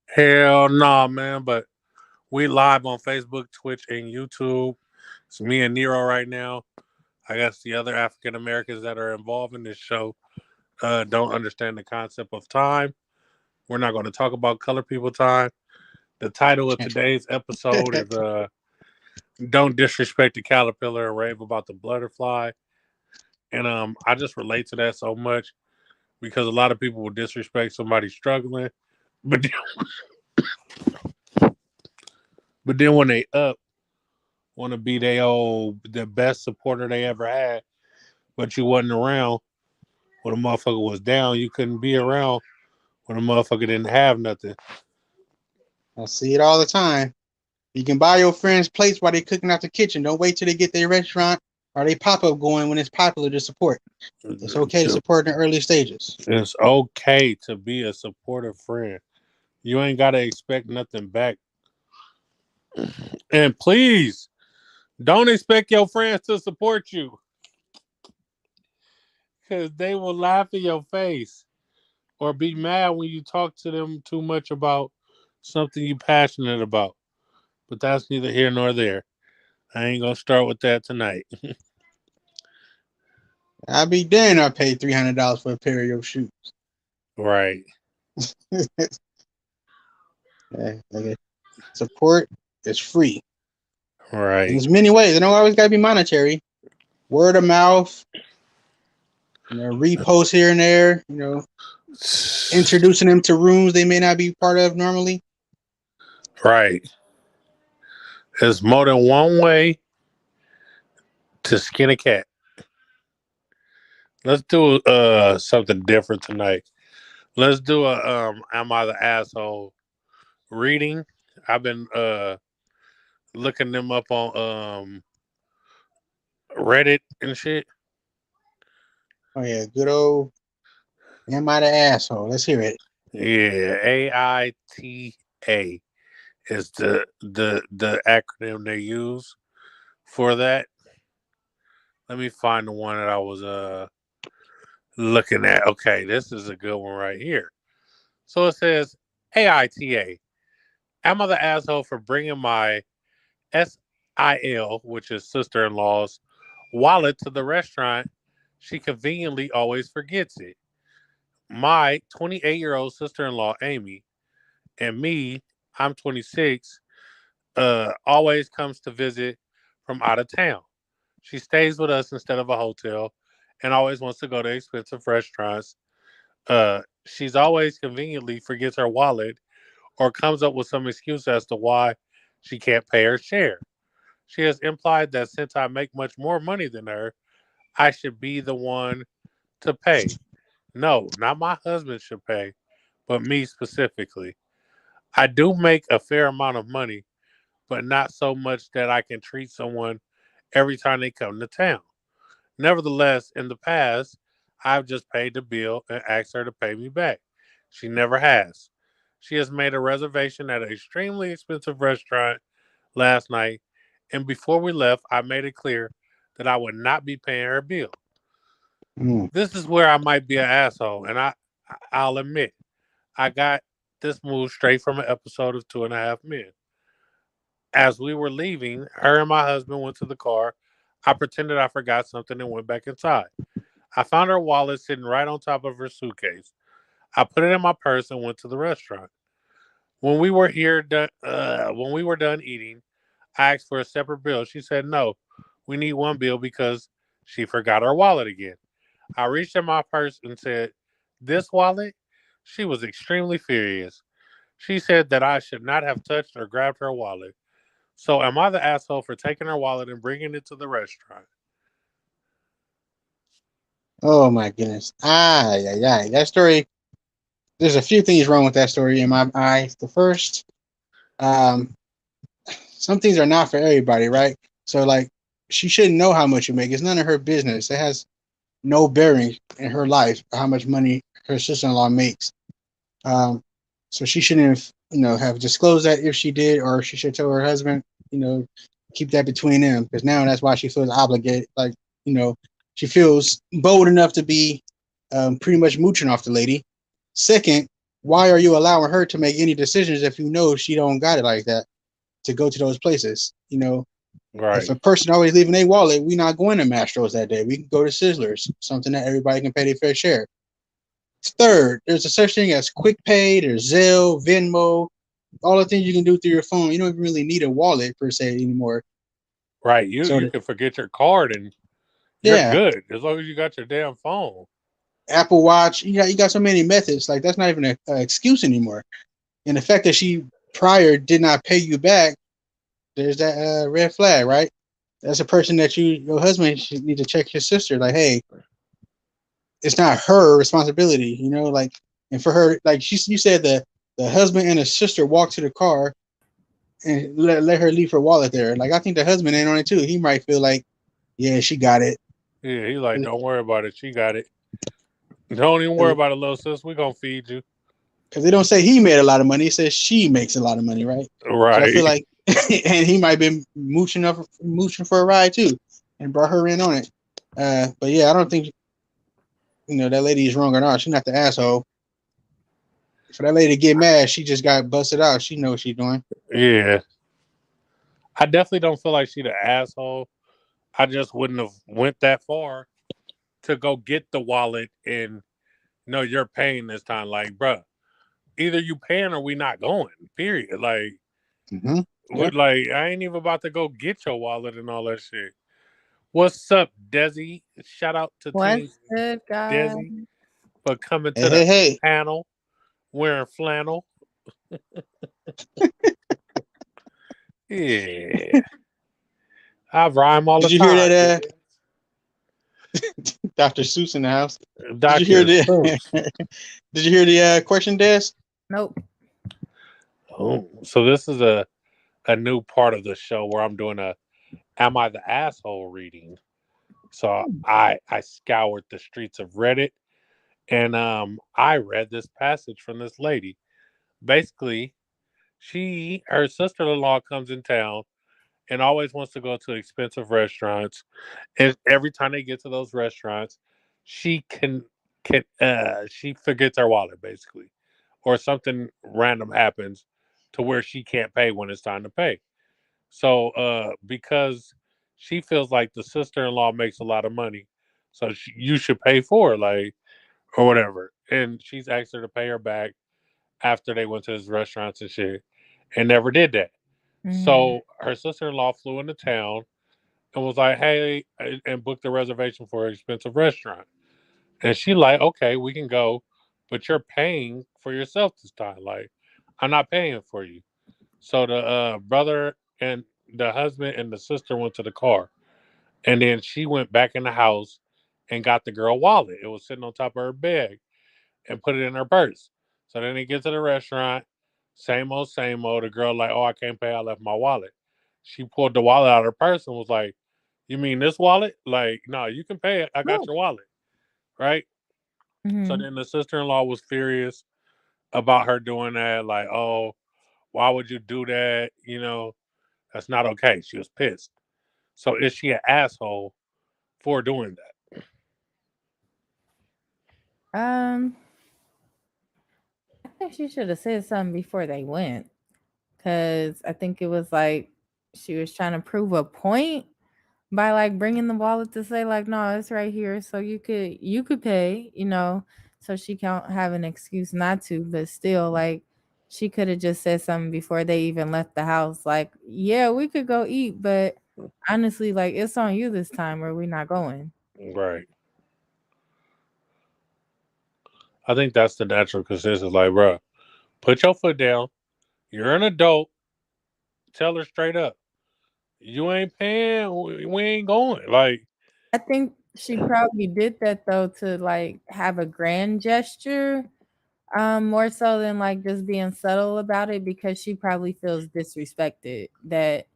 Hell nah, man. But we live on Facebook, Twitch, and YouTube. It's me and Nero right now. I guess the other African Americans that are involved in this show don't understand the concept of time. We're not going to talk about color people time. The title of today's episode is "Don't Disrespect the Caterpillar and Rave About the Butterfly." And I just relate to that so much because a lot of people will disrespect somebody struggling, but but then when they up, want to be the best supporter they ever had, but you wasn't around when a motherfucker was down. You couldn't be around when a motherfucker didn't have nothing. I see it all the time. You can buy your friends plates while they're cooking out the kitchen. Don't wait till they get their restaurant or they pop up going when it's popular to support. It's okay to support in the early stages. It's okay to be a supportive friend. You ain't gotta expect nothing back. And please don't expect your friends to support you. Cause they will laugh in your face or be mad when you talk to them too much about something you passionate about. But that's neither here nor there. I ain't gonna start with that tonight. I'll be damned I paid $300 for a pair of your shoes. Right. Okay. Support is free. And Right. there's many ways. It don't always gotta be monetary. Word of mouth, repost here and there, introducing them to rooms they may not be part of normally. Right. There's more than one way to skin a cat. Let's do something different tonight. Let's do a Am I the Asshole reading. I've been looking them up on Reddit and shit. Oh yeah, good old am I the asshole? Let's hear it. Yeah, AITA is the acronym they use for that. Let me find the one that I was looking at. Okay, this is a good one right here. So it says AITA. Am I the asshole for bringing my SIL, which is sister-in-law's wallet to the restaurant? She conveniently always forgets it. My 28-year-old sister-in-law, Amy, and me, I'm 26, always comes to visit from out of town. She stays with us instead of a hotel and always wants to go to expensive restaurants. She's always conveniently forgets her wallet or comes up with some excuse as to why she can't pay her share. She has implied that since I make much more money than her, I should be the one to pay. No, not my husband should pay, but me specifically. I do make a fair amount of money, but not so much that I can treat someone every time they come to town. Nevertheless, in the past, I've just paid the bill and asked her to pay me back. She never has. She has made a reservation at an extremely expensive restaurant last night, and before we left, I made it clear that I would not be paying her bill. Mm. This is where I might be an asshole, and I'll admit I got this move straight from an episode of Two and a Half Men. As we were leaving, her and my husband went to the car. I pretended I forgot something and went back inside. I found her wallet sitting right on top of her suitcase. I put it in my purse and went to the restaurant. When we were done eating, I asked for a separate bill. She said no, we need one bill because she forgot her wallet again. I reached in my purse and said, "This wallet?" She was extremely furious. She said that I should not have touched or grabbed her wallet. So am I the asshole for taking her wallet and bringing it to the restaurant? Oh my goodness. Yeah. That story. There's a few things wrong with that story in my eyes. The first, um, some things are not for everybody, right? So like, she shouldn't know how much you make. It's none of her business. It has no bearing in her life how much money her sister-in-law makes. Um, so she shouldn't have, have disclosed that if she did, or she should tell her husband, keep that between them, because now that's why she feels obligated. Like, you know, she feels bold enough to be pretty much mooching off the lady. Second, why are you allowing her to make any decisions if you know she don't got it like that to go to those places? You know, if Right. a person always leaving a wallet, we not going to Mastro's that day. We can go to Sizzlers, something that everybody can pay their fair share. Third, there's a such thing as Quick Pay, there's Zelle, Venmo, all the things you can do through your phone. You don't even really need a wallet per se anymore. Right. You So you that, can forget your card and you're yeah, good as long as you got your damn phone. Apple Watch, you got so many methods. Like that's not even a excuse anymore. And the fact that she prior did not pay you back, there's that red flag, right? That's a person that your husband should need to check his sister. Like, hey, it's not her responsibility, like, and for her, like you said, the husband and the sister walked to the car and let her leave her wallet there. Like, I think the husband ain't on it too. He might feel like, yeah, she got it. Yeah, he's like, don't worry about it. She got it. Don't even worry about it, little sis. We gonna feed you. Because they don't say he made a lot of money. It says she makes a lot of money, right? So I feel Right. like, and he might have been mooching for a ride too, and brought her in on it. But yeah, I don't think that lady is wrong or not. She's not the asshole. For that lady to get mad, she just got busted out. She knows what she's doing. Yeah. I definitely don't feel like she the asshole. I just wouldn't have went that far to go get the wallet and no, you're paying this time. Like, bruh, either you paying or we not going. Period. Like, Mm-hmm. Yeah. like I ain't even about to go get your wallet and all that shit. What's up, Desi? Shout out to Team What's good, guys? Desi for coming Hey, to hey, the hey. panel wearing flannel. Yeah, I rhyme all the Did you hear time. that? Dr. Seuss in the house. Did you hear Doctor the? Seuss. Did you hear the question desk? Nope. Oh, so this is a new part of the show where I'm doing a "Am I the Asshole" reading. So I scoured the streets of Reddit and I read this passage from this lady. Basically, her sister in law comes in town and always wants to go to expensive restaurants. And every time they get to those restaurants, she she forgets her wallet basically, or something random happens to where she can't pay when it's time to pay. So because she feels like the sister in law makes a lot of money, so you should pay for it, like or whatever. And she's asked her to pay her back after they went to his restaurants and shit, and never did that. Hmm. So her sister in law flew into town and was like, "Hey," and booked a reservation for an expensive restaurant. And she like, "Okay, we can go, but you're paying for yourself this time. Like, I'm not paying for you." So the brother and the husband and the sister went to the car, and then she went back in the house and got the girl wallet. It was sitting on top of her bed and put it in her purse. So then they get to the restaurant, same old, same old. The girl like, "Oh, I can't pay. I left my wallet." She pulled the wallet out of her purse and was like, "You mean this wallet? Like, no, you can pay it. I got Cool. your wallet, right?" So Hmm. then the sister in law was furious about her doing that. Like, "Oh, why would you do that? You know, that's not okay." She was pissed. So is she an asshole for doing that? Um, I think she should have said something before they went, because I think it was like she was trying to prove a point by like bringing the wallet to say like, no, it's right here, so you could pay, so she can't have an excuse not to. But still, like, she could have just said something before they even left the house, like, yeah, we could go eat, but honestly, like, it's on you this time, or we're not going. Right. I think that's the natural consensus. Like, bro, put your foot down. You're an adult. Tell her straight up. You ain't paying. We ain't going. Like, I think she probably did that though to like have a grand gesture, more so than like just being subtle about it, because she probably feels disrespected that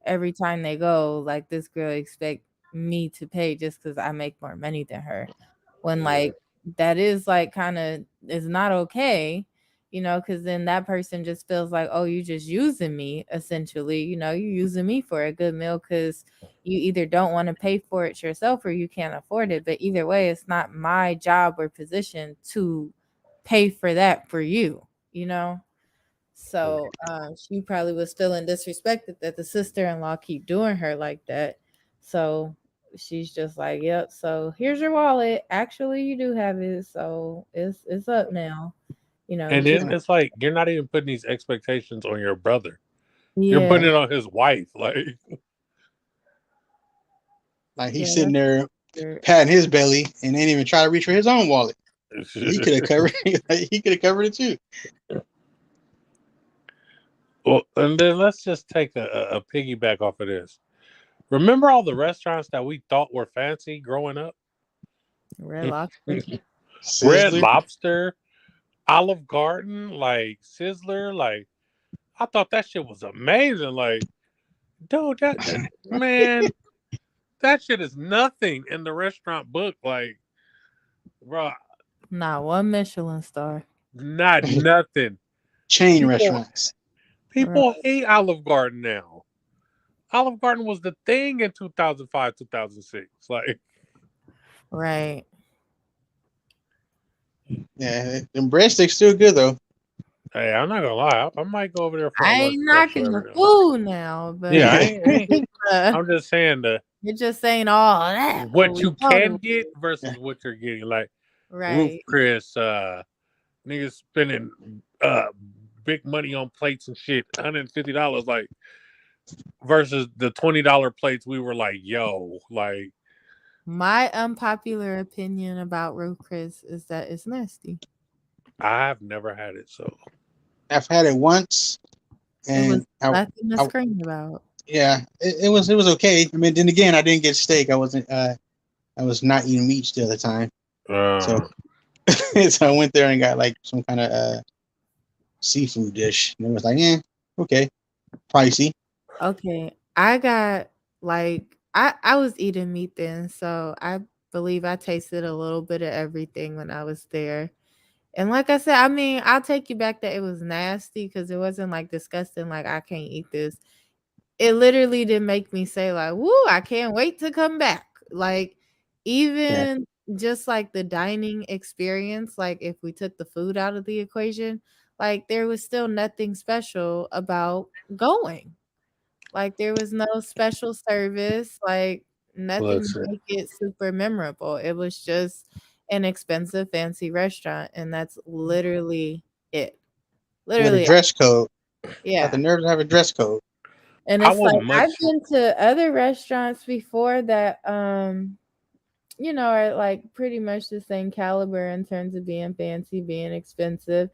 every time they go, like, this girl expect me to pay just because I make more money than her. When yeah, like that is like kind of is not okay, because then that person just feels like, oh, you just using me essentially, you using me for a good meal because you either don't want to pay for it yourself or you can't afford it. But either way, it's not my job or position to pay for that for you, you know? So she probably was feeling disrespected that the sister-in-law keep doing her like that. So she's just like, "Yep. So here's your wallet. Actually, you do have it. So it's up now. You know, And just then it's like you're not even putting these expectations on your brother. You're yeah, putting it on his wife. Like, Like yeah. he's sitting there That's weird. patting his belly and ain't even try to reach for his own wallet. He could have covered. He could have covered it too. well, and then let's just take a piggyback off of this. Remember all the restaurants that we thought were fancy growing up? Red Lobster. Red Sizzler. Lobster, Olive Garden, like Sizzler, like I thought that shit was amazing. Like, dude, that man, that shit is nothing in the restaurant book. Like, bro, Not one Michelin star. not nothing. Chain People restaurants. Right. people hate Olive Garden now. Olive Garden was the thing in 2005, 2006. Like, Right. Yeah, them breadsticks still good though. hey, I'm not gonna lie, I might go over there for a I lunch ain't special knocking the every now. food now, but Yeah, I Yeah. ain't. uh, I'm just saying it just ain't all that what what we you thought it can was. get versus what you're getting. Like Roof Right. Chris, niggas spending big money on plates and shit, $150, like versus the $20 plates. We were like, yo, like My unpopular opinion about roast Chris is that it's nasty. I've never had it, so I've had it once, It was and nothing to I scream about. yeah, it was okay. I mean, then again, I didn't get steak. I was not eating meat still at the time, so uh, so I went there and got like some kind of seafood dish, and it was like, yeah, okay, pricey. Okay, I got like I was eating meat then, so I believe I tasted a little bit of everything when I was there. And like I said, I mean, I'll take you back that it was nasty because it wasn't like disgusting, like I can't eat this. It literally did make me say like, "Woo, I can't wait to come back." Like Yeah, even just like the dining experience, like if we took the food out of the equation, like there was still nothing special about going. Like there was no special service, like nothing to listen, make it super memorable. It was just an expensive fancy restaurant and that's literally it. with a Literally, dress code. Got the yeah. nerve to have a dress code. And I it's would like I've much been to other restaurants before that are like pretty much the same caliber in terms of being fancy, being expensive.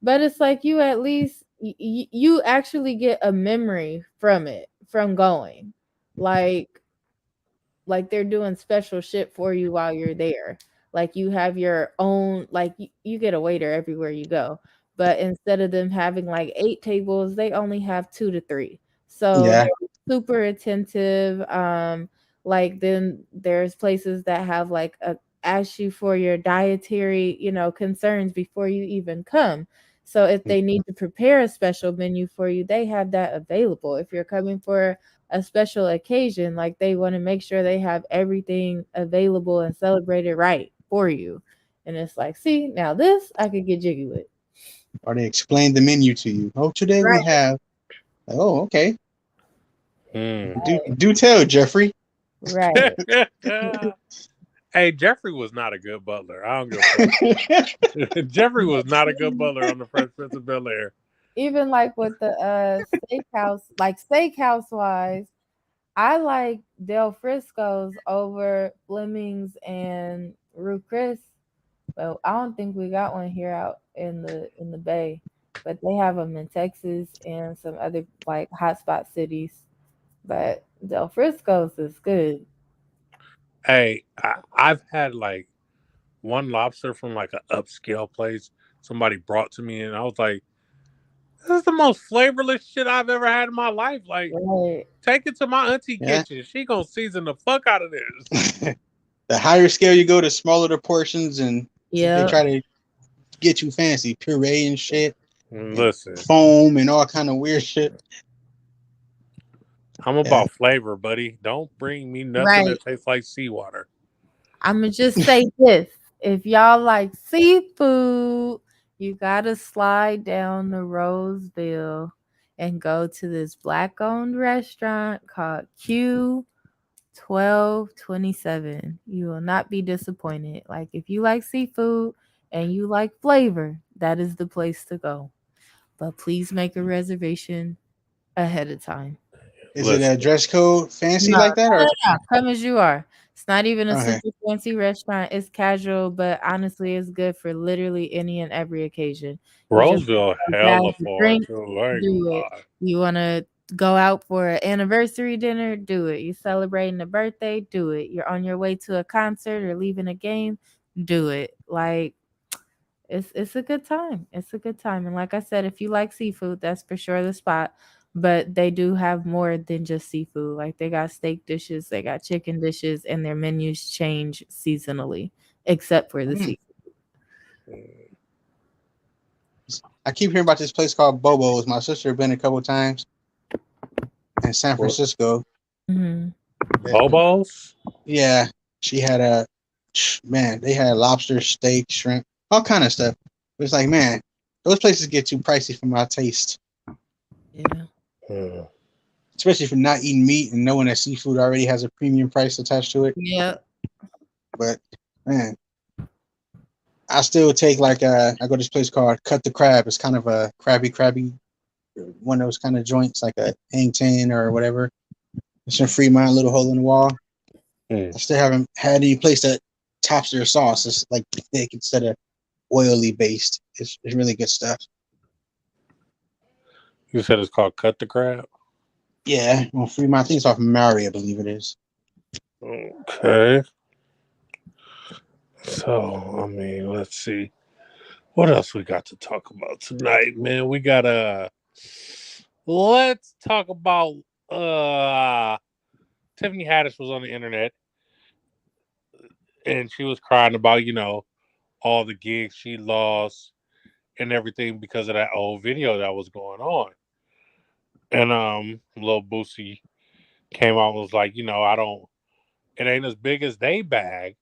But it's like you at least you actually get a memory from it, from going. Like they're doing special shit for you while you're there. Like you have your own like you get a waiter everywhere you go. But instead of them having like 8 tables, they only have 2 to 3. So Yeah, they're super attentive. Like then there's places that have like ask you for your dietary, concerns before you even come. So if they need to prepare a special menu for you, they have that available. If you're coming for a special occasion, like they want to make sure they have everything available and celebrated right for you. And it's like, see, now this I could get jiggy with. or they explain the menu to you. Oh, today we Right, have. Oh, okay. mm. Do tell, Jeffrey. right. Hey, Jeffrey was not a good butler. I don't give a fuck. Jeffrey was not a good butler on the Fresh Prince of Bel Air. Even like with the steakhouse, like steakhouse wise, I like Del Frisco's over Fleming's and Rue Chris. But I don't think we got one here out in the Bay. But they have them in Texas and some other like hotspot cities. But Del Frisco's is good. Hey, I've had like one lobster from like an upscale place somebody brought to me, and I was like, "This is the most flavorless shit I've ever had in my life." Like, Right. take it to my auntie Yeah. kitchen. She gonna season the fuck out of this. The higher scale you go, the smaller the portions, and they Yeah. try to get you fancy puree and shit, and Listen, foam and all kind of weird shit. I'm Yeah, about flavor, buddy. Don't bring me nothing Right. that tastes like seawater. I'ma just say this. If y'all like seafood, You gotta slide down the Roseville and go to this black-owned restaurant called Q 1227. You will not be disappointed. Like if you like seafood and you like flavor, that is the place to go. But please make a reservation ahead of time. Is it a Listen, dress code fancy No, like that, or come as you are. It's not even a okay? super fancy restaurant. It's casual, but honestly, it's good for literally any and every occasion. You just Roseville grab hella a far drink, too. I ain't do gonna it. lie. You want to go out for an anniversary dinner, do it. You celebrating a birthday, do it. You're on your way to a concert or leaving a game, do it. Like it's a good time. It's a good time. And like I said, if you like seafood, that's for sure the spot. But they do have more than just seafood. Like they got steak dishes, they got chicken dishes, and their menus change seasonally, except for the Hmm. seafood. I keep hearing about this place called Bobo's. My sister been a couple times in San What? Francisco. Hmm. And Bobos? yeah, she had a man. They had lobster, steak, shrimp, all kind of stuff. It was like, man, those places get too pricey for my taste, Yeah. Hmm. especially for not eating meat and knowing that seafood already has a premium price attached to it. Yeah. But man, I still take like I go to this place called Cut the Crab. It's kind of a crabby, one of those kind of joints like a hang ten or whatever. It's in Fremont, little hole in the wall. Hmm. I still haven't had any place that tops their sauce. It's like thick instead of oily based. It's really good stuff. You said it's called Cut the Crab? Yeah, on Fremont. I think it's off Mary, I believe it is. Okay. So, I mean, let's see. What else we got to talk about tonight, man? We got let's talk about uh Tiffany Haddish was on the internet and she was crying about, all the gigs she lost and everything because of that old video that was going on. And Lil Boosie came out and was like, I don't it ain't as big as they bag,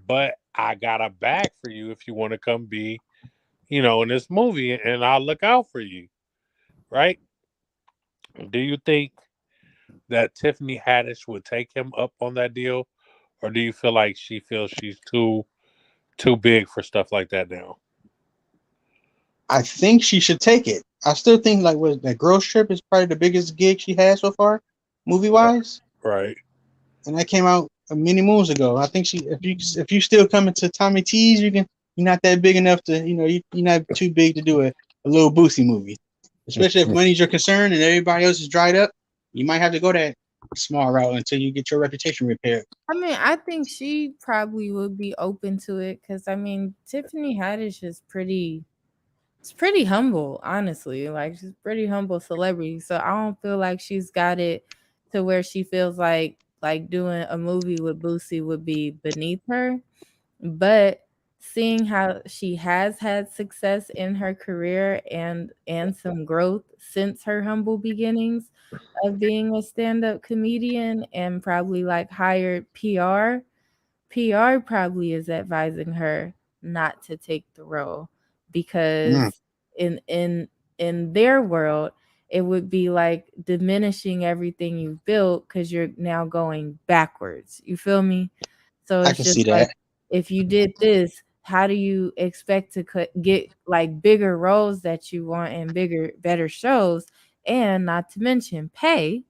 but I got a bag for you if you want to come be, in this movie and I'll look out for you. Right? Do you think that Tiffany Haddish would take him up on that deal? Or do you feel like she feels she's too big for stuff like that now? I think she should take it. I still think like what that girls trip is probably the biggest gig she had so far, movie wise. Right. And that came out many moons ago. I think she if you still coming to Tommy T's, you're not that big enough to you're not too big to do a little Boosie movie. Especially if money's your concern and everybody else is dried up, you might have to go that small route until you get your reputation repaired. I mean, I think she probably would be open to it because I mean, Tiffany Haddish is it's pretty humble, honestly. Like she's a pretty humble celebrity. So I don't feel like she's got it to where she feels like doing a movie with Boosie would be beneath her. But seeing how she has had success in her career and some growth since her humble beginnings of being a stand-up comedian and probably like hired PR probably is advising her not to take the role Mm, because in their world it would be like diminishing everything you've built because you're now going backwards. You feel me? So I it's can just see like that. if you did this, how do you expect to get like bigger roles that you want and bigger, better shows, and not to mention pay?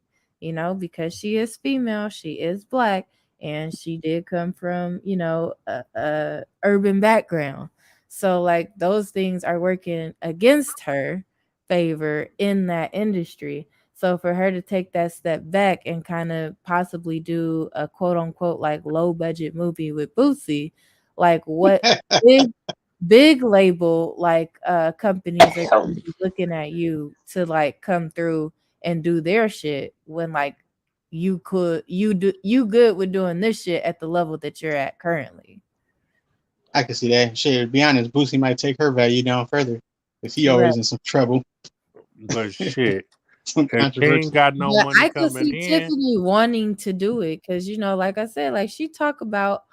Because she is female, she is black, and she did come from a urban background. So like those things are working against her favor in that industry. So for her to take that step back and kind of possibly do a quote unquote like low budget movie with Boosie, like what big big label like companies are gonna be looking at you to like come through and do their shit when like you good with doing this shit at the level that you're at currently. I can see that. Shit, to be honest, Boosie might take her value down further because he Right. always in some trouble, But shit, some if she ain't controversy. got no But money I could coming see in, Tiffany wanting to do it because like I said, like she talk about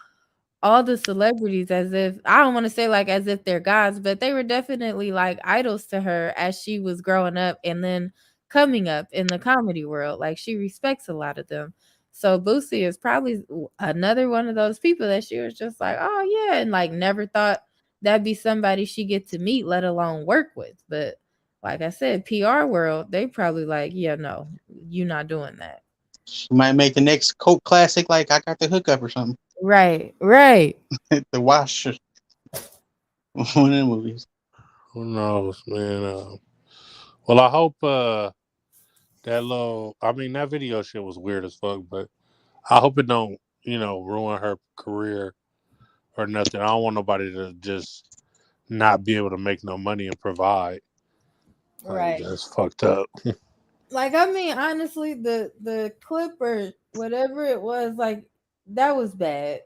all the celebrities as if I don't want to say like as if they're gods, but they were definitely like idols to her as she was growing up and then coming up in the comedy world. Like she respects a lot of them. So Boosie is probably another one of those people that she was just like, oh yeah, and like never thought that'd be somebody she get to meet, let alone work with. But like I said, PR world, they probably like, yeah, no, you not doing that. She might make the next cult classic, like I got the hookup or something. Right, right. The Wash, one of the movies. Who knows, man? Well, I hope that little. I mean, that video shit was weird as fuck, but I hope it don't, ruin her career or nothing. I don't want nobody to just not be able to make no money and provide. Like Right. that's fucked up. Like I mean, honestly, the clip or whatever it was, like that was bad.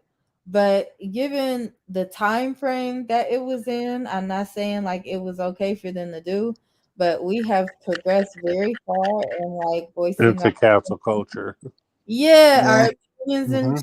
But given the time frame that it was in, I'm not saying like it was okay for them to do, but we have progressed very far in like voicing Into our cancel culture. yeah, Yeah. our opinions and Mm-hmm.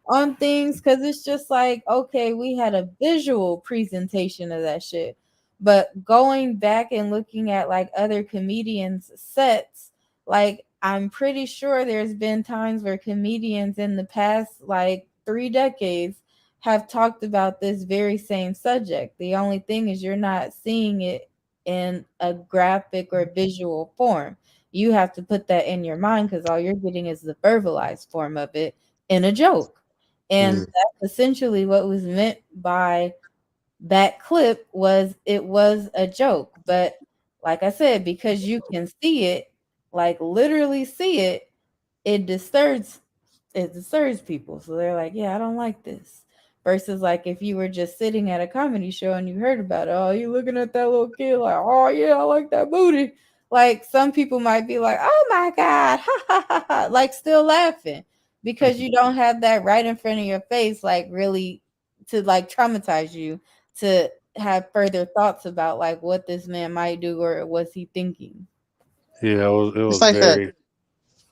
on things because it's just like okay we had a visual presentation of that shit, but going back and looking at like other comedians sets, like I'm pretty sure there's been times where comedians in the past like 3 decades have talked about this very same subject. The only thing is you're not seeing it in a graphic or visual form. You have to put that in your mind because all you're getting is the verbalized form of it in a joke. And Mm. that's essentially what was meant by that clip was it was a joke. But like I said, because you can see it, like literally see it, it disturbs it disturbs people. So they're like, yeah, I don't like this. Versus like if you were just sitting at a comedy show and you heard about it, oh, you looking at that little kid like, oh yeah, I like that booty. Like some people might be like, oh my God, ha ha ha ha, like still laughing because you don't have that right in front of your face, like really to like traumatize you to have further thoughts about like what this man might do or was he thinking. Yeah, it It's was like that very.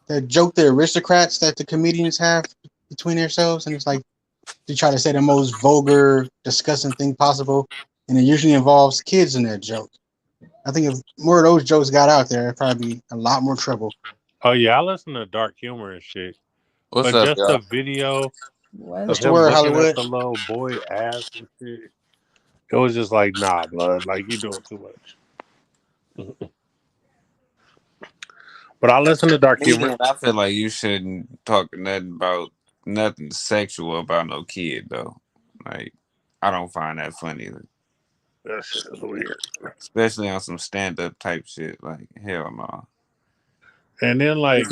that joke the aristocrats that the comedians have between themselves, and it's like they try to say the most vulgar, disgusting thing possible, and it usually involves kids in that joke. I think if more of those jokes got out there, it'd probably be a lot more trouble. Oh yeah, I listen to dark humor and shit, What's but up, just the y'all? video What? of What's the him word, looking at Hollywood? the little boy ass and shit, it was just like, nah, blood, like you doing too much. But I listen to dark humor. Comedian, I feel like you shouldn't talk nothing sexual about no kid though. Like, I don't find that funny, That shit is weird. especially on some stand up type shit. Like, hell no. And then like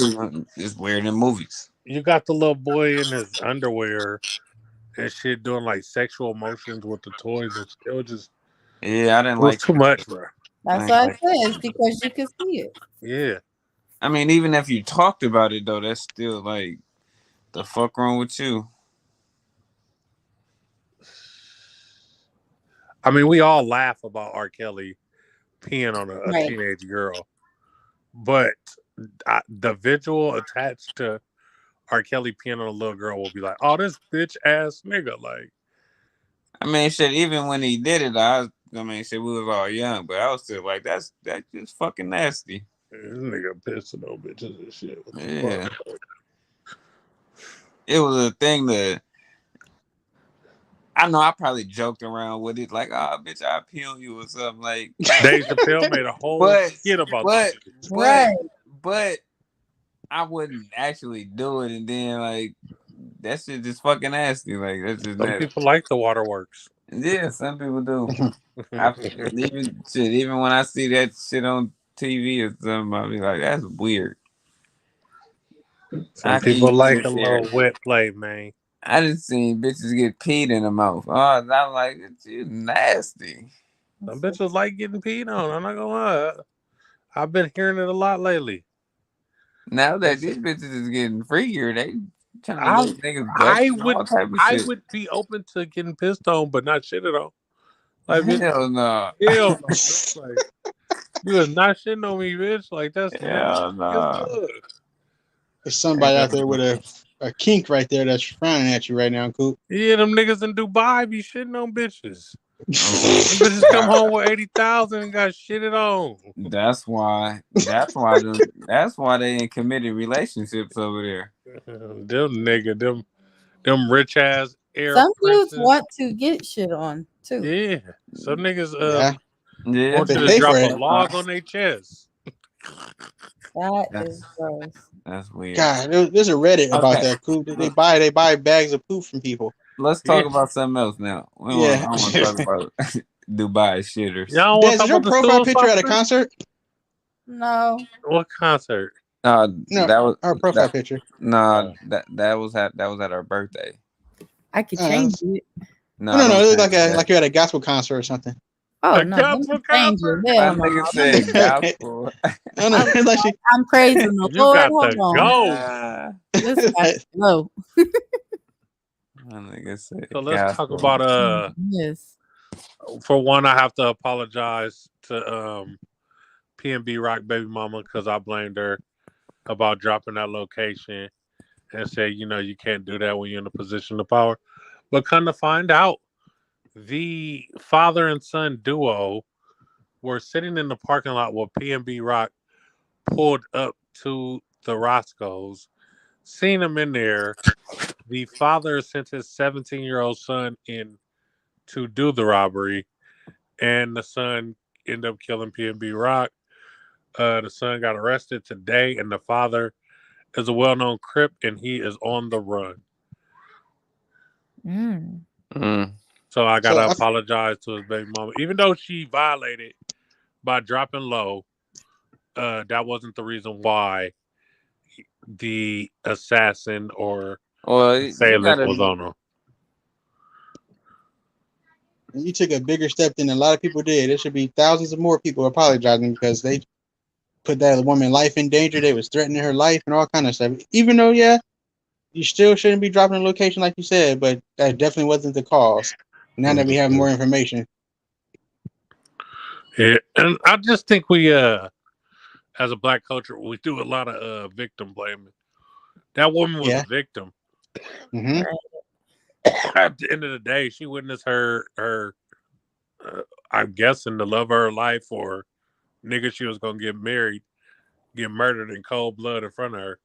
It's weird in movies. you got the little boy in his underwear and shit doing like sexual motions with the toys and shit. Yeah, I didn't It was like too that much, shit. bro. I That's ain't what I like that said. It's shit. because you can see it. Yeah. I mean, even if you talked about it though, that's still like the fuck wrong with you. I mean, we all laugh about R. Kelly peeing on a Right. teenage girl, but the visual attached to R. Kelly peeing on a little girl will be like, oh, this bitch ass nigga. Like, I mean, shit. Even when he did it, I mean, shit. We was all young, but I was still like, that's just fucking nasty. this nigga pissing on bitches and shit. What the Yeah, fuck? it was a thing that I know. I probably joked around with it, like, "Ah, bitch, I pee on you" or something. Like, Dave Chappelle made a whole but skit about that but shit. but Right. but I wouldn't actually do it, and then like that shit just fucking nasty. Like that's just Some nasty. people like the waterworks. Yeah, some people do. I even when I see that shit on TV or something, I'll be like, that's weird. Some I can people even like sit a there. little wet play, man. I just seen bitches get peed in the mouth. Oh, I'm like, it's you nasty. Some bitches like getting peed on. I'm not gonna lie. I've been hearing it a lot lately. Now that It's, these bitches is getting freer, they trying to I lick niggas butts I and all would type of I shit. would be open to getting pissed on, but not shitted on. Like bitch, Hell no. hell no, bitch. Like you is not shitting on me, bitch. Like that's nasty Hell as no. fuck. There's somebody out there Hell with no. a a kink right there that's frowning at you right now, Coop. Yeah, them niggas in Dubai be shitting on bitches. Oh, Them bitches come home with 80,000 and got shitted on. that's why. That's why they in committed relationships over there. Them rich ass Arab Some dudes princes. want to get shit on too. Yeah, some niggas Yeah, Yeah, want they you to pay for drop a it. log on their chest. That is that's gross. that's weird. God, there's a Reddit about Okay, that, Coop. They look, buy bags of poop from people. let's Yeah, talk about something else now. Yeah. I want to talk about Dubai shitters. y'all want Des, to talk is your about the profile stool picture at a saucer? concert? No. What concert? No, That was our profile that. picture. Nah, Oh, that was at our birthday. I could Uh, change it. No, no, don't it looked change like that. you're at a gospel concert or something. Oh a no, let me gospel change it. concert? Hell That no. nigga Let me said change it. gospel. No, I it's like was I'm praising the You Lord. got Hold the on. ghost. that This got to go. nigga said So let's talk gospel. about Yes. for one, I have to apologize to PNB Rock baby mama because I blamed her about dropping that location and said, you can't do that when you're in a position of power. But come to find out, the father and son duo were sitting in the parking lot where PNB Rock pulled up to the Roscoe's, seen them in there. The father sent his 17-year-old son in to do the robbery, and the son ended up killing PNB Rock. The son got arrested today, and the father is a well-known Crip, and he is on the run. Mm. Mm. So I so gotta I, apologize to his baby mama, even though she violated by dropping low. That wasn't the reason why the assassin or Well, you assailant gotta. was on him. you took a bigger step than a lot of people did. There should be thousands of more people apologizing because they put that woman life in danger. They was threatening her life and all kind of stuff. Even though, yeah, you still shouldn't be dropping a location like you said, but that definitely wasn't the cause. Now that we have more information. Yeah, and I just think we, as a black culture, we do a lot of victim blaming. That woman was a Yeah. victim. Mm-hmm. At the end of the day, she witnessed her I'm guessing the love of her life or nigga she was gonna get married, get murdered in cold blood in front of her.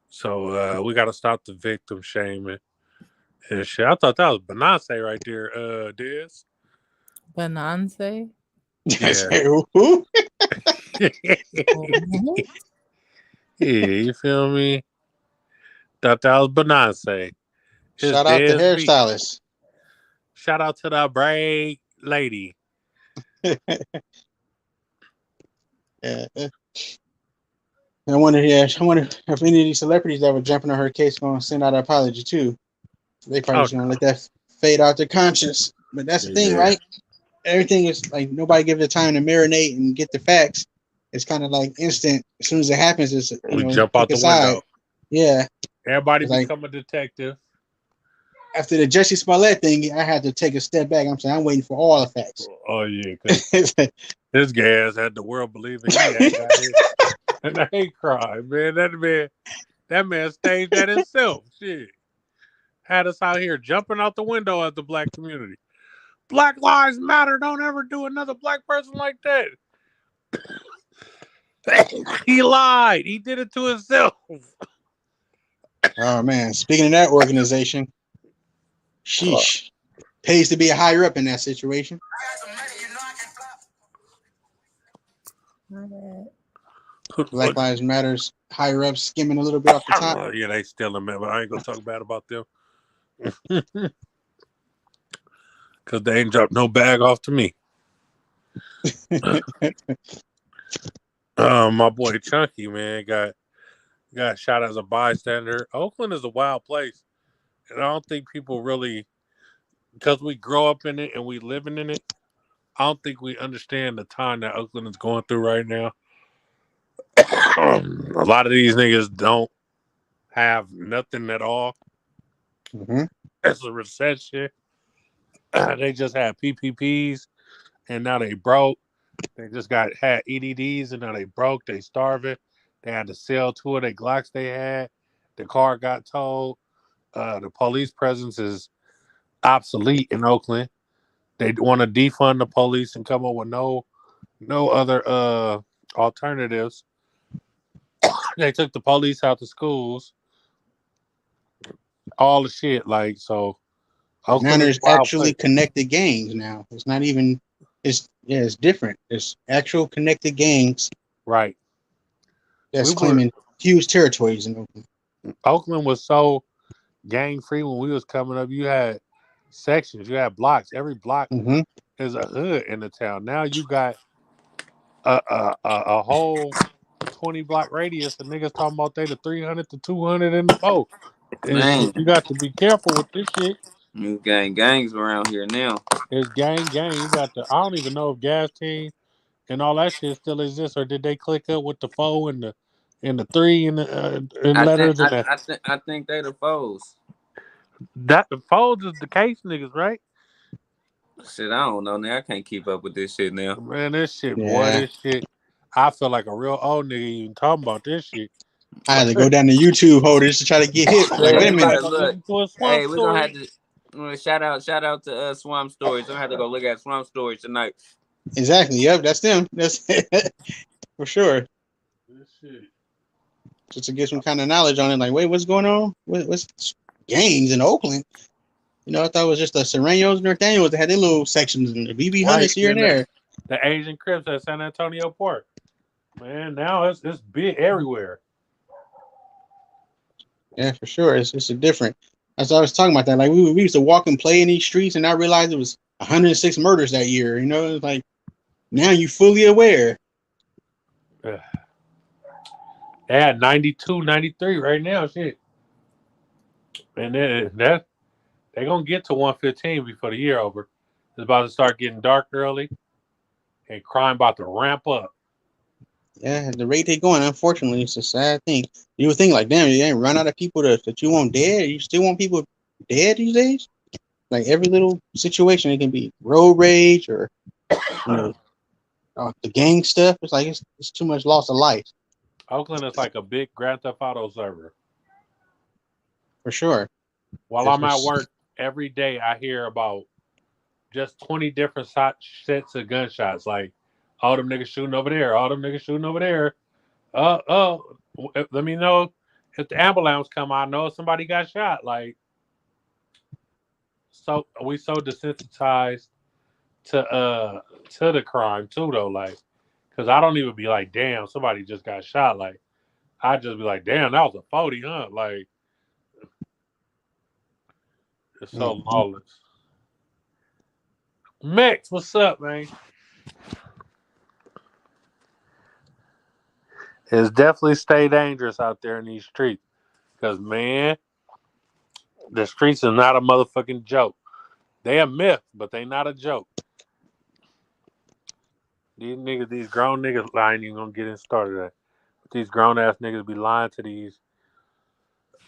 So we gotta stop the victim shaming and shit. I thought that was Beyonce right there, Diz. Benance. Yeah. Who? Mhm. Yeah, you feel me? Thought that was Beyonce. It's Shout out to Diz B. hairstylist. Shout out to the braid lady. Yeah. I wonder if any of these celebrities that were jumping on her case gonna send out an apology too. They probably Oh just gonna let that fade out their conscience. But that's the thing, yeah. right? Everything is like nobody gives it time to marinate and get the facts. It's kind of like instant. As soon as it happens, it's We jump pick out a the side. window. Yeah. Everybody It's like become a detective. after the Jesse Smollett thing, I had to take a step back. I'm saying I'm waiting for all the facts. Oh yeah, because his gas had the world believing he ain't got it. And I ain't crying, man. That man staged that himself. Shit. Had us out here jumping out the window as the black community. Black Lives Matter. Don't ever do another black person like that. He lied. He did it to himself. Oh man, speaking of that organization, sheesh, pays to be a higher up in that situation. My bad. Black Lives Matters higher up, skimming a little bit off the top. Yeah, they stealing, man, but I ain't gonna talk bad about them. Cause they ain't dropped no bag off to me. My boy Chunky, man, got shot as a bystander. Oakland is a wild place. And I don't think people really, because we grow up in it and we living in it, I don't think we understand the time that Oakland is going through right now. A lot of these niggas don't have nothing at all. Mm-hmm. It's a recession. They just had PPPs and now they broke. They just had EDDs and now they broke. They starving. They had to sell two of their Glocks they had. The car got towed. The police presence is obsolete in Oakland. They want to defund the police and come up with no other alternatives. They took the police out the schools. All the shit like so. Now Oakland is there's a wild actually place. connected gangs now. It's not even. It's different. There's actual connected gangs Right. We that's were claiming huge territories in Oakland. Oakland was so gang free when we was coming up. You had sections, you had blocks. Every block Mm-hmm. is a hood in the town. Now you got a whole 20 block radius of niggas talking about they the 300 to 200 in the foe. And shit, Man, you got to be careful with this shit. you gangs around here now. It's gang. You got to. I don't even know if gas team and all that shit still exists, or did they click up with the foe and the three and the and I think letters and I that. I think I think they the foes. That the foes is the case niggas, right? Shit, I don't know now. I can't keep up with this shit now. Man, this shit, boy, Yeah, this shit. I feel like a real old nigga even talking about this shit. I had to go down to YouTube holders to try to get hip. Like, Man, wait a Man, you gotta minute. go look. listen to a swamp Hey, we're gonna have story. to shout out to Swamp Stories. I'm gonna have to go look at Swamp Stories tonight. Exactly. Yep, that's them. That's for sure. This shit. Just to get some kind of knowledge on it. Like, wait, what's going on? What's gangs in Oakland? I thought it was just the Serenos and Nathaniels that had their little sections and the BB Right. Hunters here and Then there. the Asian Crips at San Antonio Park. Man, now it's big everywhere. Yeah, for sure. It's a different. As I was talking about that, like we used to walk and play in these streets, and I realized it was 106 murders that year. It's like now you fully aware. Ugh. They had 92, 93 right now, shit. And then that they gonna get to 115 before the year over. It's about to start getting dark early, and crime about to ramp up. Yeah, the rate they going, unfortunately, it's a sad thing. You would think like, damn, you ain't run out of people that you want dead. You still want people dead these days? Like every little situation, it can be road rage or you know the gang stuff. It's like it's too much loss of life Oakland is like a big Grand Theft Auto server. for sure. While It's I'm for, at work, every day I hear about just 20 different sets of gunshots. Like, all them niggas shooting over there, all them niggas shooting over there. Let me know if the ambulance come. I know somebody got shot. Like, so we so desensitized to the crime too, though. Like, because I don't even be like, damn, somebody just got shot. Like, I just be like, damn, that was a 40, huh? Like, it's so Mhm. lawless. Max, what's up, man? It's definitely stay dangerous out there in these streets. Because, man, the streets is not a motherfucking joke. They a myth, but they not a joke. These niggas, these grown niggas, I ain't even gonna get in started at. But these grown ass niggas be lying to these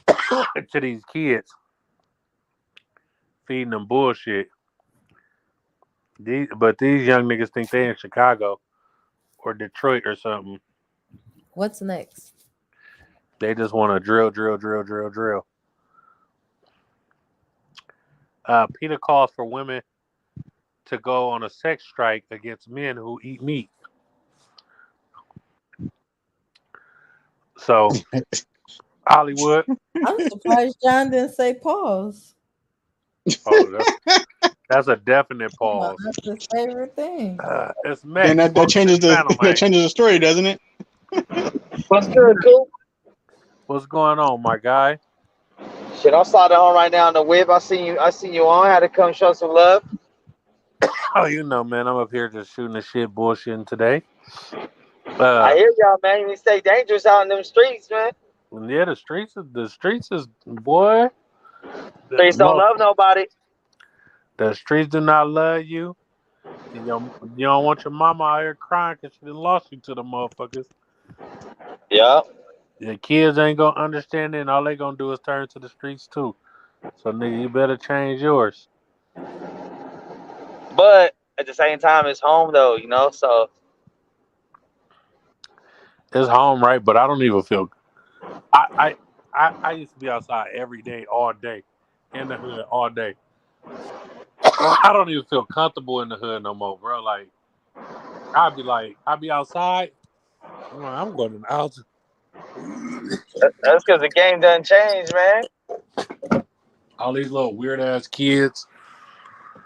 to these kids, feeding them bullshit. But these young niggas think they in Chicago or Detroit or something. What's next? They just want to drill. PETA calls for women to go on a sex strike against men who eat meat. So Hollywood. I'm surprised John didn't say pause. Oh, that's a definite My pause. husband's favorite thing. It's Then Max. that Welcome to changes the the panel, that man. changes the story, doesn't it? What's good, cool? What's going on, my guy? Shit, I'm sliding on right now on the whip. I seen you on. Had to come show some love. Oh, you know, man, I'm up here just shooting the shit, bullshitting today. I Uh, hear y'all, man. You stay dangerous out in them streets, man. yeah, the streets is boy. The, Streets don't love nobody. the streets do not love you. And you don't want your mama out here crying because she done lost you to the motherfuckers. Yeah. The kids ain't gonna understand it, and all they gonna do is turn to the streets too. So, nigga, you better change yours. But at the same time, it's home though, you know. So It's home, right? But I don't even feel. I used to be outside every day, all day, in the hood all day. I don't even feel comfortable in the hood no more, bro. I'd be outside. I'm going to the house. That's because the game done changed, man. All these little weird ass kids.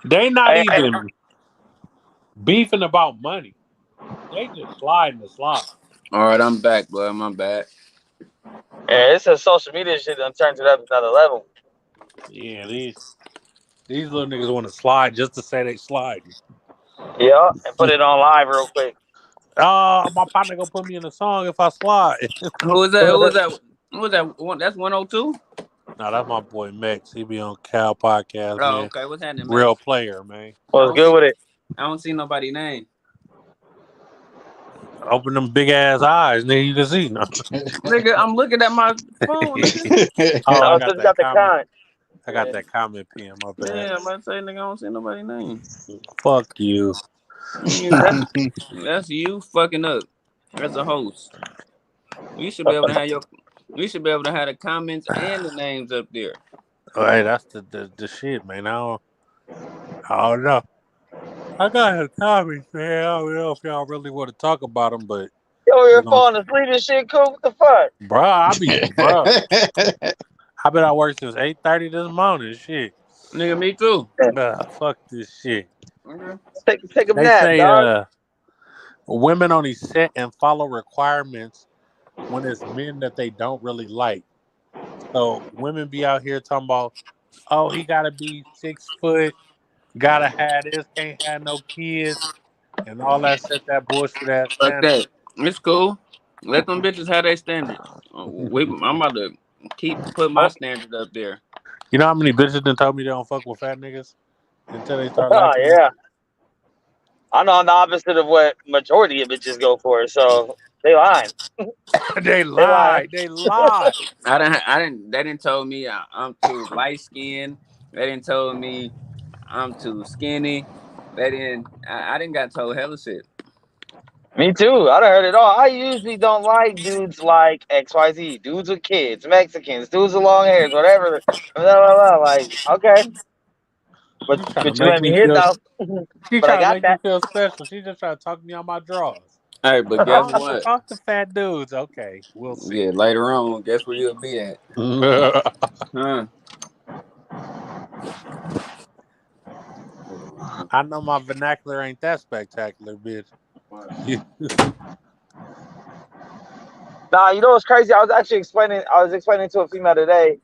They not Hey, even beefing about money. They just sliding the slide. All right, I'm back, bro. My bad. yeah, it's a social media shit done turned it up another level. Yeah, these little niggas want to slide just to say they sliding. Yeah, and put it on live real quick. My partner gonna put me in a song if I slide. Who is that? Who is that? Who is that? That's 102. Nah, that's my boy Mex. He be on Cal Podcast, Oh, man. okay. What's happening, man? Real player, man. What's good with it? I don't see nobody name. Open them big ass eyes, nigga. You can see. No. Nigga, I'm looking at my phone, nigga. Oh, I Oh, got so you that got the comment. con. I got that comment pin. My bad. Yeah, I'm about to say, nigga, I don't see nobody name. Fuck you. Nigga, that's you fucking up as a host. You should be able to have your. You should be able to have the comments and the names up there. Hey, that's the shit, man. I don't know. I got the comments, man. I don't know if y'all really want to talk about them, but Yo, we you're gonna, falling asleep and shit, cool? What the fuck? bruh. I bet I worked since 8:30 this morning. Shit. Nigga, me too. Fuck this shit. Okay. Take a They nap, say dog. women only set and follow requirements when it's men that they don't really like. So women be out here talking about, oh, he gotta be 6 foot, gotta have this, can't have no kids, and all that set that bullshit ass Fuck standard. that. It's cool. Let them bitches have their standards. I'm about to keep putting my Oh, standard up there. You know how many bitches done told me they don't fuck with fat niggas until they start oh liking yeah. I know I'm the opposite of what majority of bitches go for, so they lying. them? They They lying. lied. They lied. They didn't tell me I'm too light skinned. They didn't tell me I'm too skinny. I didn't got told hella shit. Me too. I done heard it all. I usually don't like dudes like XYZ, dudes with kids, Mexicans, dudes with long hairs, whatever. Blah, blah, blah. Like, okay. She trying to But you make let me me hear feel. though. She But I trying to got make me that. feel special. She just trying to talk me on my drawers. Hey, but guess what? Talk to fat dudes. Okay, we'll see. Yeah, later on, guess where you'll be at? Huh? I know my vernacular ain't that spectacular, bitch. Nah, you know what's crazy? I was explaining to a female today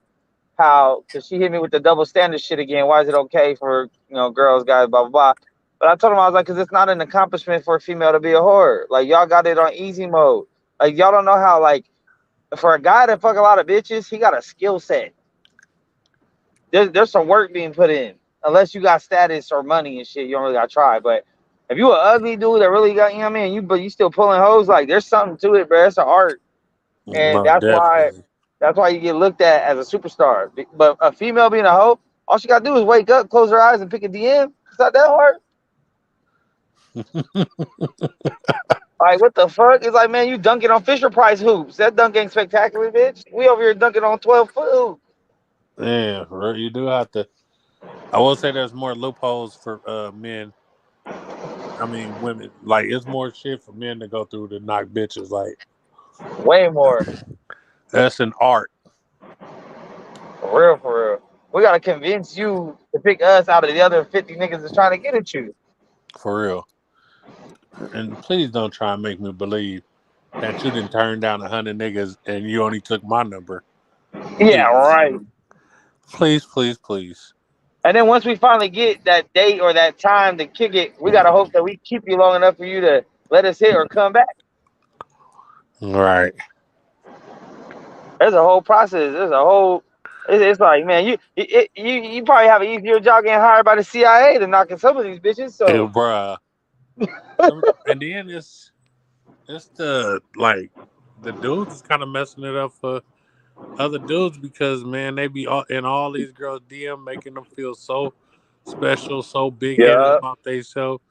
how, because she hit me with the double standard shit again. Why is it okay for, girls, guys, blah, blah, blah. But I told him, I was like, because it's not an accomplishment for a female to be a whore. Like, y'all got it on easy mode. Like, y'all don't know how, like, for a guy to fuck a lot of bitches, he got a skill set. There's some work being put in. Unless you got status or money and shit, you don't really got to try. But if you an ugly dude that really got, what I mean, but you still pulling hoes, like, there's something to it, bro. It's an art. And Most definitely. that's why you get looked at as a superstar. But a female being a hoe, all she got to do is wake up, close her eyes, and pick a DM. It's not that hard. Like, what the fuck? It's like, man, you dunking on Fisher Price hoops. That dunk ain't spectacular, bitch. We over here dunking on 12-foot hoops. Yeah, you do have to. I will say there's more loopholes for men. I mean, women. Like, it's more shit for men to go through to knock bitches. Like, Way more. that's an art. For real, for real. We got to convince you to pick us out of the other 50 niggas that's trying to get at you. For real. And please don't try and make me believe that you didn't turn down 100 niggas and you only took my number. Yeah, right. Please, please, please. And then once we finally get that date or that time to kick it, we got to hope that we keep you long enough for you to let us hit or come back. Right. There's a whole process. There's a whole. It's like, man, you probably have an easier job getting hired by the CIA than knocking some of these bitches. So, Ew, bruh. And then it's the dudes is kind of messing it up for other dudes because man, they be in all these girls' DM making them feel so special, so big headed yeah, about themselves,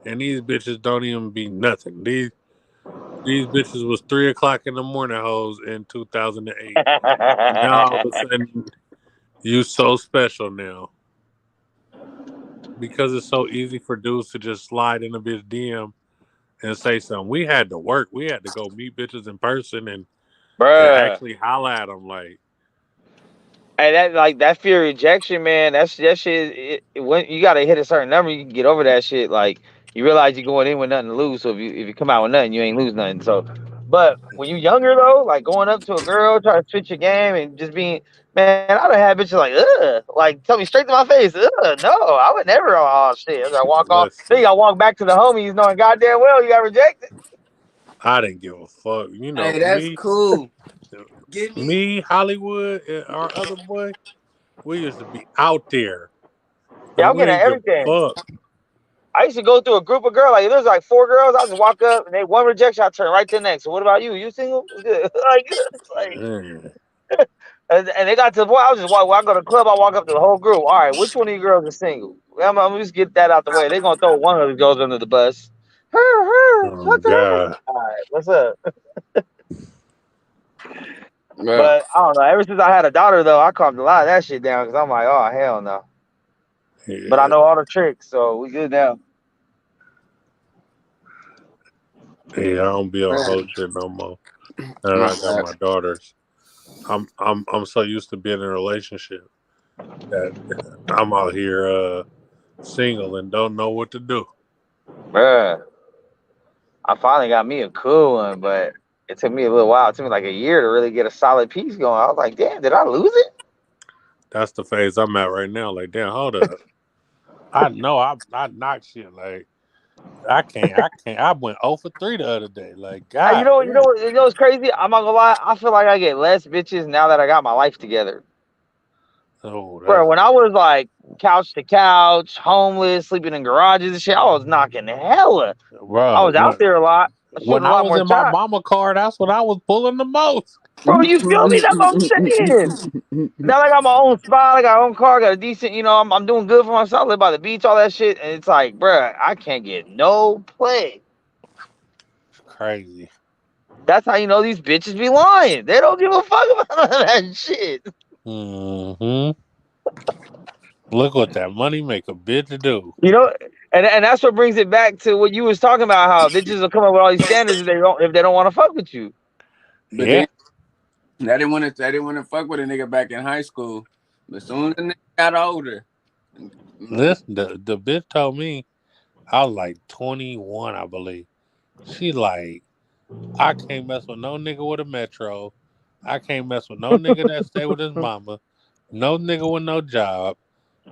and these bitches don't even be nothing. These bitches was 3 o'clock in the morning hoes in 2008. Now all of a sudden you so special now because it's so easy for dudes to just slide in a bitch DM and say something. We had to work. We had to go meet bitches in person and Bruh. actually holla at them. Like, And that fear of rejection, man. That shit. When you gotta hit a certain number, you can get over that shit. Like you realize you're going in with nothing to lose. So if you come out with nothing, you ain't lose nothing. So, but when you younger though, like going up to a girl, trying to switch your game and just being, man, I done had bitches like, ugh, like tell me straight to my face, ugh, no, I would never. Oh shit, as I walk off, then listen, you gotta walk back to the homies, knowing goddamn well you got rejected. I didn't give a fuck. You know, Hey, that's cool. Give me. me, Hollywood, and our other boy, we used to be out there. Yeah, And I'm we getting at didn't give a everything. fuck. I used to go through a group of girls. Like if there's like 4 girls, I just walk up and they one rejection, I turn right to the next. So what about you? You single? Good. Like it's like, Mm. and they got to the point. I was just walk. When I go to the club, I walk up to the whole group. All right, which one of you girls is single? I'm just get that out the way. They're gonna throw one of the girls under the bus. Her. Oh, What the heck? God. All right, what's up? Bruh. But I don't know. Ever since I had a daughter, though, I calmed a lot of that shit down because I'm like, oh hell no. But I Yeah. know all the tricks, so we good now. Yeah, I don't be on whole Man, shit no more. Now my that I got bad. my daughters. I'm so used to being in a relationship that I'm out here single and don't know what to do. Bruh. I finally got me a cool one, but it took me a little while. It took me like a year to really get a solid piece going. I was like, damn, did I lose it? That's the phase I'm at right now. Like, damn, hold up. I know I knocked shit. Like, I can't. I went 0 for 3 the other day. Like, Hey, God damn. you know what's crazy? I'm not gonna lie. I feel like I get less bitches now that I got my life together. Oh, Bro, that's when I was like couch to couch, homeless, sleeping in garages and shit, I was knocking hella. I bro. was out there a lot, shooting When a I lot was more in my shots. mama car, that's when I was pulling the most. Bro, you feel me? That's what I'm saying. Now I got my own spot, I got my own car, I got a decent, I'm doing good for myself, I live by the beach, all that shit. And it's like, bruh, I can't get no play. It's crazy. That's how you know these bitches be lying. They don't give a fuck about that shit. Hmm. Look what that money make a bitch do. You know, and that's what brings it back to what you was talking about, how bitches will come up with all these standards if they don't want to fuck with you. But Yeah. then I didn't want to fuck with a nigga back in high school. But as soon as the nigga got older, Listen, the bitch told me I was like 21, I believe. She like, I can't mess with no nigga with a metro. I can't mess with no nigga that stay with his mama. No nigga with no job.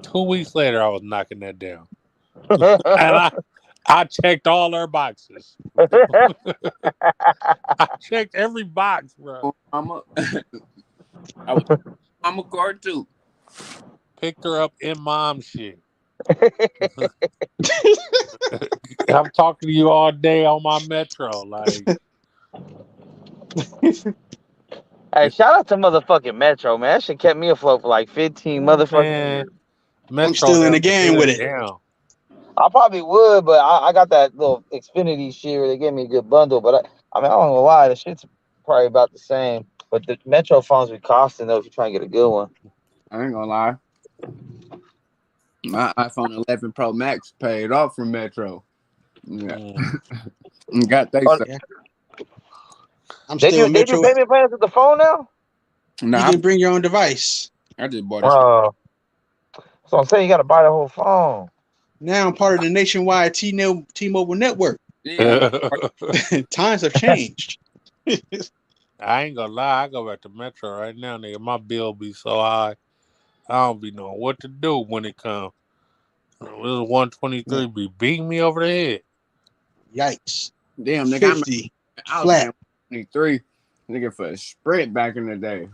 2 weeks later, I was knocking that down, and I checked all her boxes. I checked every box, bro. mama, I was mama car too. Picked her up in mom shit. I'm talking to you all day on my metro, like Hey, shout out to motherfucking Metro, man. That shit kept me afloat for like 15 motherfucking man. years. I'm Metro still in the held the game with hood it. down. I probably would, but I got that little Xfinity shit where they gave me a good bundle. But I mean, I don't gonna lie, the shit's probably about the same. But the Metro phones be costing though if you're trying to get a good one. I ain't gonna lie. My iPhone 11 Pro Max paid off from Metro. Yeah. Mm. Got they Oh, stuff. Yeah. I'm still in they do Metro. payment plans with the phone now. No, You can bring your own device. I just bought a Oh, so I'm saying you got to buy the whole phone. Now I'm part of the nationwide T-Mobile network. yeah. Times have changed. I ain't gonna lie, I go back to Metro right now, nigga. My bill be so high, I don't be knowing what to do when it comes. This 123 be beating me over the head. Yikes. Damn, nigga, 50 I was flat. paying 23 nigga for a Sprint back in the day.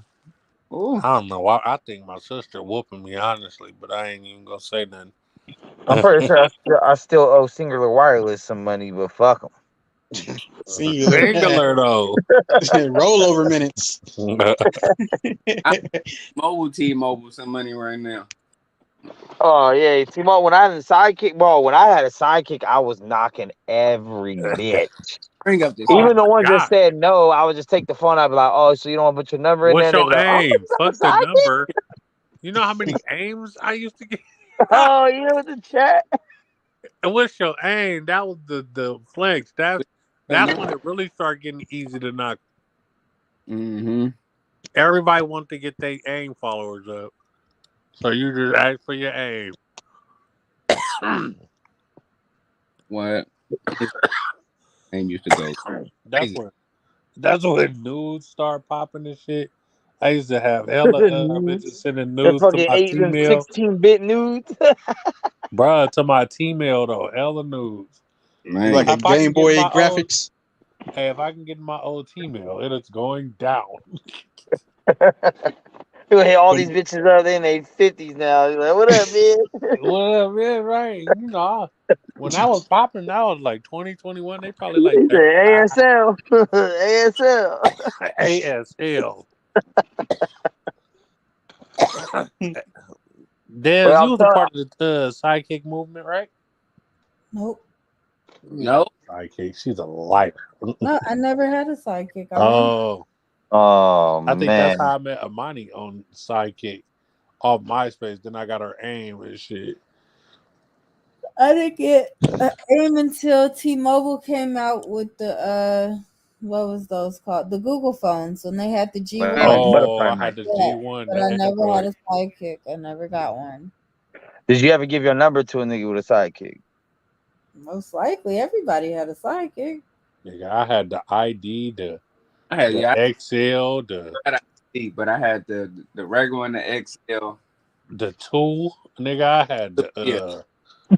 Ooh. I don't know. I think my sister whooping me, honestly, but I ain't even gonna say nothing. I'm pretty sure I still owe Singular Wireless some money, but fuck them. Singular. Singular, though. Rollover minutes. Mobile T-Mobile some money right now. Oh yeah, Timo. When I had a sidekick, bro. When I had a sidekick, I was knocking every bitch. Bring up this. Oh Even the my ones that god. said no, I would just take the phone. I'd be like, "Oh, so you don't want to put your number in What's there?" They'd be your like, "Oh, aim? you Fuck have the a number. You know how many aims I used to get? sidekick?" Oh, you know the chat. And what's your aim? That was the flex. That's when Mm-hmm. it really started getting easy to knock. Mm-hmm. Everybody want to get their aim followers up. So you just ask for your aim. What his name used to go That's crazy. when that's when nudes start popping and shit. I used to have hella bitches Nudes. sending The nudes to fucking my 8 and T-mail. 16-bit nudes. Bruh, to my T-mail though, hella nudes. like Man, a If I can Game get in Boy my old graphics. hey, if I can get in my old T-mail, it is going down. You hit all But these bitches up in their 50s now. You're like, what up, man? Well, yeah, right. You know, when I was popping, that was like 2021. They probably like He said 35. ASL. ASL. ASL. But Des, you I'm was a telling part of the sidekick movement, right? Nope. no. Sidekick. She's a liar. No, I never had a sidekick. I wanted. Oh, oh, I think that's man. how I met Amani on Sidekick off MySpace. Then I got her aim and shit. I didn't get AIM until T-Mobile came out with the what was those called? The Google phones when they had the G1. Oh, Butterfly I knife. had the Yeah, G1, but I the never had Android. a sidekick. I never got one. Did you ever give your number to a nigga with a sidekick? Most likely, everybody had a sidekick. Nigga, I had the ID, I had the yeah, XL, I had a ID, but I had the regular and the XL. the tool. Nigga, I had Yeah.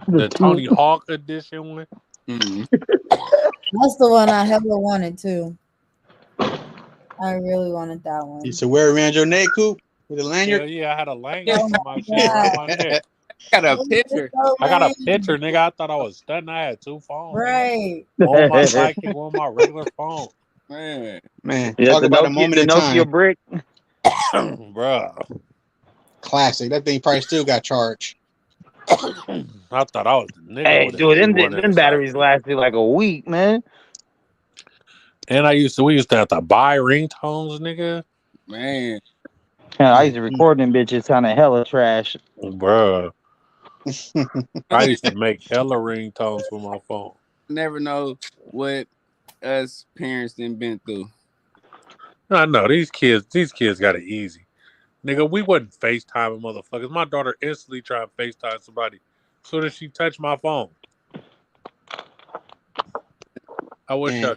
the Tony Hawk edition one. Mm-hmm. That's the one I hella wanted too. I really wanted that you one. used to wear around your neck, Coop, with a lanyard. Hell yeah, I had a lanyard Oh to my my shit around god, my neck. I got a that was picture. so I got a lame. picture, nigga. I thought I was stunned. I had two phones, nigga. Right. One with my sidekick, one with my regular phone. Man. Man, Yeah, talk about a moment The in Nokia time. brick. Bruh. Classic. That thing probably still got charged. I thought I was the nigga Hey, with a dude, G1 and a them batteries sidekick. lasted like a week, man. And we used to have to buy ringtones, nigga. Man. Man, I used to Mhm. record them bitches kind of hella trash. Bruh. I I used to make hella ringtones for my phone. never know what us parents didn't been through. I know these kids got it easy. Nigga, we wasn't FaceTiming motherfuckers. My daughter instantly tried to FaceTime somebody as soon as she touched my phone. I wish And I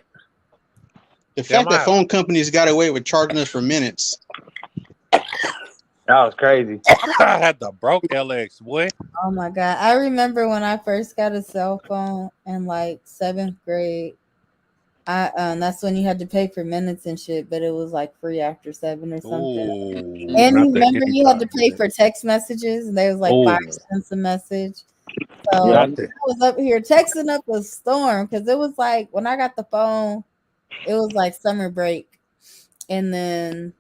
the damn fact that phone companies got away with charging us for minutes. That was crazy. I had the broke LX, boy. Oh my god. I remember when I first got a cell phone in like 7th grade. I that's when you had to pay for minutes and shit, but it was like free after 7 or something. Ooh, And not you the remember you had to anytime pay minute. for text messages, and they was like Oh, 5 cents a message. So Yep. not the I was up here texting up a storm because it was like when I got the phone, it was like summer break, and then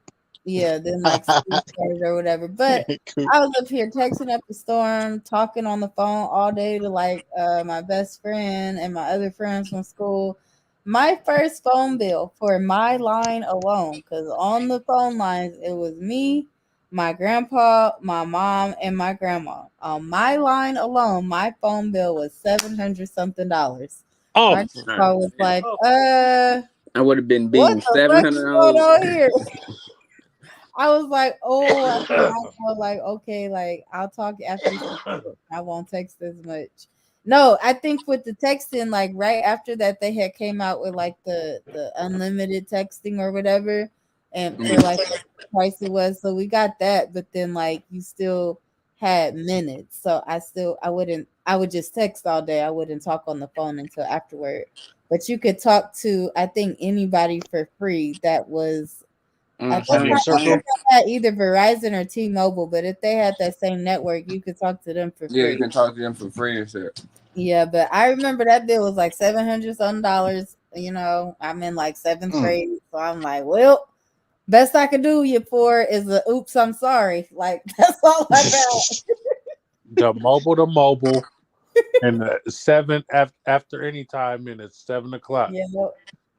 then like school started or whatever. But Coop. I was up here texting up a storm, talking on the phone all day to like my best friend and my other friends from school. My first phone bill for my line alone, because on the phone lines it was me, my grandpa, my mom, and my grandma. On my line alone, my phone bill was $700 something. oh, My grandpa was like, oh. I would have been what beating the fuck is going $700. on here? I was like, oh, I was like, okay, like I'll talk after this. I won't text as much. No, I think with the texting, like right after that, they had came out with like the unlimited texting or whatever, and for like the price it was. So we got that, but then like you still had minutes. So I would just text all day. I wouldn't talk on the phone until afterward. But you could talk to I think anybody for free that was I guess From your I circle. had either Verizon or T-Mobile, but if they had that same network, you could talk to them for Yeah, you free. can talk to them for free and shit. Yeah, but I remember that bill was like $700 some dollars. You know, I'm in like 7th Mm. grade, so I'm like, well, best I could do you for is a oops, I'm sorry. Like that's all I got. the mobile, and the 7 after any time, and it's 7 o'clock. Yeah.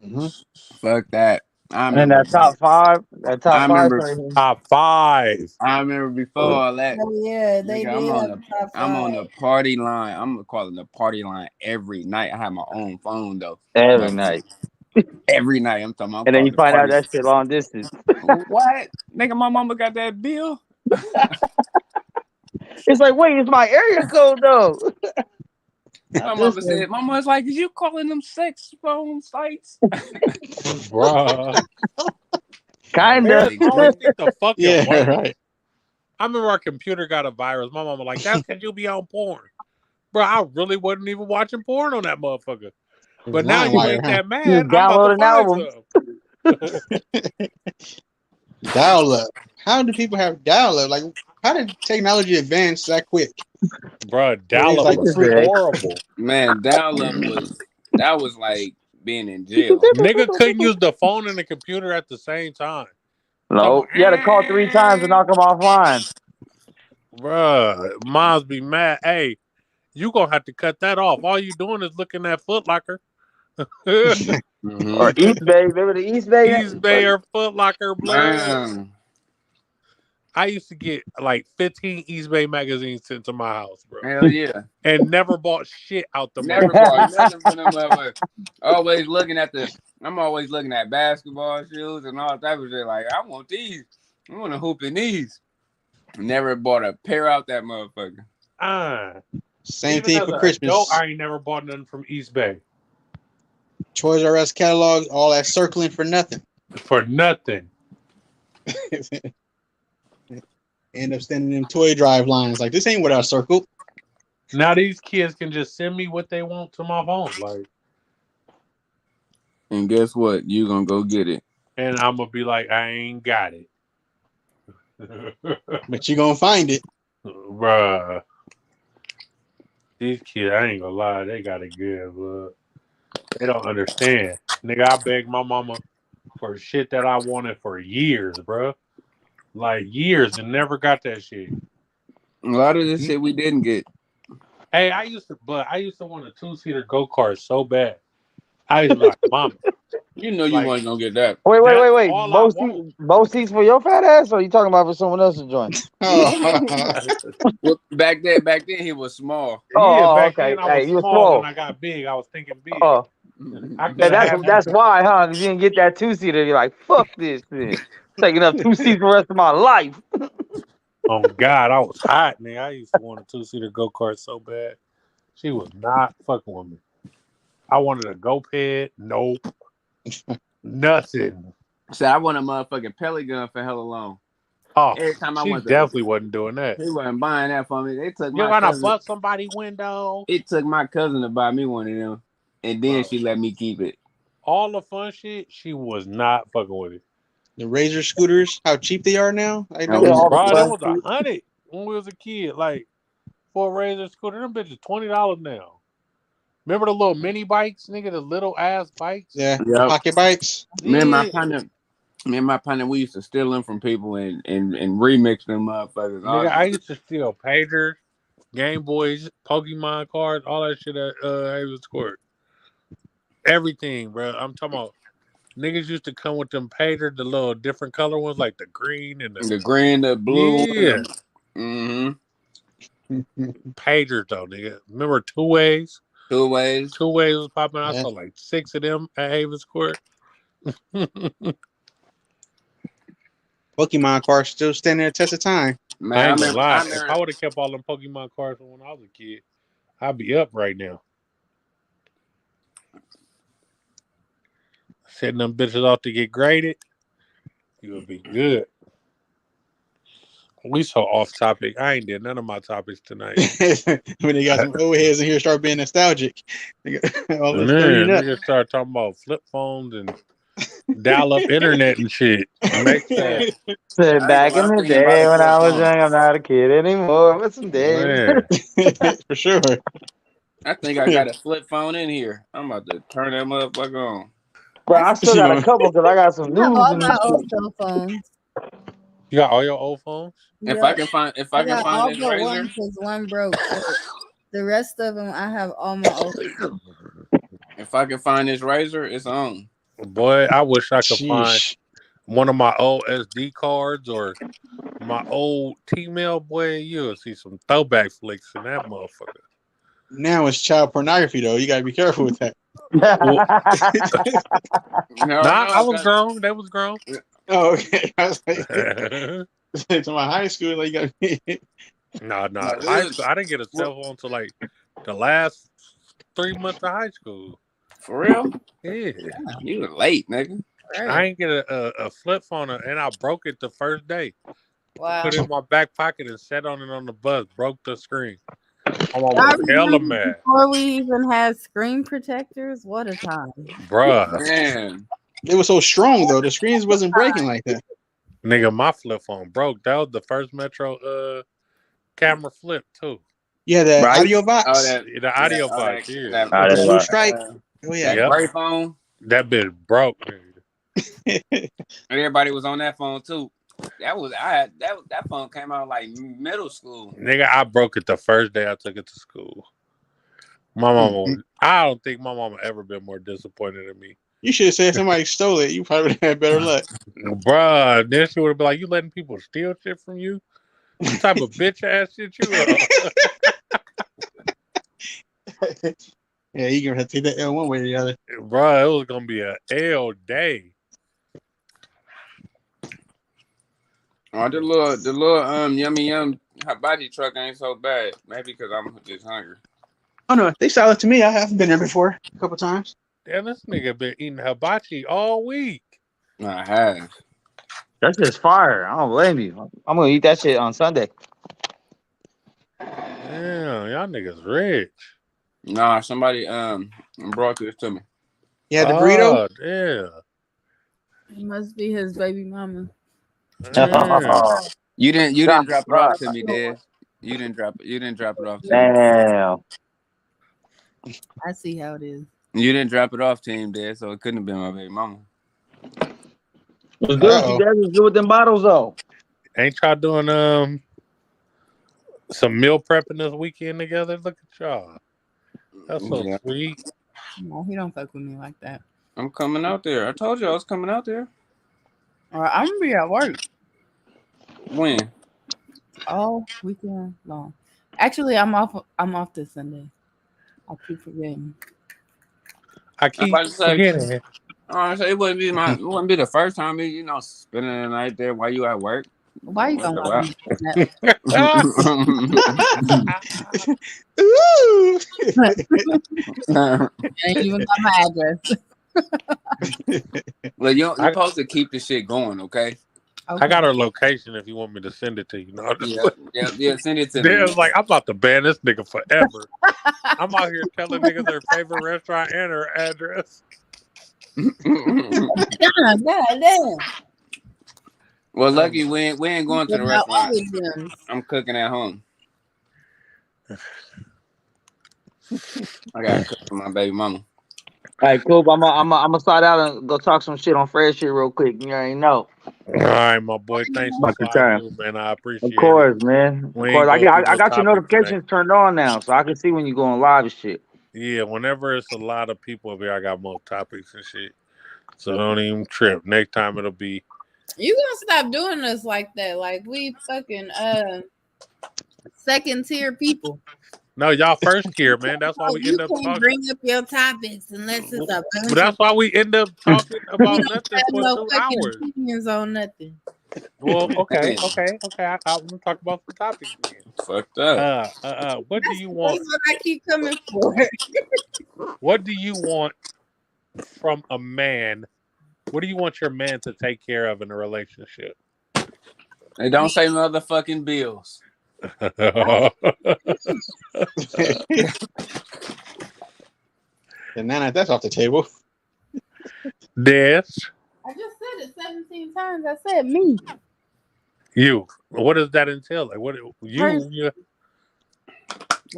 Mm-hmm. Fuck that. I And then remember. that I top five. remember. Top 5. I remember before all that. Oh yeah, they Nigga, did have a top I'm on 5. the party line. I'm calling the party line every night. I have my own phone though. Every Like night. every night, I'm talking. I'm And then you calling the find out party. that shit long distance. What? Nigga, my mama got that bill. It's like, wait, it's my area code though. My mama said, "Mama was like, is you calling them sex phone sites?" Bruh. Kinda. I always think the fucking Yeah, worst. right. I remember our computer got a virus. My mama like, that's because you be on porn. Bro, I really wasn't even watching porn on that motherfucker. But now you LimeWire, ain't that You mad. I'm about to download an find album. some. Dial up. How do people have dial up? Like, how did technology advance that quick? Bro, Where it's dial-up like was free. horrible. Man, dial-up was like being in jail. Nigga couldn't use the phone and the computer at the same time. No, you had to call 3 times to knock them offline. Bruh, moms be mad. Hey, you gonna have to cut that off. All you doing is looking at Foot Locker. Mm-hmm. Or East Bay. Remember the East Bay? East Bay or Foot Locker, blood. Man, I used to get like 15 East Bay magazines sent to my house, bro. hell yeah. And never bought shit out the Never motherfucker. bought nothing from them motherfuckers. Always looking at I'm always looking at basketball shoes and all type of shit. Like, I want these. I want to hoop in these. Never bought a pair out that motherfucker. Same Even thing as for an Christmas. adult, I ain't never bought nothing from East Bay. Toys R Us catalogs, all that circling for nothing. For nothing. End up standing in toy drive lines. Like, this ain't what I circled. Now these kids can just send me what they want to my phone. Like, And guess what? You gonna go get it. and I'm gonna be like, I ain't got it. But you gonna find it. Bruh. These kids, I ain't gonna lie, they got it good, but they don't understand. Nigga, I begged my mama for shit that I wanted for years, bruh. Like years and never got that shit. A lot of this shit we didn't get. Hey, I used to want a 2-seater go-kart so bad. I used to be like, mama, You know you like, wasn't gonna get that. Wait. that's all I want. Both seats for your fat ass, or are you talking about for someone else's joint? Well, back then he was small. Yeah, back Okay. then I Hey, was you was small. When small. I got big, I was thinking big. Oh, I could yeah, have had that's why, huh? Because you didn't get that 2-seater. You're like, fuck this thing. Taking up 2 seats for the rest of my life. Oh God, I was hot, man. I used to want a 2-seater go-kart so bad. She was not fucking with me. I wanted a go-ped. Nope. Nothing. So I want a motherfucking pellet gun for hella long. Oh, Every time I she went to, definitely wasn't doing that. he wasn't buying that for me. They took You're my gonna cousin. bust somebody's window. It took my cousin to buy me one of them, and then she let me keep it. All the fun shit, she was not fucking with it. The Razor scooters, how cheap they are now. I Oh, know. all the Bro, that fun was shit. 100 when we was a kid. Like for a Razor scooter, them bitches $20 now. Remember the little mini bikes, nigga, the little ass bikes? Yeah, the Yep. pocket bikes. Me and my partner, we used to steal them from people and remix them motherfuckers. Nigga, I used to steal pagers, Game Boys, Pokemon cards, all that shit at Haven Court. Everything, bro. I'm talking about niggas used to come with them pagers, the little different color ones, like the green and the green, the blue. yeah. Mm-hmm. Pagers though, nigga. Remember 2-Ways? 2-Ways. 2-Ways was popping. I Yeah. saw like 6 of them at Havens Court. Pokemon cards still standing the test of time. Man, I ain't gonna lie. If I would have kept all them Pokemon cards from when I was a kid, I'd be up right now. Setting them bitches off to get graded, you would be good. We so off topic. I ain't did none of my topics tonight. When they got some old heads in here start being nostalgic. All this Man, niggas start talking about flip phones and dial-up internet and shit. Makes sense. Said back in the day when I was young, I'm not a kid anymore. What's some days? Man. For sure. I think I got a flip phone in here. I'm about to turn that motherfucker on. Bro, I still got a couple because I got some I have news all in my this old shit. cell phones. You got all your old phones? If I Yep. can find I got all this but one razor, because one broke. But the rest of them, I have all my old. if I can find this razor, it's on. Boy, I wish I could find Sheesh. one of my old SD cards or my old T-mail. Boy, you'll see some throwback flicks in that motherfucker. Now it's child pornography, though. You gotta be careful with that. Well, No, nah, I no, was grown. They was grown. Oh, okay. I was like, no, to my high school, like, you gotta be. no. no, High school. I didn't get a cell phone until like the last 3 months of high school. for real. Yeah, You were late, nigga. I Right. ain't get a flip phone, and I broke it the first day. Wow. Put it in my back pocket and sat on it on the bus. Broke the screen. I'm Y'all almost hella remember mad, before we even had screen protectors? What a time. bruh. Man, It was so strong, though. The screens wasn't breaking like that. Nigga, my flip phone broke. That was the first Metro camera flip too. Yeah, the Right. audio oh box that, The audio box, yeah. that, Ah, with the that's blue right. stripe. Oh that yeah. Yep. gray phone. That bitch broke, nigga. Everybody was on that phone too. That was I had that phone came out like middle school. Nigga, I broke it the first day I took it to school. My mama, I don't think my mama ever been more disappointed in me. You should have said somebody stole it. You probably would have had better luck. Bruh, then she would have been like, you letting people steal shit from you? What type of bitch ass shit you are? Yeah, you're gonna have to take that L one way or the other. Bruh, it was gonna be a L day. Oh, the little yummy yum hibachi truck ain't so bad. Maybe because I'm just hungry. Oh no, they sold it to me. I have been there before a couple times. Damn, this nigga been eating hibachi all week. I have. That's just fire. I don't blame you. I'm gonna eat that shit on Sunday. Damn, y'all niggas rich. Nah, somebody brought this to me. Yeah, the burrito. Oh, damn. It must be his baby mama. Damn. You didn't Shots drop it off fired. to me, Dad. You didn't drop it off to me. Damn. I see how it is. You didn't drop it off to him, Dad, so it couldn't have been my baby mama. What's good with you Uh-oh. guys? What's good with them bottles though? Ain't y'all doing some meal prepping this weekend together? Look at y'all. That's so Yeah. sweet. No, he don't fuck with me like that. I'm coming out there. I told you I was coming out there. Or I'm gonna be at work When? all weekend long. Actually, I'm off this Sunday. I keep forgetting. I I'm keep about to say, forgetting. honestly, it wouldn't be the first time me, spending the night there while you at work. Why you What's gonna the lie to me? Ooh. Ain't even got my address. Well, you're supposed to keep the shit going, okay? Okay. I got her location if you want me to send it to you. No, Yeah, send it to It me. was like, I'm about to ban this nigga forever. I'm out here telling niggas their favorite restaurant and her address. God damn. Well, lucky we ain't going to the Without all restaurant. the gems. I'm cooking at home. I gotta cook for my baby mama. All right, cool. I'm gonna slide out and go talk some shit on Fred shit real quick. You already know. All right, my boy. Thanks for About the sliding time. through, man. I appreciate Of course, it. man. We Of ain't course. go through I no got your topics today. notifications turned on now, so I can see when you going live and shit. Yeah, whenever it's a lot of people up here, I got more topics and shit. So don't even trip. Next time it'll be. You gonna stop doing us like that? Like we fucking second tier people. No, y'all first tier, man. That's why Oh, we you end up can't talking. bring up your topics unless it's a But that's why we end up talking we about don't nothing have for no 2 fucking hours. opinions on nothing. Well, okay. Damn, I want to talk about some topics then. fucked up. What do you want? That's what I keep coming for. What do you want from a man? What do you want your man to take care of in a relationship? They don't say motherfucking bills. And now that's off the table. Des, I just said it 17 times. I said me. you. What does that entail? Like, what you?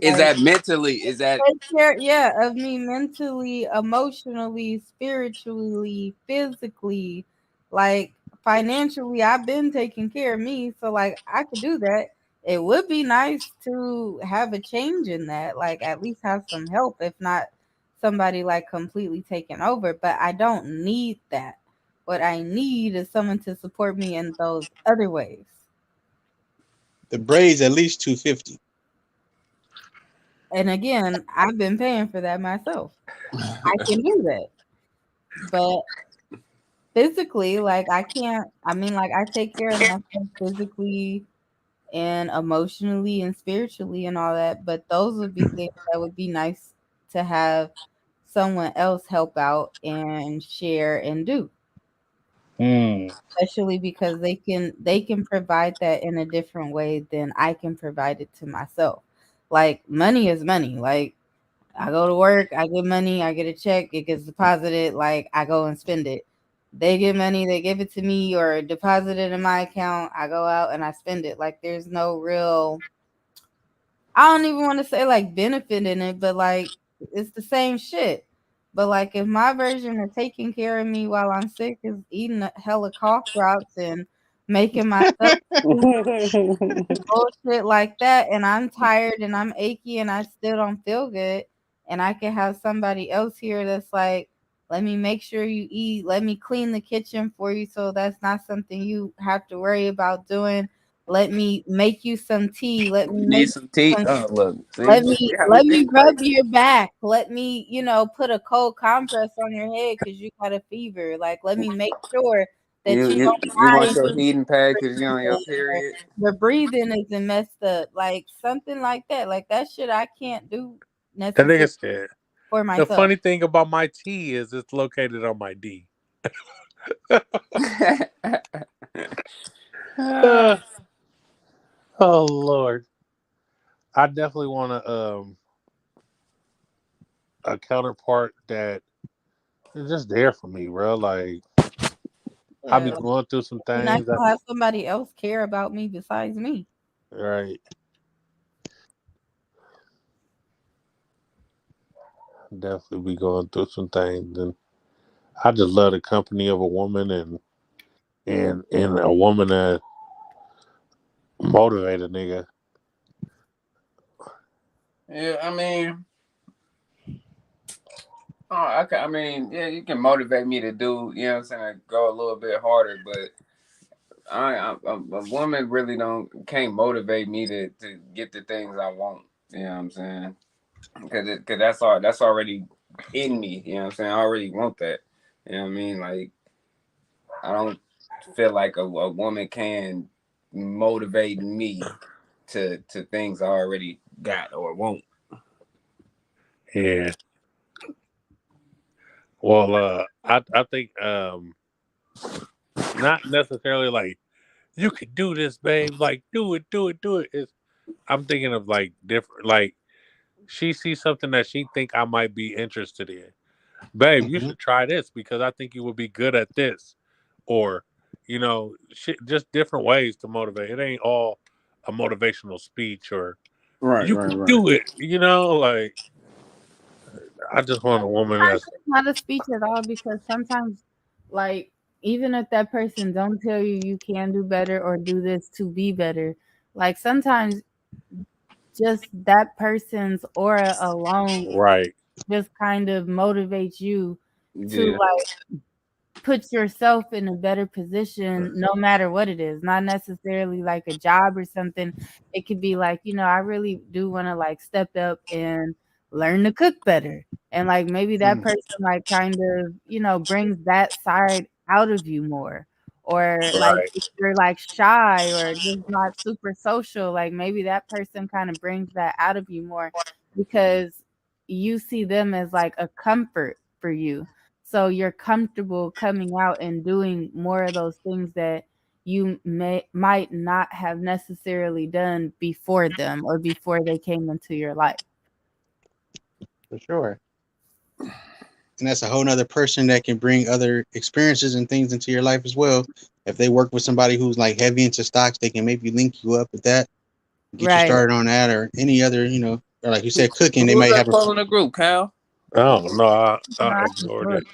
Is that mentally? Is that take care, yeah, of me mentally, emotionally, spiritually, physically, like financially, I've been taking care of me, so like I could do that. It would be nice to have a change in that, like at least have some help, if not somebody like completely taking over. But I don't need that. What I need is someone to support me in those other ways. The braids at least 250. And again, I've been paying for that myself. I can do that. But physically, like I can't, I mean, like I take care of myself physically and emotionally and spiritually and all that. But those would be things that would be nice to have someone else help out and share and do. Especially because they can provide that in a different way than I can provide it to myself. Like money is money. Like I go to work, I get money, I get a check, it gets deposited, like I go and spend it. They get money, they give it to me or deposit it in my account, I go out and I spend it. Like there's no real, I don't even want to say like benefit in it, but like it's the same shit. But like if my version of taking care of me while I'm sick is eating a hella cough drops and making myself bullshit like that, and I'm tired and I'm achy and I still don't feel good, and I can have somebody else here that's like, let me make sure you eat, let me clean the kitchen for you so that's not something you have to worry about doing. Let me make you some tea. Let me Need make some you tea. some Oh, look. let See me how we let think me like rub your back. Let me, put a cold compress on your head because you got a fever. Like, let me make sure that you you you don't you die want and your you heating pad because you're on your period. your breathing isn't messed up. Like something like that. Like that shit I can't do The nigga necessarily said, for the myself. funny thing about my T is it's located on my D. Uh, oh Lord. I definitely want a counterpart that is just there for me, bro. Like I Yeah, be like, going through some it'd be nice things. to have somebody else care about me besides me. Right. Definitely be going through some things, and I just love the company of a woman and a woman that motivate a nigga. Yeah, I mean, I mean, yeah, you can motivate me to do, you know what I'm saying, go a little bit harder, but a woman really can't motivate me to get the things I want. You know what I'm saying? Because that's already in me. You know what I'm saying? I already want that. You know what I mean? Like I don't feel like a woman can motivate me to things I already got or want. Yeah. Well, I think not necessarily like you can do this, babe. Like do it, do it, do it. It's, I'm thinking of like different. Like she sees something that she think I might be interested in. Babe, you Mm-hmm. should try this because I think you would be good at this, or shit, just different ways to motivate. It ain't all a motivational speech or Right, you right, can right. do it. Like I just want a woman Sometimes that's it's not a speech at all because sometimes, like, even if that person don't tell you you can do better or do this to be better, like sometimes just that person's aura alone right. just kind of motivates you to Yeah. like put yourself in a better position no matter what it is, not necessarily like a job or something. It could be like, I really do want to like step up and learn to cook better, and like maybe that person like kind of brings that side out of you more. Or like Right. if you're like shy or just not super social, like maybe that person kind of brings that out of you more because you see them as like a comfort for you, so you're comfortable coming out and doing more of those things that you might not have necessarily done before them or before they came into your life. For sure. And that's a whole nother person that can bring other experiences and things into your life as well. If they work with somebody who's like heavy into stocks, they can maybe link you up with that, get you Right. started on that, or any other, or like you said, cooking. They Who's might that have a calling the group, Cal? Oh no, No, I I just ignored look. it.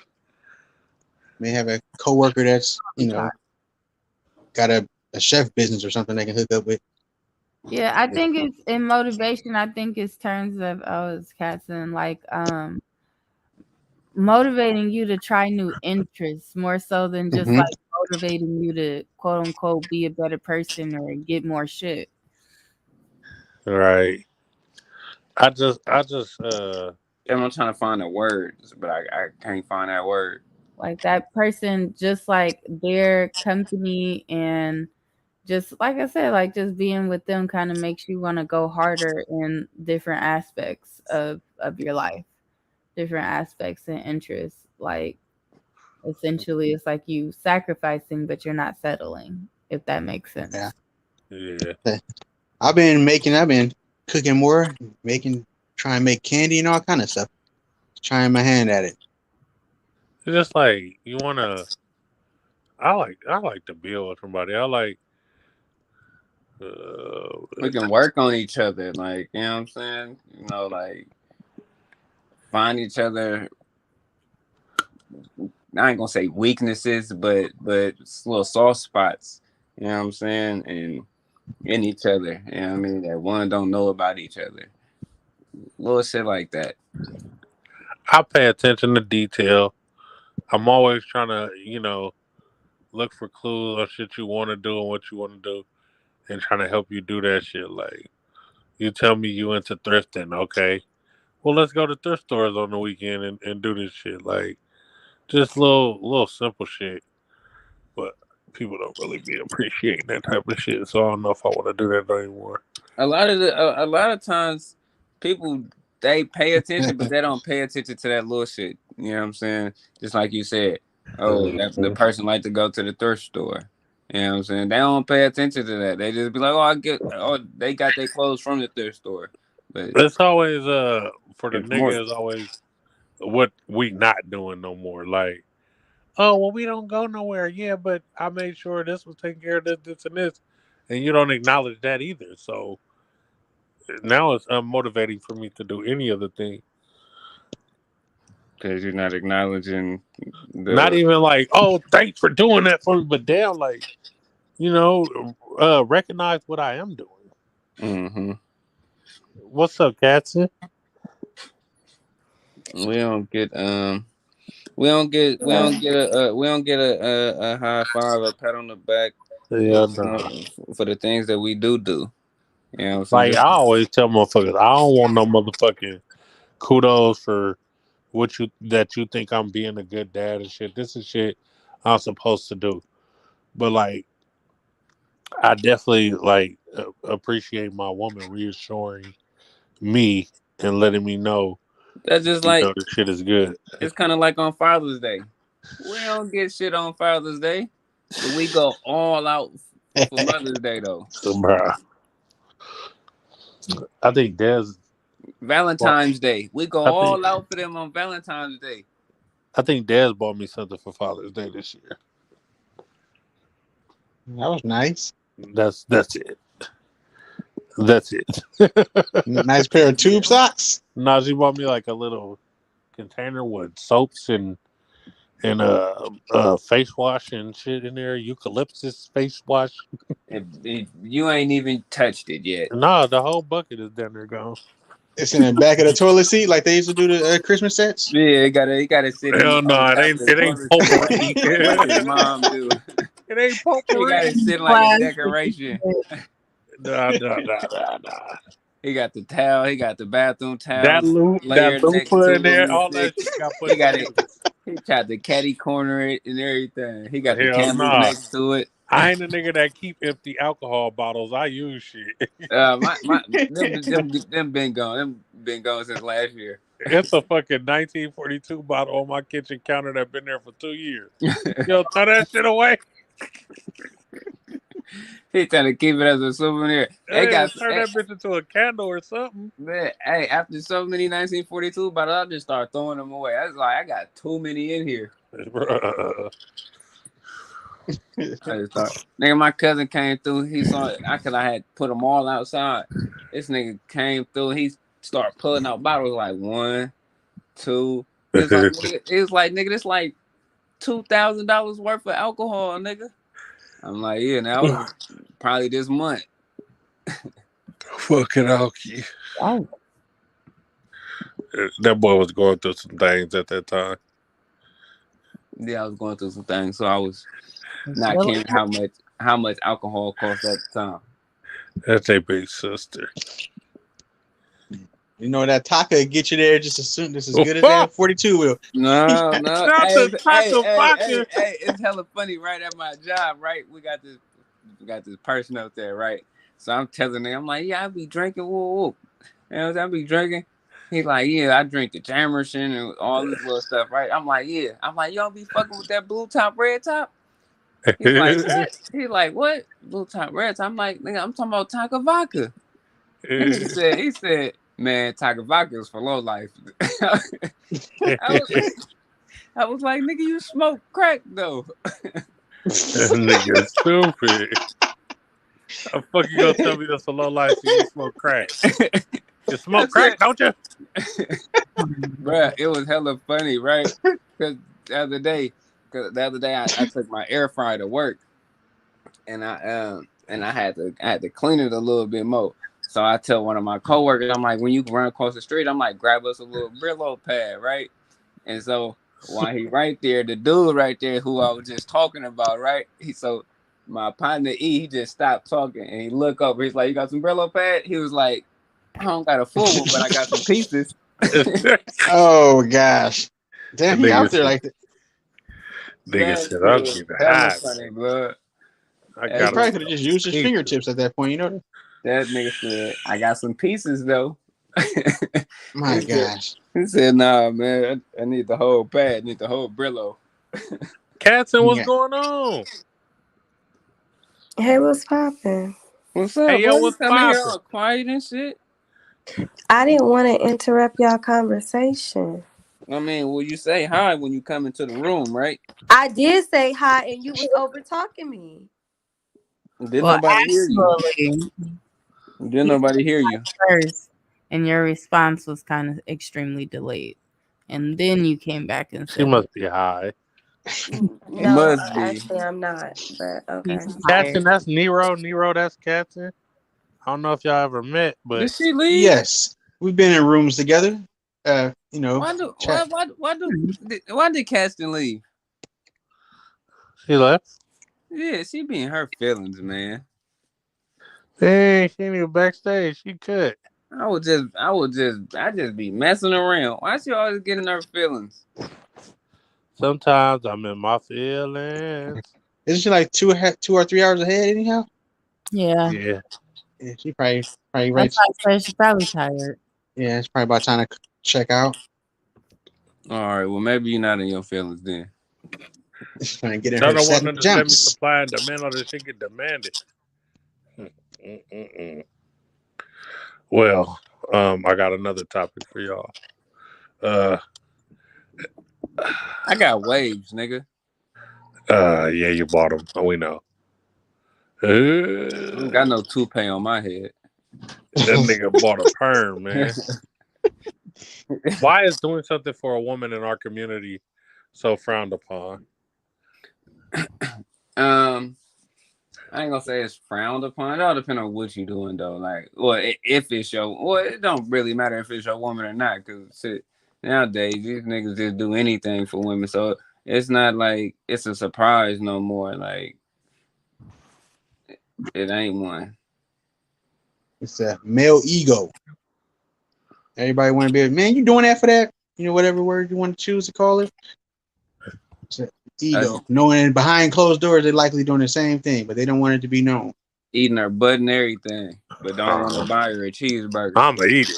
may have a coworker that's I'll be tired. got a chef business or something they can hook up with. Yeah, I think it's in motivation. I think it's terms of it's Katzen, like motivating you to try new interests more so than just Mhm. like motivating you to quote unquote be a better person or get more shit. Right. I just I'm trying to find the words, but I can't find that word. Like that person, just like their company and just like I said, like just being with them kind of makes you want to go harder in different aspects of your life, different aspects and interests. Like essentially, it's like you sacrificing, but you're not settling. If that makes Yeah. sense. yeah. I've been cooking more, trying to make candy and all kind of stuff. Trying my hand at it. It's just like you wanna. I like to build with somebody. I like. We can work on each other, like you know what I'm saying. Like find each other. I ain't gonna say weaknesses, but little soft spots. You know what I'm saying, and in each other. You know what I mean, that one don't know about each other. Little shit like that. I pay attention to detail. I'm always trying to, look for clues on shit you want to do and what you want to do, and trying to help you do that shit. Like you tell me you into thrifting, okay? Well, let's go to thrift stores on the weekend and do this shit. Like just little simple shit, but people don't really be appreciating that type of shit. So I don't know if I want to do that anymore. A lot of times, people they pay attention, but they don't pay attention to that little shit. You know what I'm saying? Just like you said, oh, the Mhm. person like to go to the thrift store. You know what I'm saying? They don't pay attention to that. They just be like, they got their clothes from the thrift store. But It's always for the it's more. nigga is always what we not doing no more. Like, oh well, we don't go nowhere. Yeah, but I made sure this was taking care of this, and this, and you don't acknowledge that either. So now it's unmotivating for me to do any other thing. Because you're not acknowledging Not the. even like, oh, thanks for doing that for me, but damn, like, recognize what I am doing. Mm-hmm. What's up, Katson? We don't get we don't get a high five, a pat on the back Yeah, no. for the things that we do. You know what I'm saying? Like Just I always tell motherfuckers, I don't want no motherfucking kudos for that you think I'm being a good dad and shit. This is shit I'm supposed to do. But like, I definitely like appreciate my woman reassuring me and letting me know, that's just like this shit is good. it's kind of like on Father's Day. We don't get shit on Father's Day, but we go all out for Mother's Day though. So, bruh, I think Des. Well, Valentine's Day, we go I think all out for them on Valentine's Day. I think Des bought me something for Father's Day this year. That was nice. That's it. That's it. Nice pair of tube socks. No, she bought me like a little container with soaps and face wash and shit in there. Eucalyptus face wash. You ain't even touched it yet. Nah, the whole bucket is down there gone. It's in the back of the toilet seat like they used to do the Christmas sets. Yeah, he gotta sit Hell on no, top of the it ain't toilet seat potpourri. like his mom do. It ain't He got potpourri. it sitting like a Plastic. decoration. Nah. He got the towel. He got the bathroom That towels loofah layered next to in there, him. all that shit got put He in got there. it. He tried to caddy corner it and everything. He got the Hell candles nah. next to it. I ain't a nigga that keep empty alcohol bottles. I use shit. My them been gone. Them been gone since last year. It's a fucking 1942 bottle on my kitchen counter that been there for 2 years. Yo, throw that shit away. He trying to keep it as a souvenir. They Hey, got turn that bitch into a candle or something. man. Hey, after so many 1942 bottles, I just start throwing them away. I was like, I got too many in here. Bruh. I just thought, nigga, my cousin came through. He saw it. I had put them all outside. This nigga came through. He started pulling out bottles like 1, 2. It was like nigga, this like $2,000 worth of alcohol, nigga. I'm like, yeah, that was probably this month. Fucking Aoki. Oh, That boy was going through some things at that time. Yeah, I was going through some things, so I was not well, caring how much alcohol cost at the time. That's a big sister. You know that Taka get you there just as good as Oh, that 42 will. No, not hey, the hey, taco hey, hey, vodka. hey, it's hella funny, right? At my job, right? We got this person up there, right? So I'm telling him, I'm like, yeah, I be drinking, whoa. And I be drinking. He's like, yeah, I drink the Jamerson and all this little stuff, right? I'm like, yeah. I'm like, y'all be fucking with that blue top, red top? He's like, what? He's like, what? Blue top, red top? I'm like, nigga, I'm talking about Taka vodka. And he said, man, Taka vodka is for low life. I was like, nigga, you smoke crack though. Nigga stupid. How the fuck you gonna tell me that's a low life and you smoke crack? You smoke crack, don't you? Bruh, it was hella funny, right? Because the other day, I took my air fryer to work, and I had to clean it a little bit more. So I tell one of my coworkers, I'm like, when you run across the street, I'm like, grab us a little Brillo pad, right? And so while he right there, the dude right there who I was just talking about, right? So my partner he just stopped talking and he looked over. He's like, "You got some Brillo pad?" He was like, "I don't got a full one, but I got some pieces." Oh gosh, damn, he out there said, like that. nigga That said, shit I'll was keep it hella high. funny, blood. I He got probably could have just used his pieces. fingertips at that point, you know. That nigga said, "I got some pieces though." My gosh. He said, "Nah, man, I need the whole pad. I need the whole Brillo." Katzen, what's Yeah. going on? Hey, what's poppin'? What's up? Hey, yo, Boy, you what's come in here poppin'? all quiet and shit. I didn't want to interrupt y'all conversation. I mean, well, you say hi when you come into the room, right? I did say hi, and you was over talking me. Didn't well, nobody hear you? actually, Didn't he said nobody hear you? first, and your response was kind of extremely delayed, and then you came back and She said, must be high. No, Must be. actually, I'm not. But okay. "He's Katzen, tired." that's Nero. Nero, that's Katzen. I don't know if y'all ever met, Did but she leave? Yes, we've been in rooms together. You know, chat. Why did Caston leave? she left. Yeah, she be in her feelings, man. Hey, she ain't even backstage. She could. I just be messing around. Why she always getting her feelings? Sometimes I'm in my feelings. Isn't she like 2 or 3 hours ahead anyhow? Yeah, Yeah. Yeah, she probably that's right. why I said she's probably tired. Yeah, it's probably about time to check out. All right, well maybe you're not in your feelings then. Just trying to get in Tell her the satin woman to let me pajamas. supply and demand or that she get demanded. Well, I got another topic for y'all. I got waves, nigga. Yeah, you bought them. We know. I don't got no toupee on my head. That nigga bought a perm, man. Why is doing something for a woman in our community so frowned upon? I ain't gonna say it's frowned upon. It all depends on what you doing though. Like, well, if it's your, well, it don't really matter if it's your woman or not. Cause shit, nowadays these niggas just do anything for women. So it's not like it's a surprise no more. Like, it ain't one. It's a male ego. Everybody want to be, man, you doing that for that? You know, whatever word you want to choose to call it. It's an ego. Knowing behind closed doors, they're likely doing the same thing, but they don't want it to be known. Eating her butt and everything, but don't want to buy her a cheeseburger. I'ma eat it.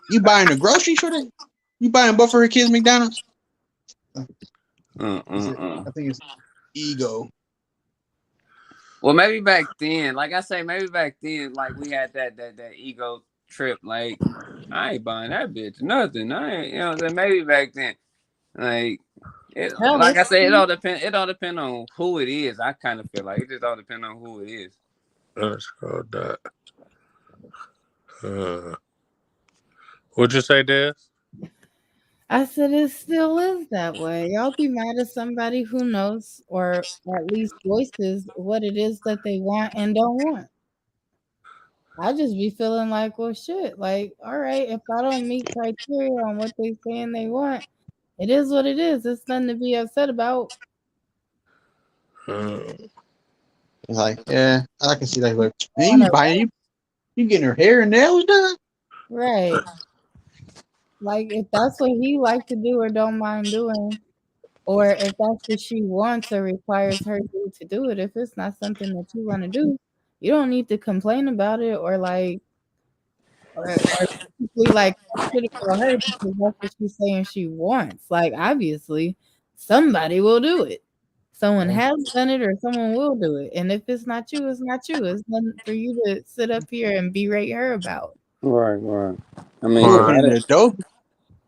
You buying a grocery for that? You buying butt for her kids McDonald's? I think it's ego. Well, maybe back then, like I say, maybe back then, like we had that ego trip. Like, I ain't buying that bitch nothing. I ain't, you know what I'm saying? Maybe back then, like, like I say, it all depend. It all depend on who it is. I kind of feel like it just all depend on who it is. Let's go that. What'd you say, Des? I said it still is that way. Y'all be mad at somebody who knows or at least voices what it is that they want and don't want. I just be feeling like, well, shit. Like, all right, if I don't meet criteria on what they saying they want, it is what it is. It's nothing to be upset about. Mm. It's like, yeah, I can see that. Like, I man, wanna- you getting her hair and nails done? Right. Like, if that's what he like to do or don't mind doing, or if that's what she wants or requires her to do it, if it's not something that you want to do, you don't need to complain about it or basically like shit about her because that's what she's saying she wants. Like obviously, somebody will do it. Someone has done it, or someone will do it. And if it's not you, it's not you. It's nothing for you to sit up here and berate her about. Right. I mean, You cause I opening didn't, the door?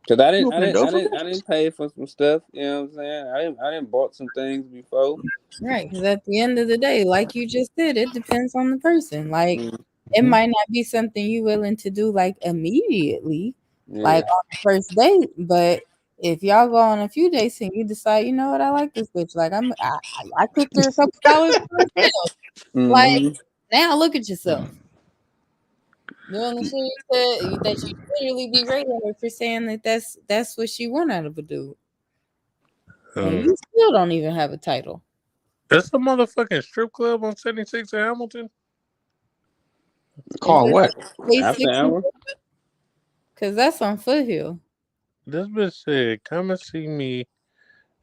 cause I You didn't, I opening the didn't, door I for didn't, I didn't pay for some stuff. You know what I'm saying? I didn't bought some things before. Right. Because at the end of the day, like you just said, it depends on the person. Like Mm, it might not be something you willing to do like immediately, like yeah. on the first date. But if y'all go on a few dates and you decide, you know what, I like this bitch. Like I kicked her a couple dollars for herself. Like Mm-hmm. now, look at yourself doing the shit that you literally be rating her for saying that that's what she want out of a dude, and Mm. you still don't even have a title. There's a motherfucking strip club on 76 in Hamilton. Is Call it what? Day After Six? hour. Because that's on Foothill. This bitch said, "Come and see me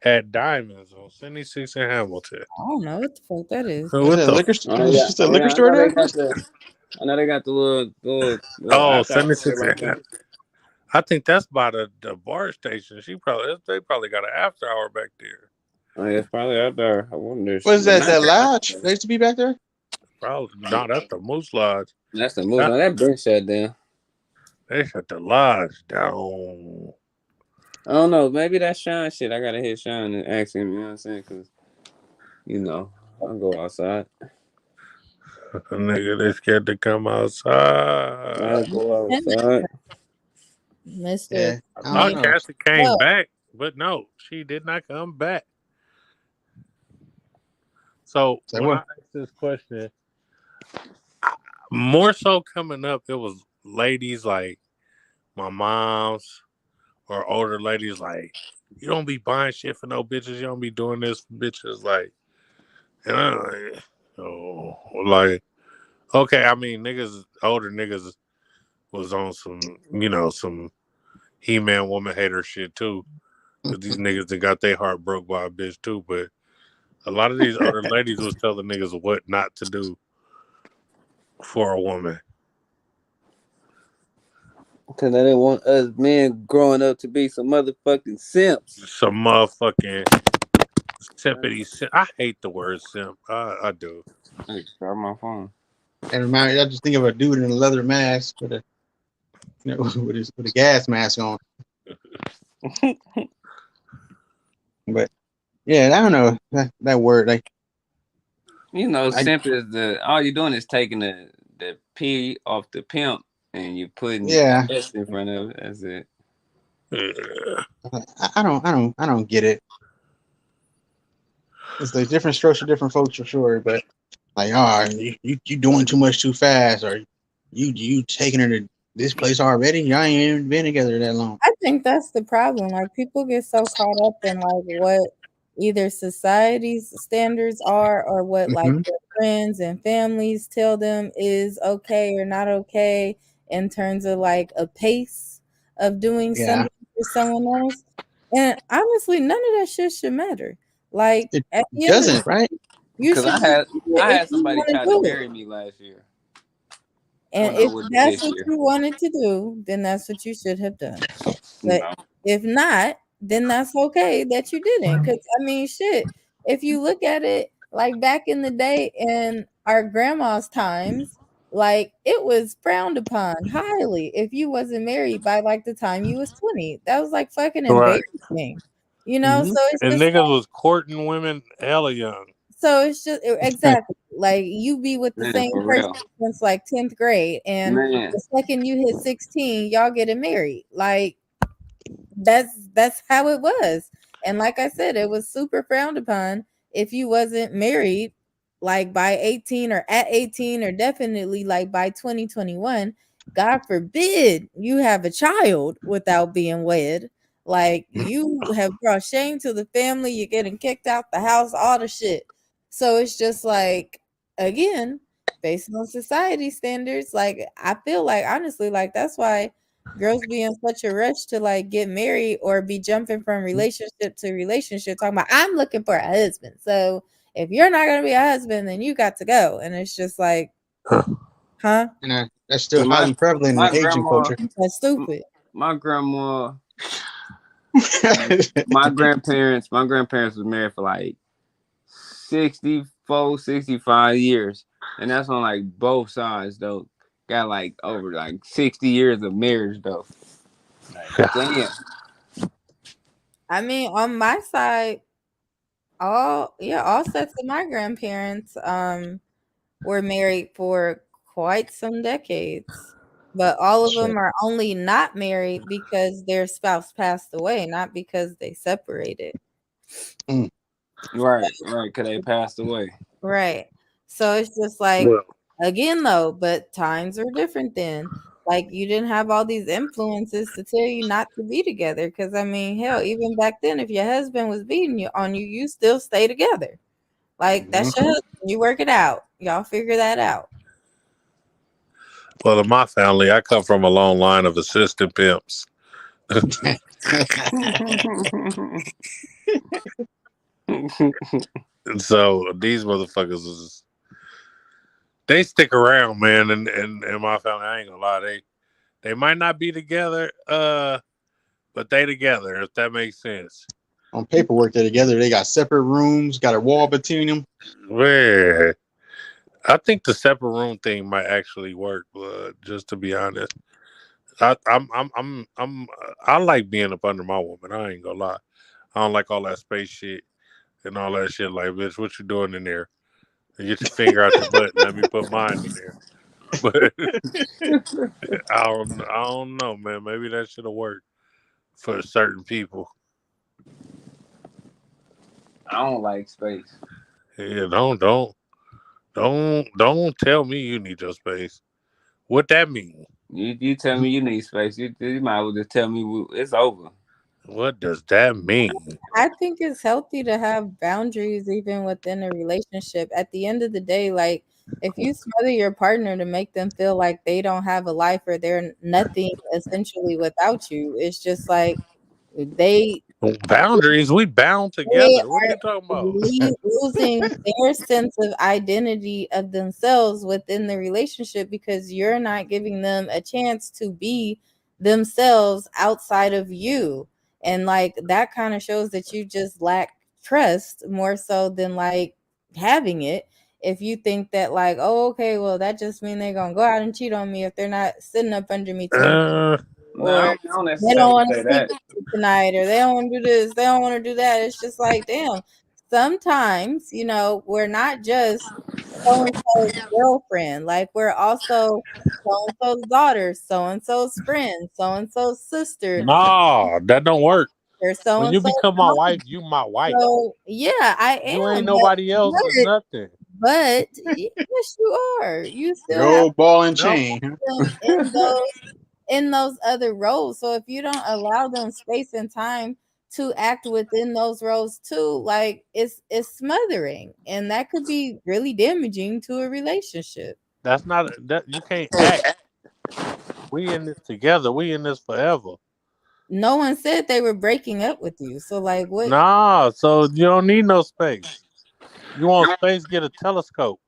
at Diamonds on 76 in Hamilton." I don't know what the fuck that is. Is What it a the? liquor? Oh Is yeah, just a liquor I store know they there? got the. I know they got the little Oh, after hour shit 76 like in that. Hamilton. I think that's by the bar station. They probably got an after hour back there. Oh yeah, it's probably out there. I wonder, What is but that? Is not that that. lodge? They used to be back there? Probably no, that's the Moose Lodge. That's the move. That, Now that been shut down. they shut the lodge down. I don't know. Maybe that Sean shit. I gotta hit Sean and ask him. You know what I'm saying? Because I'll go outside. Nigga, they scared to come I'll outside. go outside. Mr. Yeah, I I don't thought know. Cassie came Well, back, but no, she did not come back. So So when I what? asked this question, more so coming up, it was ladies like my mom's or older ladies like, you don't be buying shit for no bitches. You don't be doing this for bitches. Like, and I'm like, oh, like, okay. I mean, niggas, older niggas was on some, some He-Man woman hater shit too. Cause these niggas that got their heart broke by a bitch too. But a lot of these older ladies was telling niggas what not to do for a woman. Because they didn't want us men growing up to be some motherfucking simps. Some motherfucking simpity. I hate the word simp. I do. I just grab my phone. And remind me, I just think of a dude in a leather mask with a with a gas mask on. But yeah, I don't know that word. Like I Simp is all you're doing is taking the P off the pimp and you putting yeah, S in front of it. That's it. Yeah. I don't get it. It's like different strokes for different folks for sure. But like, oh, you doing too much too fast, or you taking her to this place already? Y'all ain't even been together that long. I think that's the problem. Like people get so caught up in like what either society's standards are or what like Hmm. their friends and families tell them is okay or not okay in terms of like a pace of doing Yeah, something for someone else. And honestly, none of that shit should matter. Like it at the end of the doesn't, right? day, you Because should I just had do it I if had you somebody want to try to do it. marry me last year. Well, And no, if with that's this what year. you wanted to do, then that's what you should have done. But No. if not, then that's okay that you didn't. Because I mean, shit, if you look at it like back in the day in our grandma's times, like it was frowned upon highly if you wasn't married by like the time you was 20. That was like fucking Right. embarrassing, you know? Hmm. So it's And just niggas was courting women hella young. exactly like you be with the Man, same for person real. since like 10th grade, and Man. the second you hit 16, y'all getting married. Like that's how it was. And like I said, it was super frowned upon if you wasn't married like by 18 or at 18 or definitely like by 2021. God forbid you have a child without being wed. Like you have brought shame to the family, you're getting kicked out the house, all the shit. So it's just like, again, based on society standards, like I feel like honestly, like that's why girls be in such a rush to like get married or be jumping from relationship to relationship, talking about I'm looking for a husband. So if you're not gonna be a husband, then you got to go. And it's just like, huh? And that's still my highly prevalent in my the Asian grandma, culture. That's stupid. my grandma, my grandparents was married for like 64, 65 years, and that's on like both sides though. Got like over like 60 years of marriage though. Like, damn. I mean, on my side, all sets of my grandparents were married for quite some decades. But all of Shit. them are only not married because their spouse passed away, not because they separated. Right, because they passed away. Right. So it's just like, Well, again though, but times are different then. Like you didn't have all these influences to tell you not to be together. Because I mean, hell, even back then, if your husband was beating you on you, you still stay together. Like that's your husband. You work it out. Y'all figure that out. in my family, I come from a long line of assistant pimps. And so these motherfuckers is they stick around, man. And my family, I ain't gonna lie, they might not be together, but they together, if that makes sense. On paperwork, they're together. They got separate rooms, got a wall between them. Man, I think the separate room thing might actually work, just to be honest. I like being up under my woman. I ain't gonna lie. I don't like all that space shit and all that shit. Like, bitch, what you doing in there? Get your finger out your butt and let me put mine in there. But I don't know, man. Maybe that should have worked for certain people. I don't like space. Yeah, don't tell me you need your space. What that mean? You tell me you need space. You might as well just tell me it's over. What does that mean? I think it's healthy to have boundaries even within a relationship. At the end of the day, like if you smother your partner to make them feel like they don't have a life or they're nothing essentially without you, it's just like they Boundaries? We bound they together. What are are you talking about? losing their sense of identity of themselves within the relationship because you're not giving them a chance to be themselves outside of you. And like that kind of shows that you just lack trust more so than like having it. If you think that like, oh, okay, well, that just means they're gonna go out and cheat on me if they're not sitting up under me 20, Uh, No, or I don't they don't necessarily want to say sleep that. with you tonight, or they don't want to do this, they don't want to do that. It's just like, damn. Sometimes, we're not just so and so's girlfriend. Like we're also so and so's daughter, so and so's friend, so and so's sister, nah, that don't work. or so When and you so's become my mom. wife, you my wife. So yeah, I You ain't am. nobody else or But nothing. yes, you are. You still The have old ball and No. chain. Huh? them in those other roles. So if you don't allow them space and time to act within those roles too, like it's smothering, and that could be really damaging to a relationship. That's not that you can't act. We in this together. We in this forever. No one said they were breaking up with you. So like what? Nah, so you don't need no space. You want space? Get a telescope.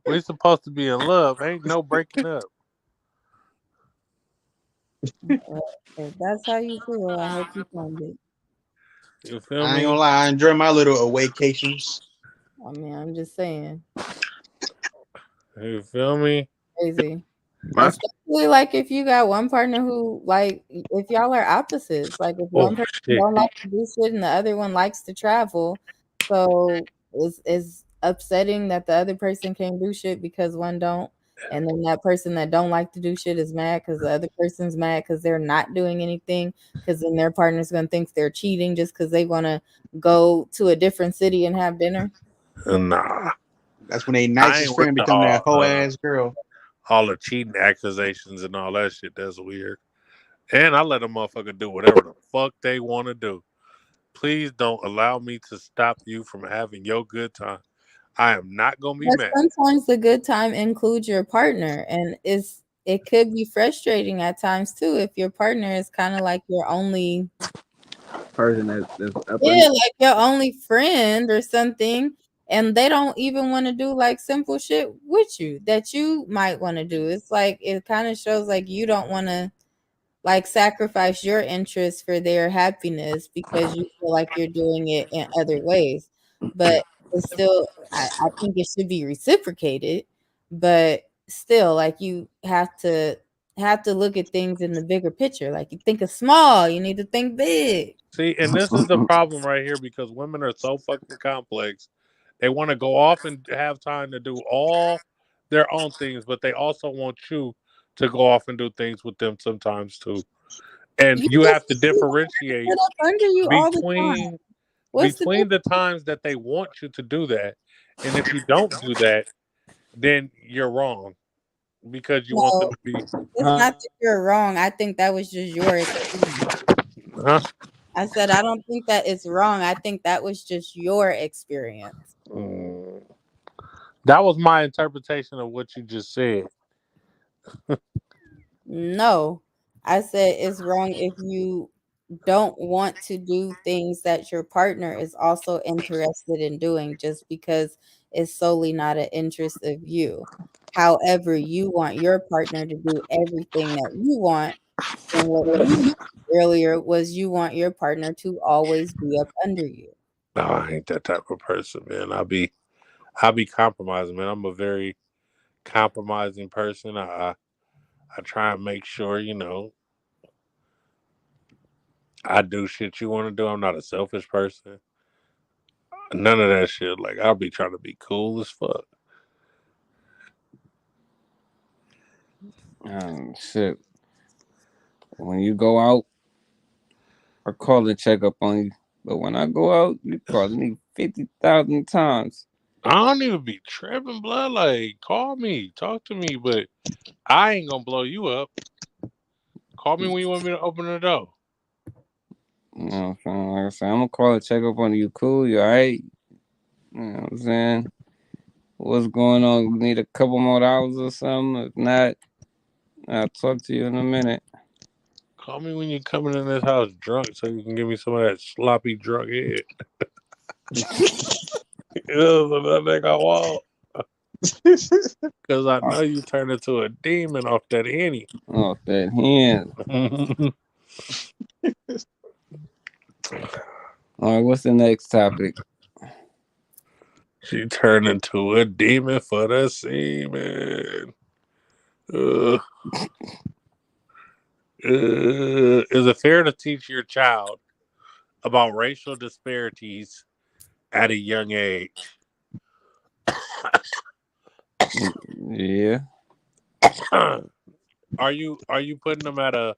We supposed to be in love. Ain't no breaking up. If that's how you feel, I hope you find it. You feel I ain't gonna me? lie. I enjoy my little awaycations. I mean, I'm just saying, You feel me? crazy. My, Especially like if you got one partner who like if y'all are opposites, like if one Oh person shit. don't like to do shit and the other one likes to travel, so it's upsetting that the other person can't do shit because one don't. and then that person that don't like to do shit is mad because the other person's mad because they're not doing anything, because then their partner's gonna think they're cheating just because they want to go to a different city and have dinner. Nah, That's when a I ain't nicest with friend the become that hoe ass girl. all the cheating accusations and all that shit. That's weird. And I let a motherfucker do whatever the fuck they want to do. Please don't allow me to stop you from having your good time. I am not gonna be But mad. sometimes the good time includes your partner, and it could be frustrating at times too if your partner is kind of like your only Person that's up yeah, in. like your only friend or something, and they don't even want to do like simple shit with you that you might want to do. It's like it kind of shows like you don't want to like sacrifice your interests for their happiness because you feel like you're doing it in other ways. But it's still, I think it should be reciprocated, but still, like you have to look at things in the bigger picture. Like you think of small, you need to think big. See, and this is the problem right here because women are so fucking complex. They want to go off and have time to do all their own things, but they also want you to go off and do things with them sometimes too. And You you just have to you want them to differentiate get up under you all the time. between What's the between difference? the times that they want you to do that, and if you don't do that, then you're wrong because you want them No, to be. it's not that you're wrong. I think that was just your experience. Huh? I said, I don't think that it's wrong. I think that was just your experience. Mm. That was my interpretation of what you just said. No, I said it's wrong if you don't want to do things that your partner is also interested in doing just because it's solely not an interest of you. However, you want your partner to do everything that you want. And what you said earlier was you want your partner to always be up under you. No, I ain't that type of person, man. I'll be compromising, man. I'm a very compromising person. I try and make sure, I do shit you want to do. I'm not a selfish person. None of that shit. Like I'll be trying to be cool as fuck. Shit. When you go out, I call and check up on you. But when I go out, you calling me 50,000 times. I don't even be tripping, blood. Like call me, talk to me, but I ain't gonna blow you up. Call me when you want me to open the door. You know what I'm saying? Like I said, I'm gonna call and check up on you. Cool, you alright? You know what I'm saying? What's going on? We need a couple more hours or something. If not, I'll talk to you in a minute. Call me when you coming in this house drunk, so you can give me some of that sloppy drunk head. So that nigga walk. Cause I know you turn into a demon off that henny. Off that hand. All right, what's the next topic? She turned into a demon for the semen. Uh, is it fair to teach your child about racial disparities at a young age? Yeah. Are you putting them at a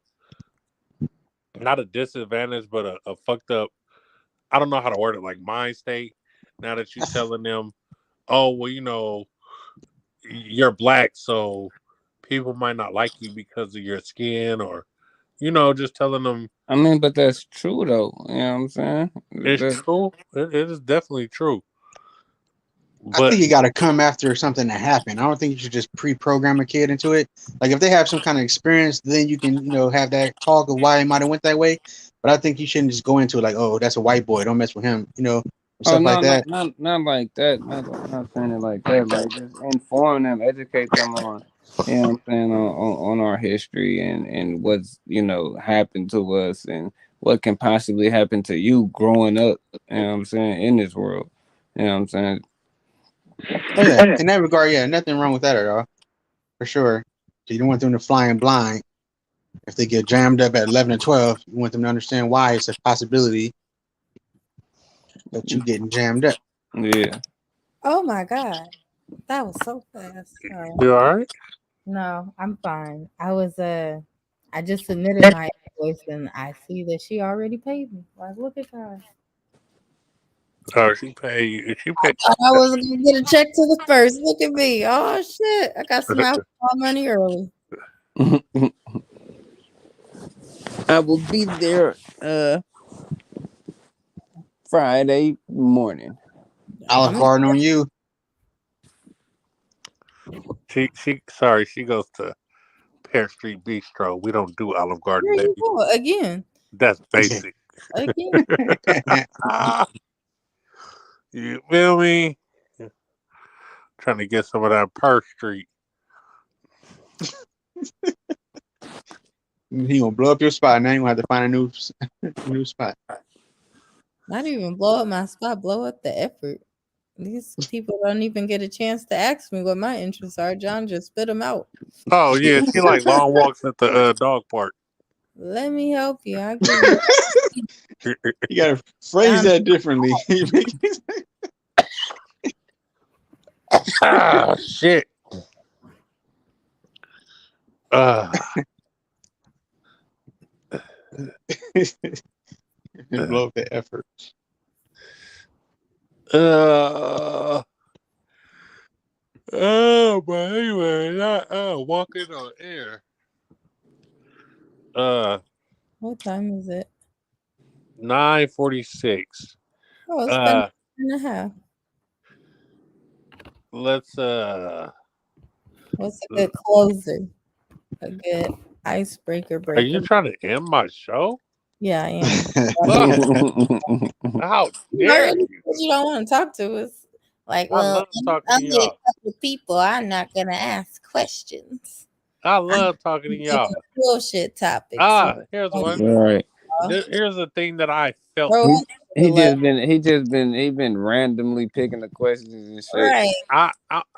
not a disadvantage, but a fucked up? I don't know how to word it, like mind state. Now that you're telling them, oh well, you're black, so people might not like you because of your skin, or just telling them I mean, but that's true though. You know what I'm saying? it's true. It is definitely true. I But think you got to come after something that happened. I don't think you should just pre-program a kid into it. Like if they have some kind of experience, then you can, have that talk of why it might have went that way. But I think you shouldn't just go into it like, oh, that's a white boy, don't mess with him, Oh stuff like no, that. not like that. Not saying it like that. Like just inform them, educate them on, you know what I'm saying, on our history and what's happened to us and what can possibly happen to you growing up. You know what I'm saying, in this world. You know what I'm saying. Oh yeah, in that regard, yeah, nothing wrong with that at all, for sure. So you don't want them to flying blind. If they get jammed up at 11 and 12, you want them to understand why it's a possibility that you getting jammed up. Yeah. Oh my God. That was so fast. Sorry. You all right? No, I'm fine. I just submitted my invoice and I see that she already paid me. Like, look at that. Oh, she paid you. She paid. Thought I wasn't gonna get a check to the first. Look at me. Oh shit. I got some alcohol money early. I will be there Friday morning. Olive I'm Garden on you. Sorry, she goes to Pear Street Bistro. We don't do Olive Garden, There you baby. go. Again. That's basic. Again. Ah, you feel me? Trying to get some of that Pear Street. He gonna blow up your spot. Now you gonna have to find a new spot. Not even blow up my spot, blow up the effort. These people don't even get a chance to ask me what my interests are. John just spit them out. Oh yeah, she like long walks at the dog park. Let me help you. I'll give you. You gotta phrase John, that differently. Ah shit. Blow up the effort. But anyway, not walking on air. what time is it? 9:46. Oh, it's been an Uh, hour and a half. let's What's a good closer? A good icebreaker Are breaker? you trying to end my show? Yeah, I am. How You dare already you? said you don't want to talk to us. Like, I well, love talking to only a y'all. couple of people. I'm not gonna ask questions. I I'm love talking to giving y'all. bullshit topics. So Here's one. Right. Here's the thing that I felt. throw He under the level. he been randomly picking the questions and shit. Right.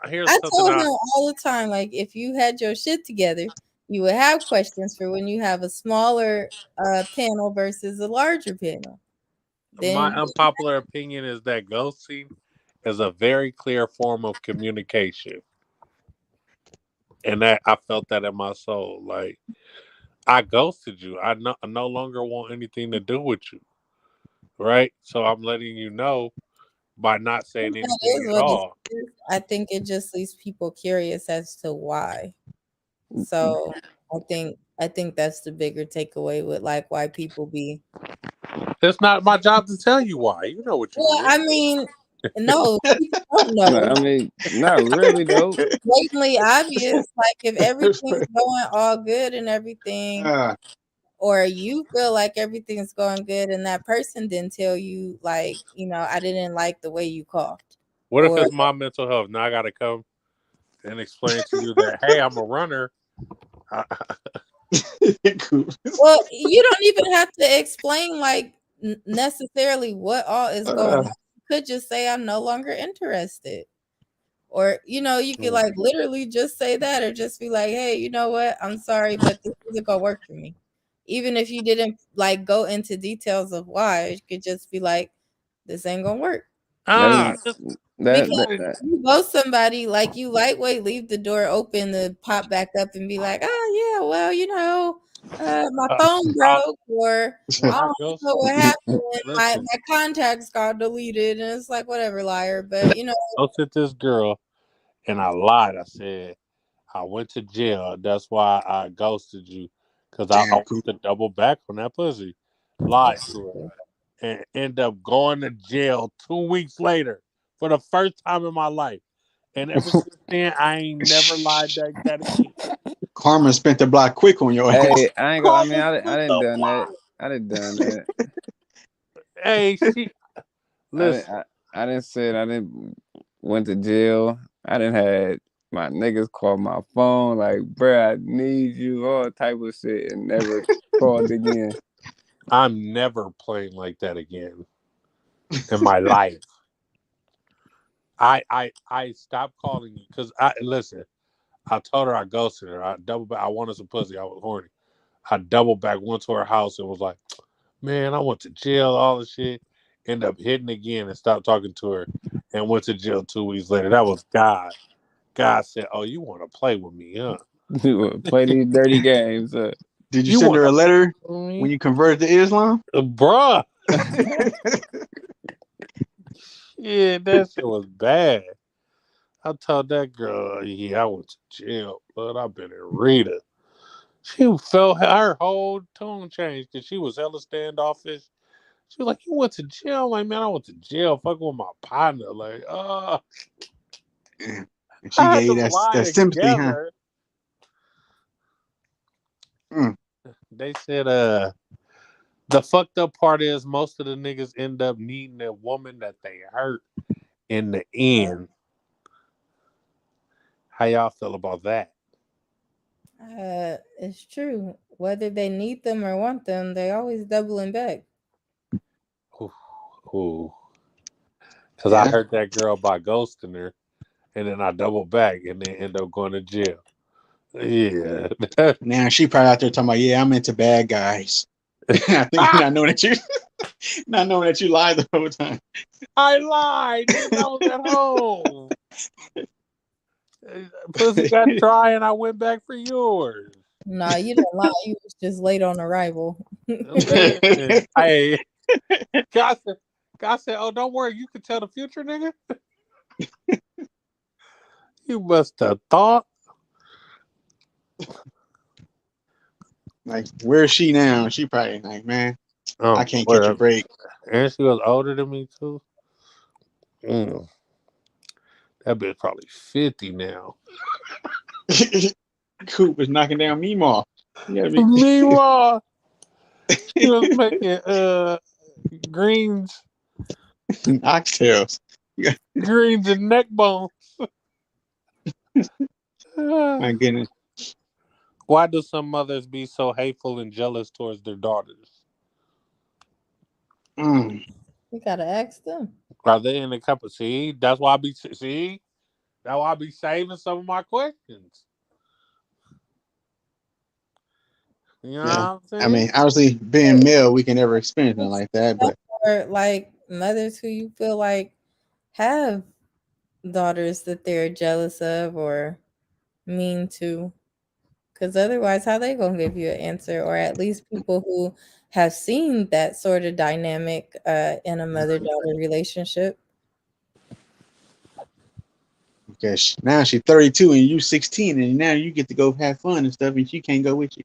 Here's I something told him all the time, like, if you had your shit together, you would have questions for when you have a smaller panel versus a larger panel. my Then unpopular opinion is that ghosting is a very clear form of communication. And that I felt that in my soul. Like I ghosted you. I no longer want anything to do with you. Right? So I'm letting you know by not saying that anything is at what it all. is. I think it just leaves people curious as to why. So I think that's the bigger takeaway with like why people be. It's not my job to tell you why. You know what you Well, did. I mean, no, people don't No, know. I mean, not really though. Blatantly obvious. Like if everything's going all good and everything, or you feel like everything's going good and that person didn't tell you, like, I didn't like the way you coughed. What if Or it's my mental health? Now I gotta come and explain to you that hey, I'm a runner. well, you don't even have to explain like necessarily what all is going on. You could just say I'm no longer interested. Or, you could like literally just say that, or just be like, hey, you know what? I'm sorry, but this isn't gonna work for me. Even if you didn't like go into details of why, you could just be like, this ain't gonna work. Just Because That you ghost somebody, like you lightweight leave the door open to pop back up and be like, oh yeah, well, my phone I, broke, or when I I don't go, know what happened. My listen, contacts got deleted, and it's like whatever, liar. But I was with this girl and I lied. I said I went to jail. That's why I ghosted you because I Damn, wanted to double back on that pussy. Lied to her and end up going to jail 2 weeks later for the first time in my life. And ever since then, I ain't never lied like that again. Karma spent the block quick on your ass. hey, I ain't gonna. I mean, Karma I spent didn't the done that. block. I didn't done that. Hey, she I didn't. listen. I didn't say it. I didn't went to jail. I didn't had my niggas call my phone like, bruh, I need you, all type of shit, and never called again. I'm never playing like that again in my life. I stopped calling you because I listen. I told her I ghosted her. I double back. I wanted some pussy. I was horny. I double back, went to her house and was like, "Man, I went to jail. All the shit." End up hitting again and stopped talking to her. and went to jail 2 weeks later. That was God. God said, "Oh, you want to play with me, huh? Play these dirty games. Did you You send want her a to letter play with when me, you converted to Islam? bruh?" Yeah, that shit was bad. I told that girl, yeah, I went to jail, but I've been in Rita. She felt her whole tone changed because she was hella standoffish. She was like, "You went to jail?" I'm like, man, I went to jail fucking with my partner. Like, And she I had gave you them lie that sympathy, huh? together. Mm. They said, the fucked up part is most of the niggas end up needing a woman that they hurt in the end. How y'all feel about that? It's true. Whether they need them or want them, they always doubling back. Ooh, ooh. Because I Yeah. hurt that girl by ghosting her, and then I double back and then end up going to jail. Yeah. Now she probably out there talking about, yeah, I'm into bad guys. I think not knowing that you not knowing that you lied the whole time. I lied, niggas. I was at home. Pussy got dry, and I went back for yours. Nah, you didn't lie. You was just late on arrival. Man, hey, God said, "Oh, don't worry, you can tell the future, nigga." You must have thought. Like, where is she now? She probably like, man, I can't catch a Well, break. and she was older than me too. Mm, that bitch probably 50 now. Coop is knocking down Meemaw. You gotta be Meanwhile, she was making greens, oxtails. greens and neck bones. My goodness. Why do some mothers be so hateful and jealous towards their daughters? Mm. You gotta ask them. Are they in the couple? See, that's why I be see. That's why I be saving some of my questions. You know what Yeah. I'm I saying? mean, obviously, being male, we can never experience nothing like that. But Or like mothers who you feel like have daughters that they're jealous of or mean to. Because otherwise, how they gonna give you an answer? Or at least people who have seen that sort of dynamic in a mother-daughter relationship. because now she's 32 and you 16, and now you get to go have fun and stuff, and she can't go with you.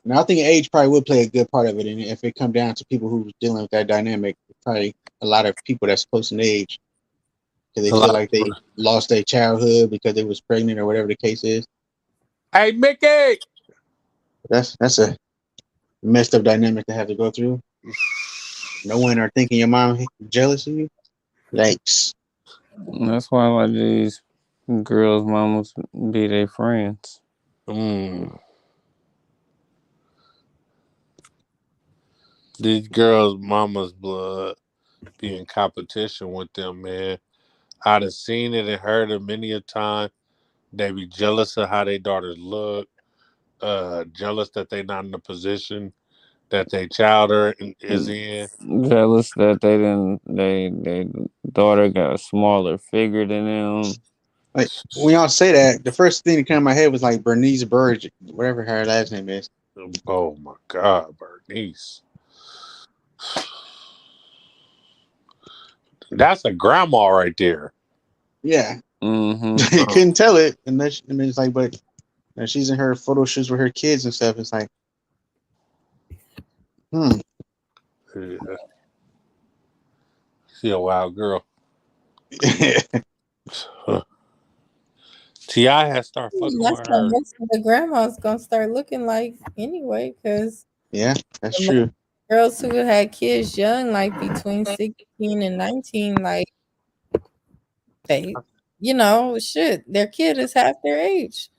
Now, I think age probably would play a good part of it, and if it come down to people who's dealing with that dynamic, probably a lot of people that's close in age because they A feel lot of like people. they lost their childhood because they was pregnant or whatever the case is. Hey, Mickey. That's a messed up dynamic to have to go through. No one are thinking your mom jealous of you. Yikes. That's why like these girls' mamas be their friends. Mm. These girls' mama's blood be in competition with them, man. I'd have seen it and heard it many a time. They be jealous of how their daughters look, jealous that they not in the position that their child is in. Jealous that they daughter got a smaller figure than them. Like when y'all say that, the first thing that came to my head was like Bernice Burge, whatever her last name is. Oh my God, Bernice. That's a grandma right there. Yeah. Mm-hmm. You couldn't tell it unless and it's like, but she's in her photo shoots with her kids and stuff. It's like, Yeah. She a wild girl. T.I. has started fucking That's with what her. most of the grandmas gonna start looking like anyway. Because yeah, that's true. girls who had kids young, like between 16 and 19, like they, shit, their kid is half their age.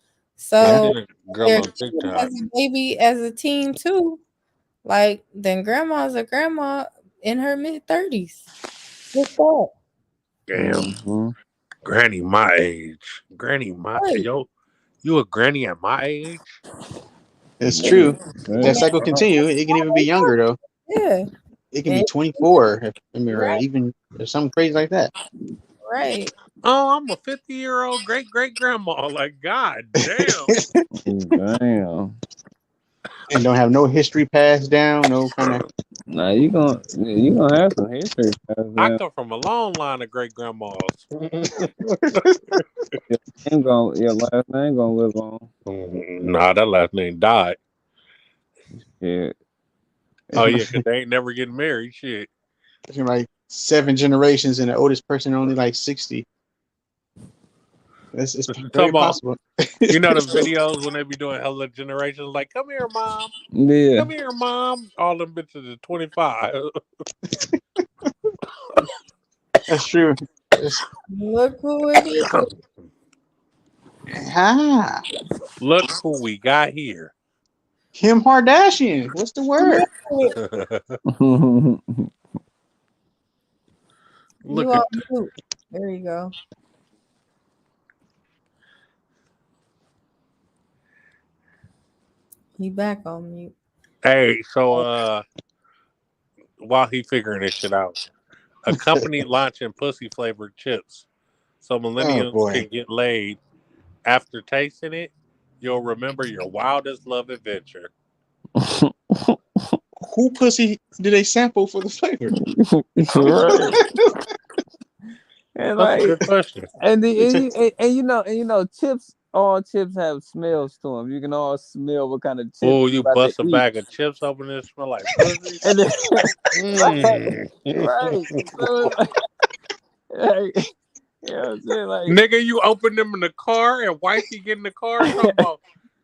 I Yeah. So seen a girl their on kid TikTok. has a baby as a teen too. Like then grandma's a grandma in her mid-30s. What's that? Damn, Mm-hmm. granny my age. Granny my Right. yo, you a granny at my age? It's It's, true. If I that mean, cycle continue, that's it can how even be they younger look. though. Yeah. It can be 24, or Right. even or something crazy like that. Right. Oh, I'm a 50-year-old great grandma. Like, god damn. Damn. And don't have no history passed down, no kind of. Nah, you gonna have some history. I come from a long line of great grandmas. Your last name gonna live on. Nah, that last name died. Shit. Oh yeah, because they ain't never getting married. Shit. Like 7 generations, and the oldest person only like 60. It's Talking very about, possible. you know the videos when they be doing hella generations, like, come here, mom. Yeah. Come here, mom. All them bitches is 25. That's true. Look who it is. Look who we got here. Kim Kardashian. What's the word? Look You at on mute. There you go. He back on mute. Hey, so while he figuring this shit out, a company launching pussy flavored chips so Oh millennials boy. can get laid. After tasting it, you'll remember your wildest love adventure. Who pussy do they sample for the flavor? Right. And That's a like, good question. you know, chips. All chips have smells to them. You can all smell what kind of chips Oh, you you about to bust a eat. bag of chips open and it smell like pussy? And then, Mm. right. So, like, you know what I'm saying? Like, Nigga, you open them in the car and wifey get in the car talking about,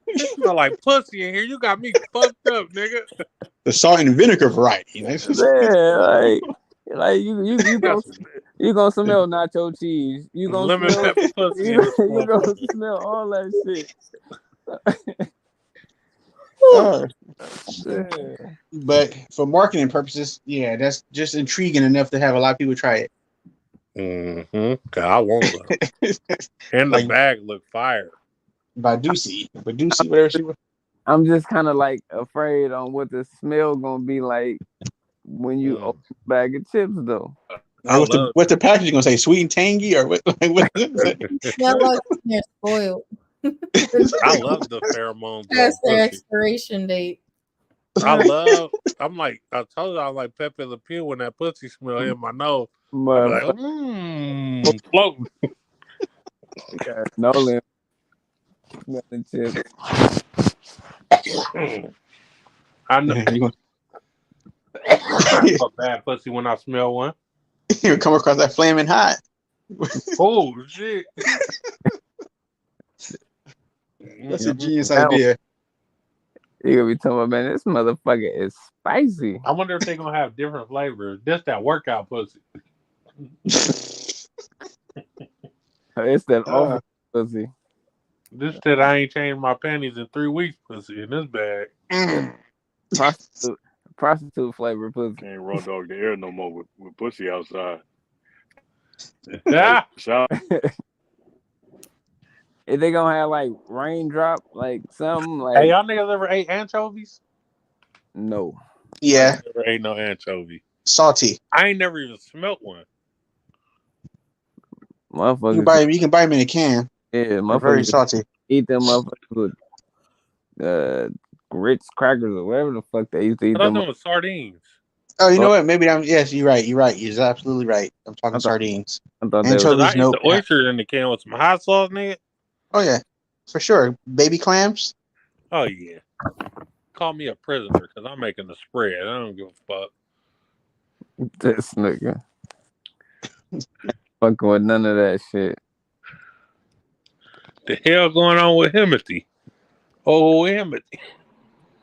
it smell like pussy in here. You got me fucked up, nigga. The salt and vinegar variety. yeah, like That's you gonna smell nacho cheese. You gonna lemon smell pepper pussy in this you gonna motherfucker. smell all that shit. Yeah. But for marketing purposes, yeah, that's just intriguing enough to have a lot of people try it. Mm-hmm. I want some. And the Like bag look fire. Badusi, whatever she was. I'm just kind of like afraid on what the smell gonna be like when you open a bag of chips, though. Like, what's the packaging gonna say? Sweet and tangy, or what? Like, what is it? Smell like they're spoiled. I love the pheromones That's on their pussy. expiration date. I'm like, I told you I like Pepe Le Pew when that pussy smell in my nose. I be like, floating. Yeah, Nolan smelling chips. I know. You I smell bad pussy when I smell one. come across that flaming hot. Oh shit! That's a genius That idea. You gonna be talking about, man, this motherfucker is spicy. I wonder if they're gonna have different flavors. Just that workout pussy. It's that over pussy. This said I ain't changed my panties in 3 weeks pussy in this bag. Prostitute flavor pussy. Can't raw dog the air no more with pussy outside. Yeah. If they gonna have like raindrop, like something like. Hey, y'all niggas ever ate anchovies? No. Yeah. I never ate no anchovy. Salty. I ain't never even smelt one. Motherfuckers. You can buy them in a can. Yeah, They're motherfuckers. very salty. Eat them motherfuckers with grits, crackers, or whatever the fuck they used to eat I thought them. them was sardines. Oh, you know what? Maybe yes, you're right. You're absolutely right. I'm talking sardines. I thought Anchovies, I ate nope. the oysters in the can with some hot sauce, nigga. Oh yeah, for sure. Baby clams. Oh yeah. Call me a prisoner because I'm making the spread. I don't give a fuck. This nigga. Fucking with none of that shit. The hell going on with Himothy? Oh, Himothy.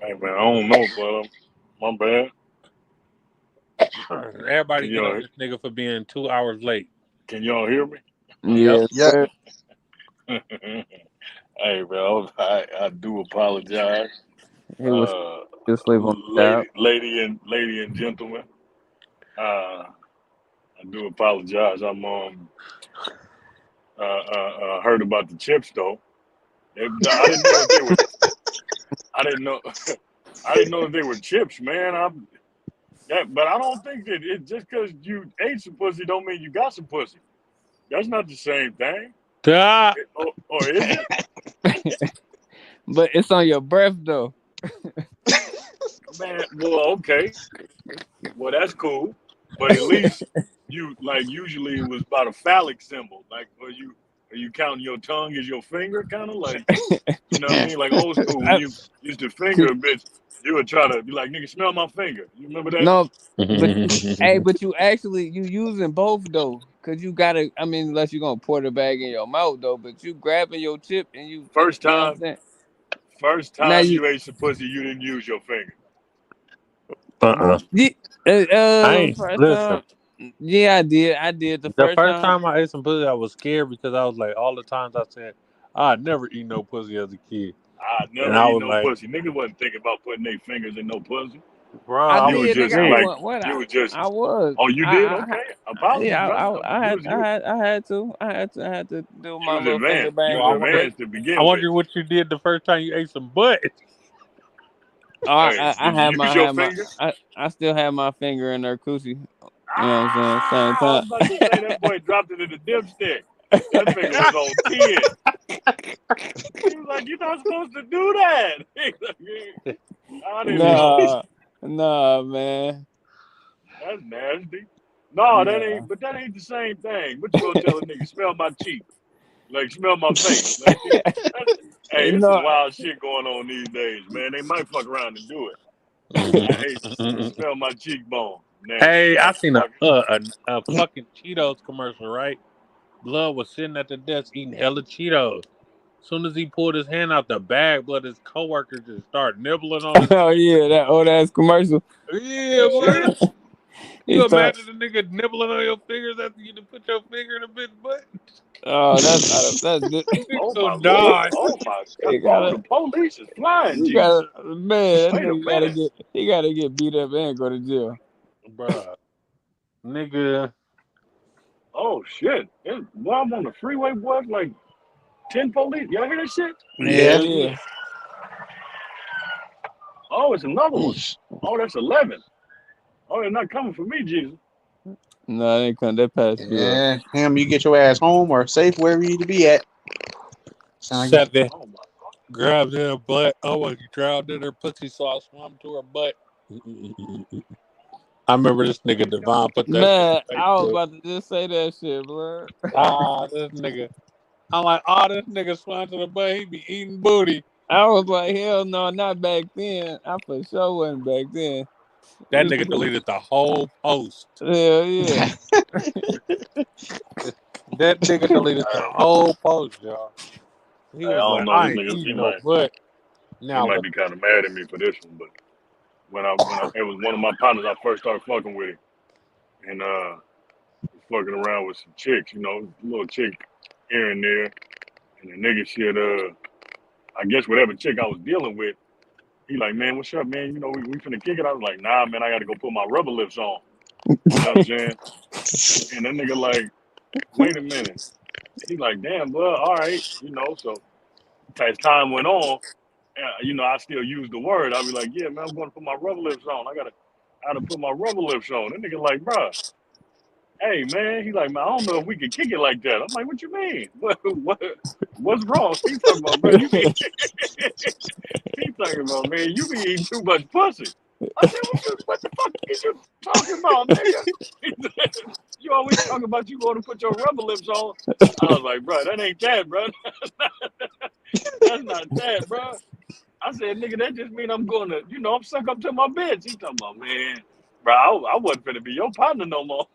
Hey man, I don't know, but my bad. Everybody get on this nigga for being 2 hours late. Can y'all hear me? Yes, Yep. Hey man, I do apologize. He was just sleep on the lady and gentlemen. I do apologize. I'm heard about the chips though. I didn't know if they were. I didn't know if they were chips, man. But I don't think that it just because you ate some pussy don't mean you got some pussy. That's not the same thing. Ah, Or is it? But it's on your breath though. Man, well, okay. Well, that's cool. But at least you like usually it was about a phallic symbol. Like are you counting your tongue as your finger, kind of like you know what I mean? Like old school when I- you used to finger a bitch, you would try to be like, nigga, smell my finger. You remember that? no, but hey, but you actually you using both though, cause you gotta. I mean, unless you're gonna pour the bag in your mouth though, but you grabbing your chip and First you know what I'm time, saying. first Now time you, you ate some pussy, you didn't use your finger. uh-uh. yeah, I ain't first listen. time, yeah, I did. I did the The first first time. time I ate some pussy, I was scared because I was like, all the times I said I'd never eat no pussy as a kid, I and never I eat was no like, pussy. Niggas wasn't thinking about putting their fingers in no pussy. bro, I I You was were did, nigga. just I scared. like, wasn't what you I were just, I was. oh, you did? Okay. Apologies, Yeah, brother. I had to. I had to do You my was little finger advanced. You bang Well, was I real wonder, quick. advanced to I begin with. wonder what you did the first time you ate some butt. Oh, Hey, did you use I your had my, finger? I still had my finger in her coochie. You know what I'm saying? Same Ah, I time. was about to say that boy dropped it in the dipstick. That finger was on 10. He was like, you're not supposed to do that. I didn't know. Nah, nah, man. That's nasty. No, that Nah. ain't, but that ain't the same thing. What you gonna tell a nigga, smell my cheek? Like, smell my face. Like, hey, it's some No, wild shit going on these days, man. They might fuck around and do it. Hey, smell my cheekbone. Nasty Hey, I seen motherfucker. a fucking Cheetos commercial, right? Blood was sitting at the desk eating hella Cheetos. Soon as he pulled his hand out the bag, blood, his coworker just started nibbling on his. oh yeah, that old ass commercial. Yeah, boy. He You start. imagine a nigga nibbling on your fingers after you done put your finger in a bitch butt? Oh, that's out of that's. Oh Nigga my gonna lord. die. Oh my god. He Oh, gotta. the police is flying, You Jesus. gotta, man. That Wait a nigga gotta minute. get. He gotta get beat up and go to jail. Bruh. Nigga. Oh shit. Well, I'm on the freeway, boy. Like 10 police. Y'all hear that shit? Hell Yeah. yeah. Oh, it's another one. Oof. Oh, that's 11. Oh, they're not coming for me, Jesus. No, they come. They pass you up. Yeah. Him, you get your ass home or safe wherever you need to be at. Sound like 7. Oh my. Grabbed her butt. Oh, you drowned in her pussy, so I swam to her butt. I remember this nigga Devon put that shit Man, on I was Facebook. about to just say that shit, blood. Ah, this nigga. I'm like, oh, this nigga swam to the butt. He be eating booty. I was like, hell no, not back then. I for sure wasn't back then. That nigga deleted the whole post. Hell yeah. That nigga deleted the whole post, y'all. He I was don't like, know. I This ain't nigga, eating no butt. he Now might look. be kind of mad at me for this one, but it was one of my partners I first started fucking with him, and was fucking around with some chicks, little chick here and there, and the nigga shit, I guess whatever chick I was dealing with, he like, man, what's up, man? We finna kick it. I was like, nah, man, I got to go put my rubber lips on. You know what I'm saying? And that nigga like, wait a minute. He like, damn, well, all right, So as time went on, I still use the word. I'll be like, yeah, man, I'm going to put my rubber lips on. I gotta put my rubber lips on. That nigga like, bruh, hey, man. He like, man, I don't know if we can kick it like that. I'm like, what you mean? What's wrong? He talking about, bro, you be, he talking about, man, you be eating too much pussy. I said, what the fuck is you talking about, nigga? He said, you always talking about you going to put your rubber lips on. I was like, bro, that ain't that, bro. That's not that, bro. I said, nigga, that just mean I'm going to, I'm suck up to my bitch. He talking about, man, bro, I wasn't finna be your partner no more.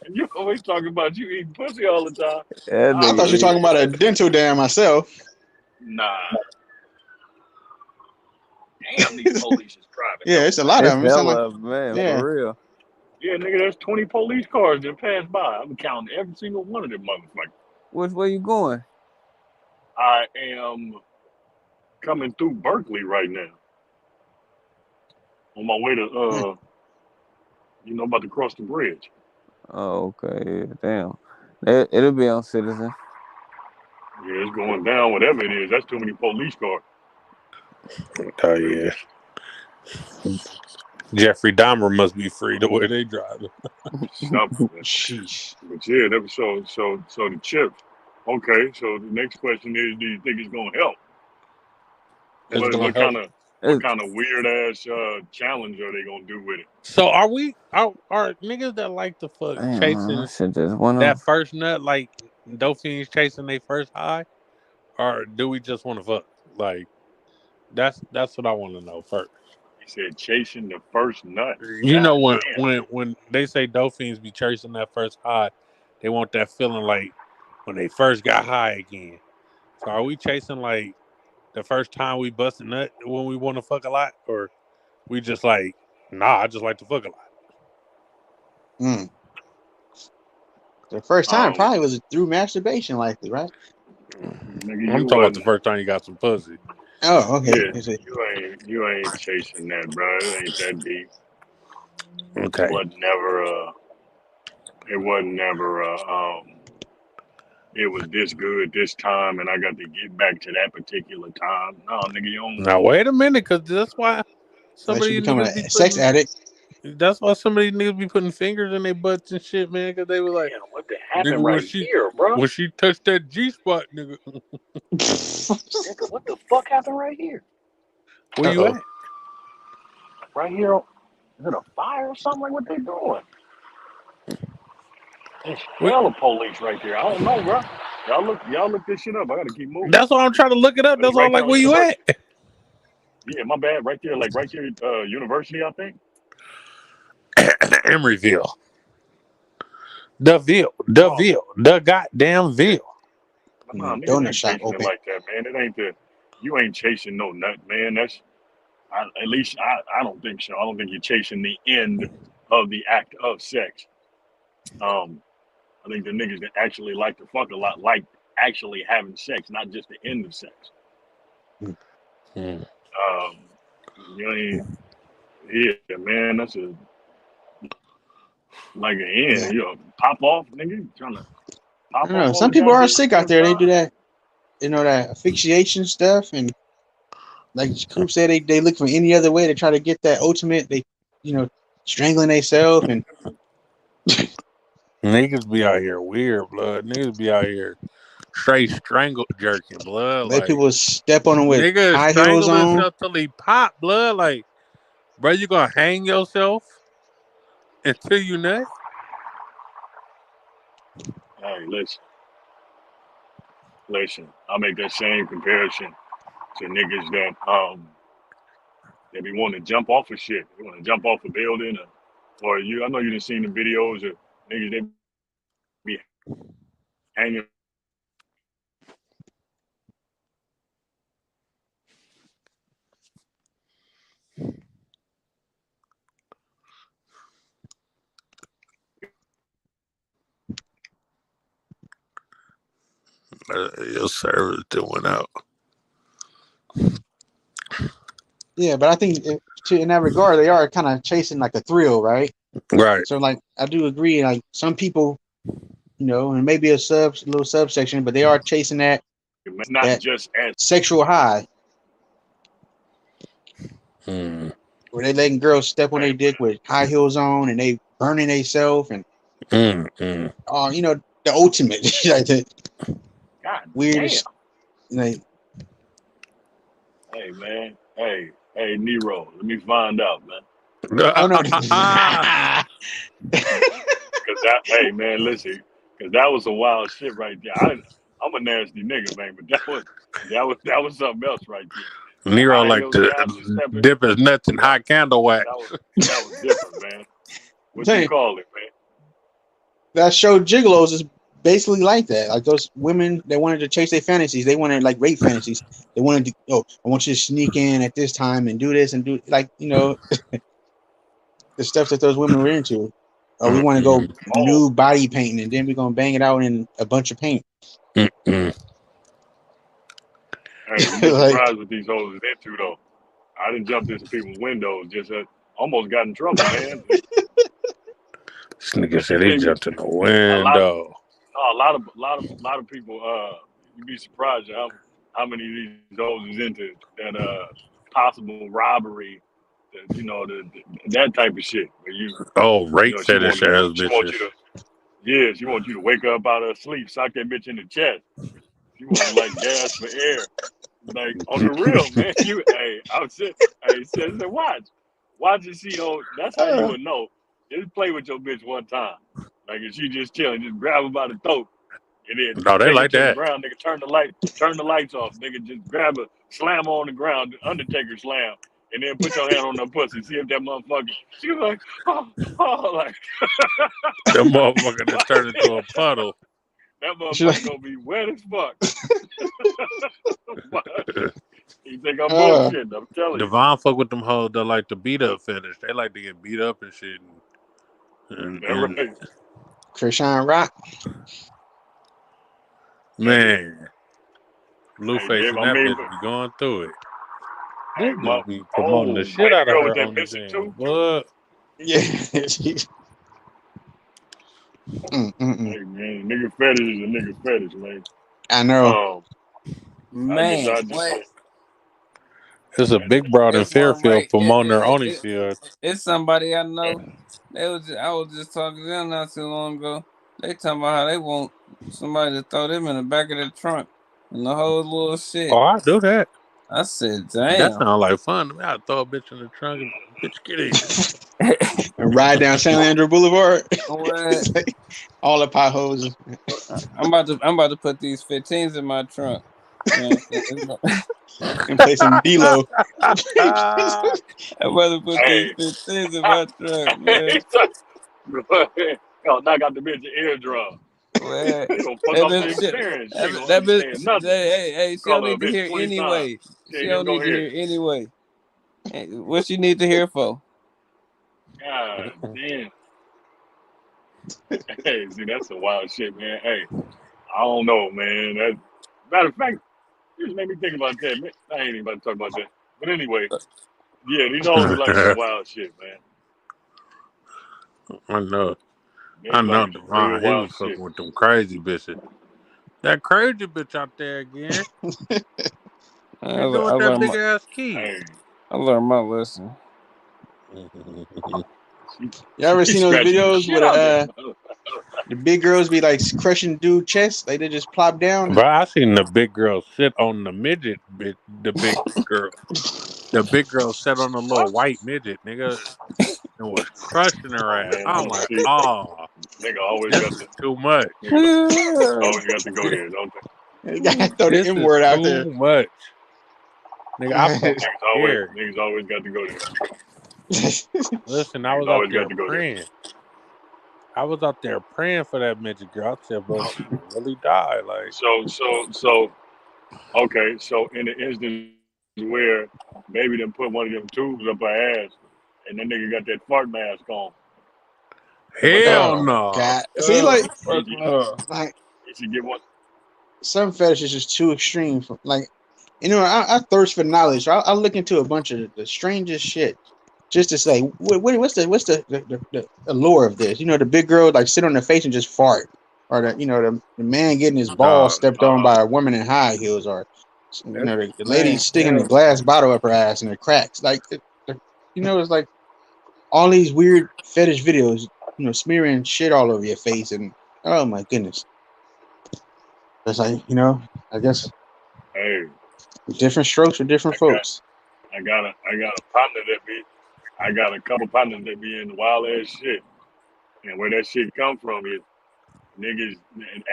You always talking about you eating pussy all the time. That I I was thought nigga you were like, eat. talking about a nigga, dental dam myself. nah. Damn, these police is driving Yeah, it's though, a man. lot of It's them. It sound like, hella, man, yeah. for real. Yeah, nigga, there's 20 police cars that pass by. I'm counting every single one of them motherfuckers. Which way you going? I am coming through Berkeley right now. On my way to, about to cross the bridge. Oh, okay. Damn. It'll be on Citizen. Yeah, it's going down, whatever it is. That's too many police cars. Oh, yeah. Jeffrey Dahmer must be free the way they drive it. Something. Sheesh. But yeah, that was so the chips. Okay, so the next question is, do you think it's gonna help? It's What gonna what help. kind of what kind of weird ass challenge are they gonna do with it? So are niggas that like to fuck Damn, man, chasing that shit just went that off. first nut like dolphins chasing their first high, or do we just want to fuck? Like that's what I want to know first. He said chasing the first nut. You know God damn. when they say dolphins be chasing that first high, they want that feeling like when they first got high again. So are we chasing like the first time we bust a nut when we want to fuck a lot, or we just like nah, I just like to fuck a lot. Mm. The first time Um, probably was through masturbation, likely, right? nigga, I'm you talking about the wasn't. first time you got some pussy. Oh, okay. Yeah, Is it? you ain't chasing that, bro. It ain't that deep. It Okay. was never. It wasn't never. It was this good this time, and I got to get back to that particular time. No, nigga, you don't. Now wait a minute, cause that's why some of Unless you these become niggas be a sex putting. addict. That's why some of these niggas be putting fingers in their butts and shit, man. Cause they were like, Damn, what the nigga, happened right here, bro? when she touched that G spot, nigga, Nigga, what the fuck happened right here? where you Uh-oh. at? Right here, is it a fire or something? Like what they doing? There's Wait, hella police right there. I don't know, bro. Y'all look this shit up. I gotta keep moving. that's why I'm trying to look it up. But he That's why right I'm like, there on where you at? University. Yeah, my bad. Right there, like right there, University, I think. Emeryville. Oh, The goddamn Ville. but nah, niggas Donut ain't shop chasing it open. like that, man. It ain't the. You ain't chasing no nut, man. At least I don't think so. I don't think you're chasing the end of the act of sex. Um, I think the niggas that actually like to fuck a lot like actually having sex, not just the end of sex. Hmm. You ain't, yeah, man, that's a like an Yeah. end. You know, pop off, nigga. Trying to I pop don't off know. all Some the people are goddamn sick out same there. They do time. that, that asphyxiation stuff, and like Coop said, they look for any other way to try to get that ultimate. They, strangling themselves and Niggas be out here weird, blood. Niggas be out here straight strangle jerking, blood. let Like people step on them with niggas high heels strangle on. themselves till he pop, blood. Like, bro, you gonna hang yourself until you nut? Hey, listen. I'll make that same comparison to niggas that be wanting to jump off of shit. They want to jump off a building, or you. I know you done seen the videos of niggas that be hanging. Your service that went out. Yeah, but I think in that regard, they are kind of chasing like a thrill, right? Right. So like, I do agree. Like some people, and maybe a little subsection, but they are chasing Not that just as sexual high Mm. where they letting girls step on hey, their dick with high heels on and they burning themselves and Mm. the ultimate like the God damn. weirdest like Hey man, hey Nero, let me find out, man. oh no. Cause hey man, listen, cause that was some wild shit right there. I'm a nasty nigga, man, but that was something else right there. The Nero high like heels to down and stepping, dip his nuts in that hot candle wax. that was different, man. What you Saying, call it, man? that show Gigolos is basically like that. Like those women that wanted to chase their fantasies, they wanted like rape fantasies. They wanted to, I want you to sneak in at this time and do this and do like the stuff that those women were into. We want to go Mm-mm. Oh, nude body painting and then we're gonna bang it out in a bunch of paint. Mm-mm. hey, you'd be Like, surprised what these hoes is into though. I didn't jump into people's windows, just almost got in trouble, man. This nigga Let me said he tell you, jumped in the a lot of window. no, a lot of people. You'd be surprised at how many of these hoes is into that possible robbery you know, that type of shit. Where Oh, you rape know, she fetish want ass she want you bitches. to, yeah, she want you to wake up out of her sleep, sock that bitch in the chest. She want to like gas for air, like on the real, man. Hey, I was saying, hey, says watch and see. Oh, that's how you would know. Just play with your bitch one time, like if she just chilling, just grab her by the throat, and then No, they take her like to the that. ground. Nigga, turn the lights off. Nigga, just grab her, slam her on the ground, Undertaker slam, and then put your hand on her pussy. See if that motherfucker. She was like, oh, like The motherfucker that turned into a puddle. that She motherfucker like, gonna be wet as fuck. You think I'm uh, bullshitting? I'm telling you. Devon fuck with them hoes that like to beat up fetish. They like to get beat up and shit. That And right. Krishan Rock. Hey, man, hey, Blueface Dave, and I that mean, bitch be going through it. hey, This bitch be promoting the shit baby out of girl her with that on his missing hands. tooth. What? Yeah. Hey, man, nigga fetish is a nigga fetish, man. I know. I guess Man, I just what? say, It's a big broad in It's one Fairfield right. promoting her OnlyFans. It's somebody I know. I was just talking to them not too long ago. They talking about how they want somebody to throw them in the back of the trunk and the whole little shit. Oh, I do that. I said, That damn. sounds like fun to me. I'd throw a bitch in the trunk and bitch get in. And ride down San Leandro Boulevard. What? Like, all the potholes. I'm about to put these 15s in my trunk. You know, And play some D-Lo. I'm about to put these hey, 15s in my trunk, man. yo, knock out the bitch eardrum. Well, She gonna fuck that off the bitch, experience. She ain't gonna that understand bitch, nothing. hey, she Call don't her a need to bitch hear 20 times. anyway. She She ain't even don't need gonna to hear hear it. anyway. Hey, what she need to hear for? God damn. Hey, see, that's some wild shit, man. Hey, I don't know, man. Matter of fact, you just made me think about that. Man, I ain't even about to talk about that. But anyway, yeah, these hoes be liking some wild shit, man. I know. They I be know liking some real Devon. He wild was shit. fucking with them crazy bitches. That crazy bitch out there again. I, They doing I with that learned big my ass key. Hey, I learned my lesson. You ever she's seen those scratching the videos shit where out there. the big girls be like crushing dude chest? Like they just plop down. But I seen the big girl sit on the midget bitch. The big girl. The big girl sat on the little white midget, nigga, and was crushing her Oh ass. man, I I'm don't like, see. oh, Nigga always this got is to. too much. Nigga always got to go there, don't You gotta throw the This M is word out there. too much. Nigga, I fucking they? scared. Niggas always got to go there. Listen, I Niggas was out always there got to go there. praying. I was out there praying for that midget girl. I said, bro, she could really die. Like, So. Okay, so in the instance where baby done put one of them tubes up her ass, and that nigga got that fart mask on, what that hell Oh do? no. God! See, like, Fuck no. like Did she get one? some fetishes is just too extreme. For, like, I thirst for knowledge. So I look into a bunch of the strangest shit just to say, what's the allure of this? The big girl like sit on their face and just fart, or the man getting his balls Dog. stepped on by a woman in high heels, or That's the lady Man, sticking a hell. glass bottle up her ass and it cracks. Like, it's like all these weird fetish videos, smearing shit all over your face, and oh my goodness, it's like I guess Hey, different strokes for different I got folks. I got a partner that be I got a couple partners that be in wild ass shit, and where that shit come from is niggas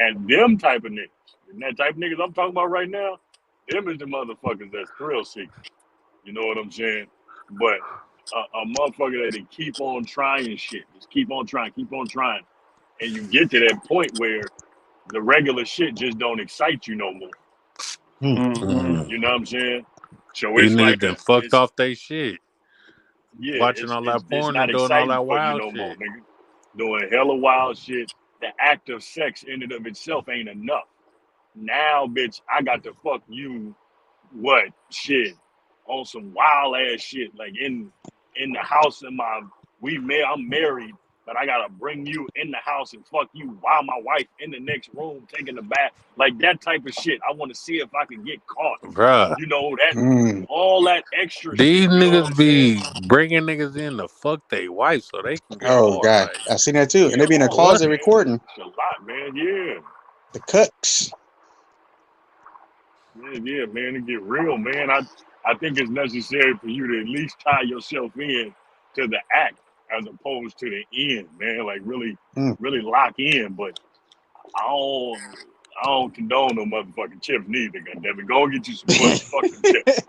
and them type of niggas, and that type of niggas I'm talking about right now, them is the motherfuckers that's thrill seekers. You know what I'm saying? But a motherfucker that they keep on trying shit, just keep on trying, and you get to that point where the regular shit just don't excite you no more. Hmm. Mm-hmm. mm. You know what I'm saying? So These it's niggas like done fucked it's off they shit. yeah, Watching all that it's porn not and doing all exciting that for you wild no more, shit. nigga. Doing hella wild shit. The act of sex in and of itself ain't enough. Now, bitch, I got to fuck you. What shit on some wild ass shit like in the house in my I'm married but I gotta bring you in the house and fuck you while my wife in the next room taking a bath. Like that type of shit. I want to see if I can get caught. Bruh. You know, that all that extra These shit. You know what I'm niggas saying? be bringing niggas in to fuck they wife so they can get Oh hard. God, Like, I seen that too. And they be in a What? closet Man, recording it's a lot, man. Yeah. the cuts. Yeah, man, it get real, man. I think it's necessary for you to at least tie yourself in to the act as opposed to the end, man. Like really, Mm. really lock in. But I don't condone no motherfucking chips neither. Goddammit, go and get you some pussy. Fuck them chips.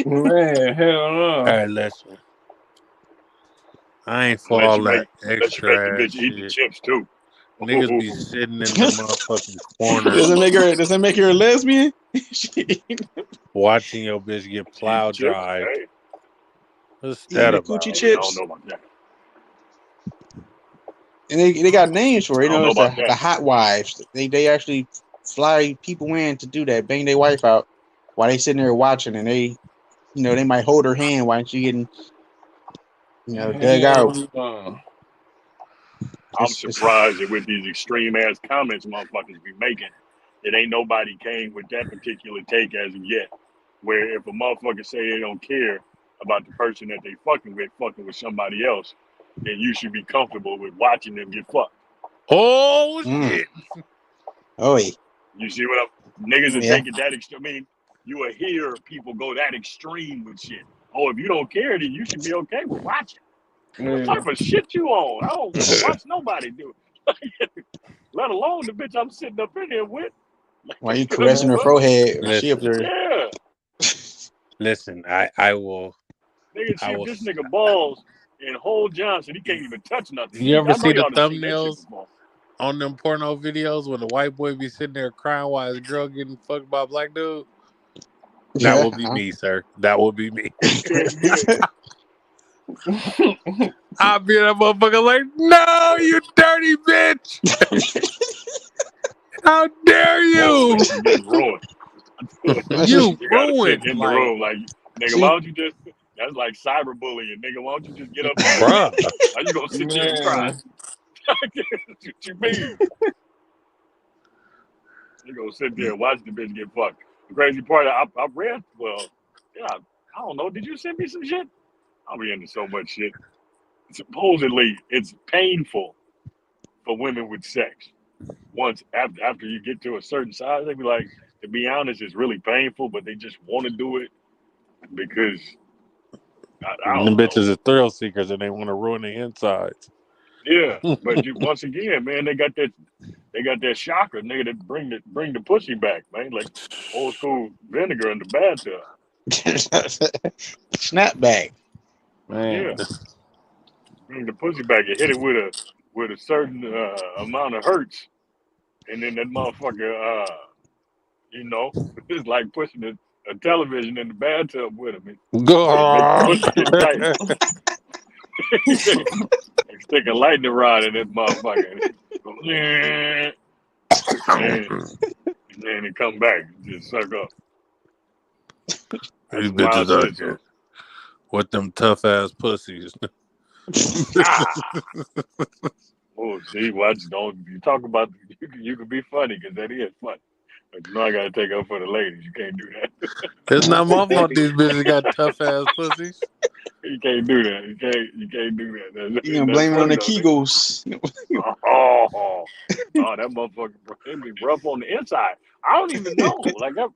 Man, hell no. hey, listen. I ain't for Unless all you that make the extra ass bitch eat the shit. chips too. Niggas be sitting in the motherfucking corner Does it make her a lesbian? watching your bitch get plow Chips, drive. hey, What's Eating that the about? coochie I chips. don't know about that. And they got names for it. I You don't know, know it's about the that. hot wives. They actually fly people in to do that, bang their wife out while they sitting there watching, and they might hold her hand while she getting dug out. Hell no. I'm It's surprised that with these extreme ass comments motherfuckers be making, that ain't nobody came with that particular take as of yet. Where if a motherfucker say they don't care about the person that they fucking with somebody else, then you should be comfortable with watching them get fucked. Oh Mm. shit! Oh, yeah. You see what I'm niggas that Yeah. take it that extreme. I mean, you will hear people go that extreme with shit. Oh, if you don't care, then you should be okay with watching. What Yeah. type of shit you on? I don't want to watch nobody do it. Let alone the bitch I'm sitting up in here with. While you You know caressing what her I'm saying? forehead, she up Listen, there. Yeah. listen. I will. Nigga, I see if will. this nigga balls and hold Johnson, he can't even touch nothing. You ever I know see the y'all done seen that shit thumbnails before. on them porno videos when the white boy be sitting there crying while his girl getting fucked by a black dude? That Yeah. will be me, sir. That will be me. You can't do it. I'll be that motherfucker like, no, you dirty bitch! How dare you? Relationship getting ruined. That's You just You gotta sit ruined, in the like, room like, nigga, why see. don't you just, that's like cyberbullying, nigga, why don't you just get up and leave? bruh. Why you gonna sit there and cry? Man. What you mean? You gonna sit there and watch the bitch get fucked. The crazy part, I read, well, yeah, I don't know, did you send me some shit? I'll be into so much shit. Supposedly, it's painful for women with sex. Once after you get to a certain size, they be like, to be honest, it's really painful, but they just want to do it because I Them don't know. bitches are thrill seekers and they want to ruin the insides. Yeah, but once again, man, they got that shocker, nigga, that bring the pussy back, man, like old school vinegar in the bathtub. Snapback. Yeah, Man. bring the pussy back and hit it with a certain amount of hertz, and then that motherfucker, it's like pushing a television in the bathtub with him. It make the God. pussy get tight. Stick a lightning rod in that motherfucker. And then it come back, just suck up. That's These some wild bitches out shit. So, here with them tough ass pussies. oh, see, watch, don't you talk about? You can be funny because that is funny. But I gotta take up for the ladies. You can't do that. It's not my fault these bitches got tough ass pussies. You can't do that. You can't do that. You gonna That's blame it on funny the though. Kegels. Oh, that motherfucker, bro, it be rough on the inside. I don't even know. Like I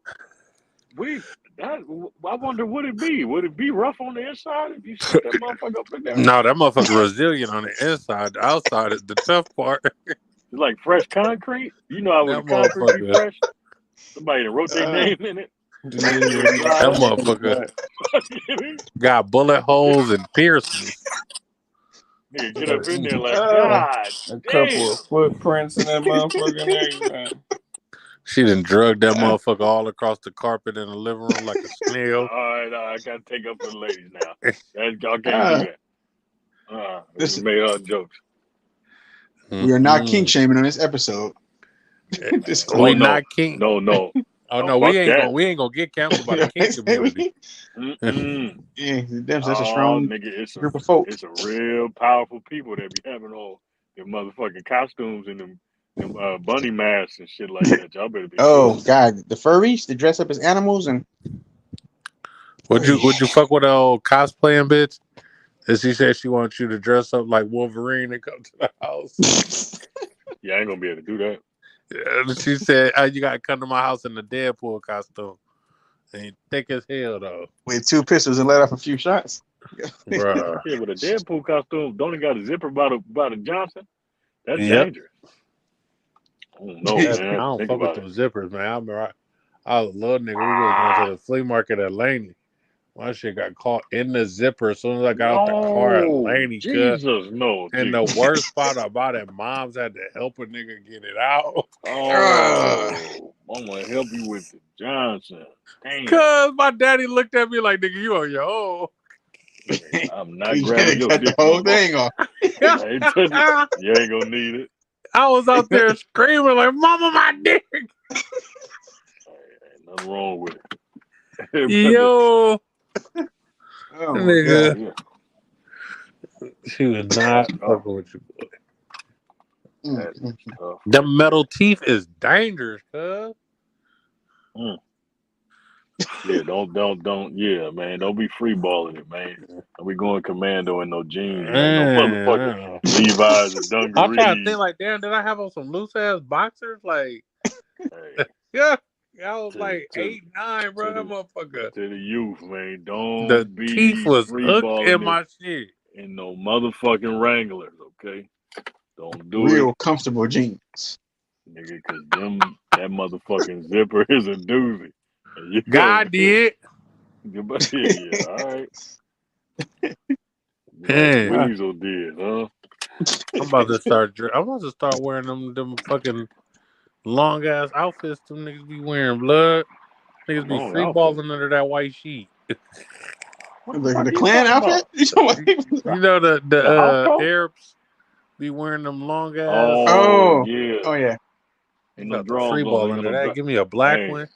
wonder would it be? Would it be rough on the inside if you stick that motherfucker up in there? No, that motherfucker resilient on the inside. The outside is the tough part. It's like fresh concrete. You know how when That the concrete be motherfucker. fresh, somebody that wrote their name in it. Yeah. It dry That up. motherfucker got bullet holes and piercings. Nigga get up in there like, A God couple damn. of footprints in that motherfucker and everything. She done drugged that motherfucker all across the carpet in the living room like a snail. All right, I gotta take up for the ladies now. Y'all can't do that. We This, made our jokes. we are not kink shaming on this episode. We No. not king. No. Oh Oh, no, fuck we ain't that. gonna get canceled by the kink community. Mm-mm. Yeah, that's a Oh, strong nigga, group of folk. it's a real powerful people that be having all them motherfucking costumes and them bunny masks and shit like that. Y'all better be Oh careful. God, the furries, they dress up as animals and Would you fuck with an old cosplaying bitch? And she said she wants you to dress up like Wolverine and come to the house. Yeah, I ain't gonna be able to do that. And she said, you gotta come to my house in the Deadpool costume. And you thick as hell though. with 2 pistols and let off a few shots. Bruh. Yeah, with a Deadpool costume, don't it got a zipper by the Johnson? That's Yep. dangerous. I don't know, I man. I have to don't think fuck with about it. those zippers, man. I remember I was a little nigga. We was going to the flea market at Laney. My shit got caught in the zipper as soon as I got out the car at No, Laney cut. Jesus, no, And the Jesus. worst part about it, moms had to help a nigga get it out. Oh, I'm gonna help you with the Johnson. Damn. Cause my daddy looked at me like, nigga, you on your own. I'm not You grabbing your got the dick no whole more. thing off. I ain't touching it. You ain't gonna need it. I was out there screaming like, mama, my dick. Ain't nothing wrong with it. Yo, Oh my nigga. God. Yeah, She was not that's tough. fucking with you. That is tough. The metal teeth is dangerous, cuz. Mm. Yeah, don't. Yeah, man, don't be free balling it, man. Don't be going commando in no jeans and no motherfucking Levi's and I'm trying to think dungarees. like, damn, did I have on some loose ass boxers? Like, Hey, yeah, I was to like to 8, 9, bro. That motherfucker. to the youth, man, The don't teeth be was free hooked in balling it my shit. in no motherfucking Wranglers, okay? Don't do Real it, comfortable jeans. nigga, because that motherfucking zipper is a doozy. And you go, God did. yeah, all right. Like Man, Weasel did, huh? I'm about to start wearing them fucking long ass outfits them niggas be wearing, blood. Niggas be Long free outfit. balling under that white sheet. What the fuck The are you clan talking outfit? about? You talking You about- know The house coat? Arabs be wearing them long ass. Oh, Oh, yeah. oh yeah. You And them got the drawers free on, ball you under know, that. Give me a black hey, one,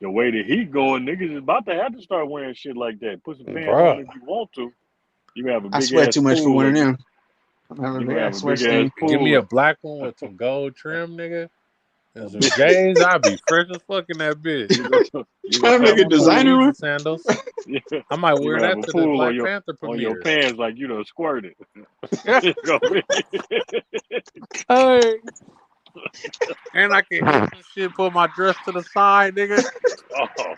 the way the heat going, niggas is about to have to start wearing shit like that. Put some pants on bruh. if you want to. You can have a I big sweat ass too much for pool one of of them. I'm having a you big gonna have ass a sweat big ass stain. Give me a pool black one with some gold trim, nigga. And of some big J's. I'd be fresh as fuck in that bitch. You you trying to gonna make have a a Got my designer pool. Yeezy one? sandals. Yeah. I might You wear gonna have that a to the pool Black Panther on your premiere. pants like you done squirted. Hey, It's gonna and I can hit some shit, put my dress to the side, nigga. oh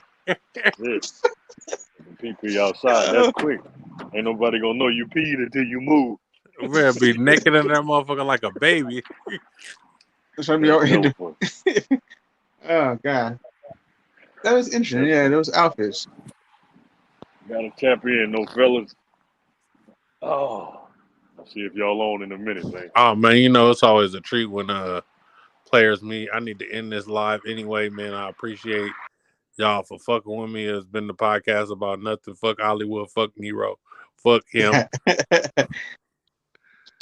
shit. Pee pee outside. That's quick. Ain't nobody gonna know you peed until you move. Man, be naked in that motherfucker like a baby. That's trying to be That's all into. dope. Oh God, that was interesting. That's Yeah, dope. those outfits. Gotta tap in, no fellas. Oh, I'll see if y'all on in a minute, man. Oh man, you know it's always a treat when players meet. I need to end this live anyway, man. I appreciate y'all for fucking with me. It's been the podcast about nothing. Fuck Hollywood. Fuck Nero. Fuck him.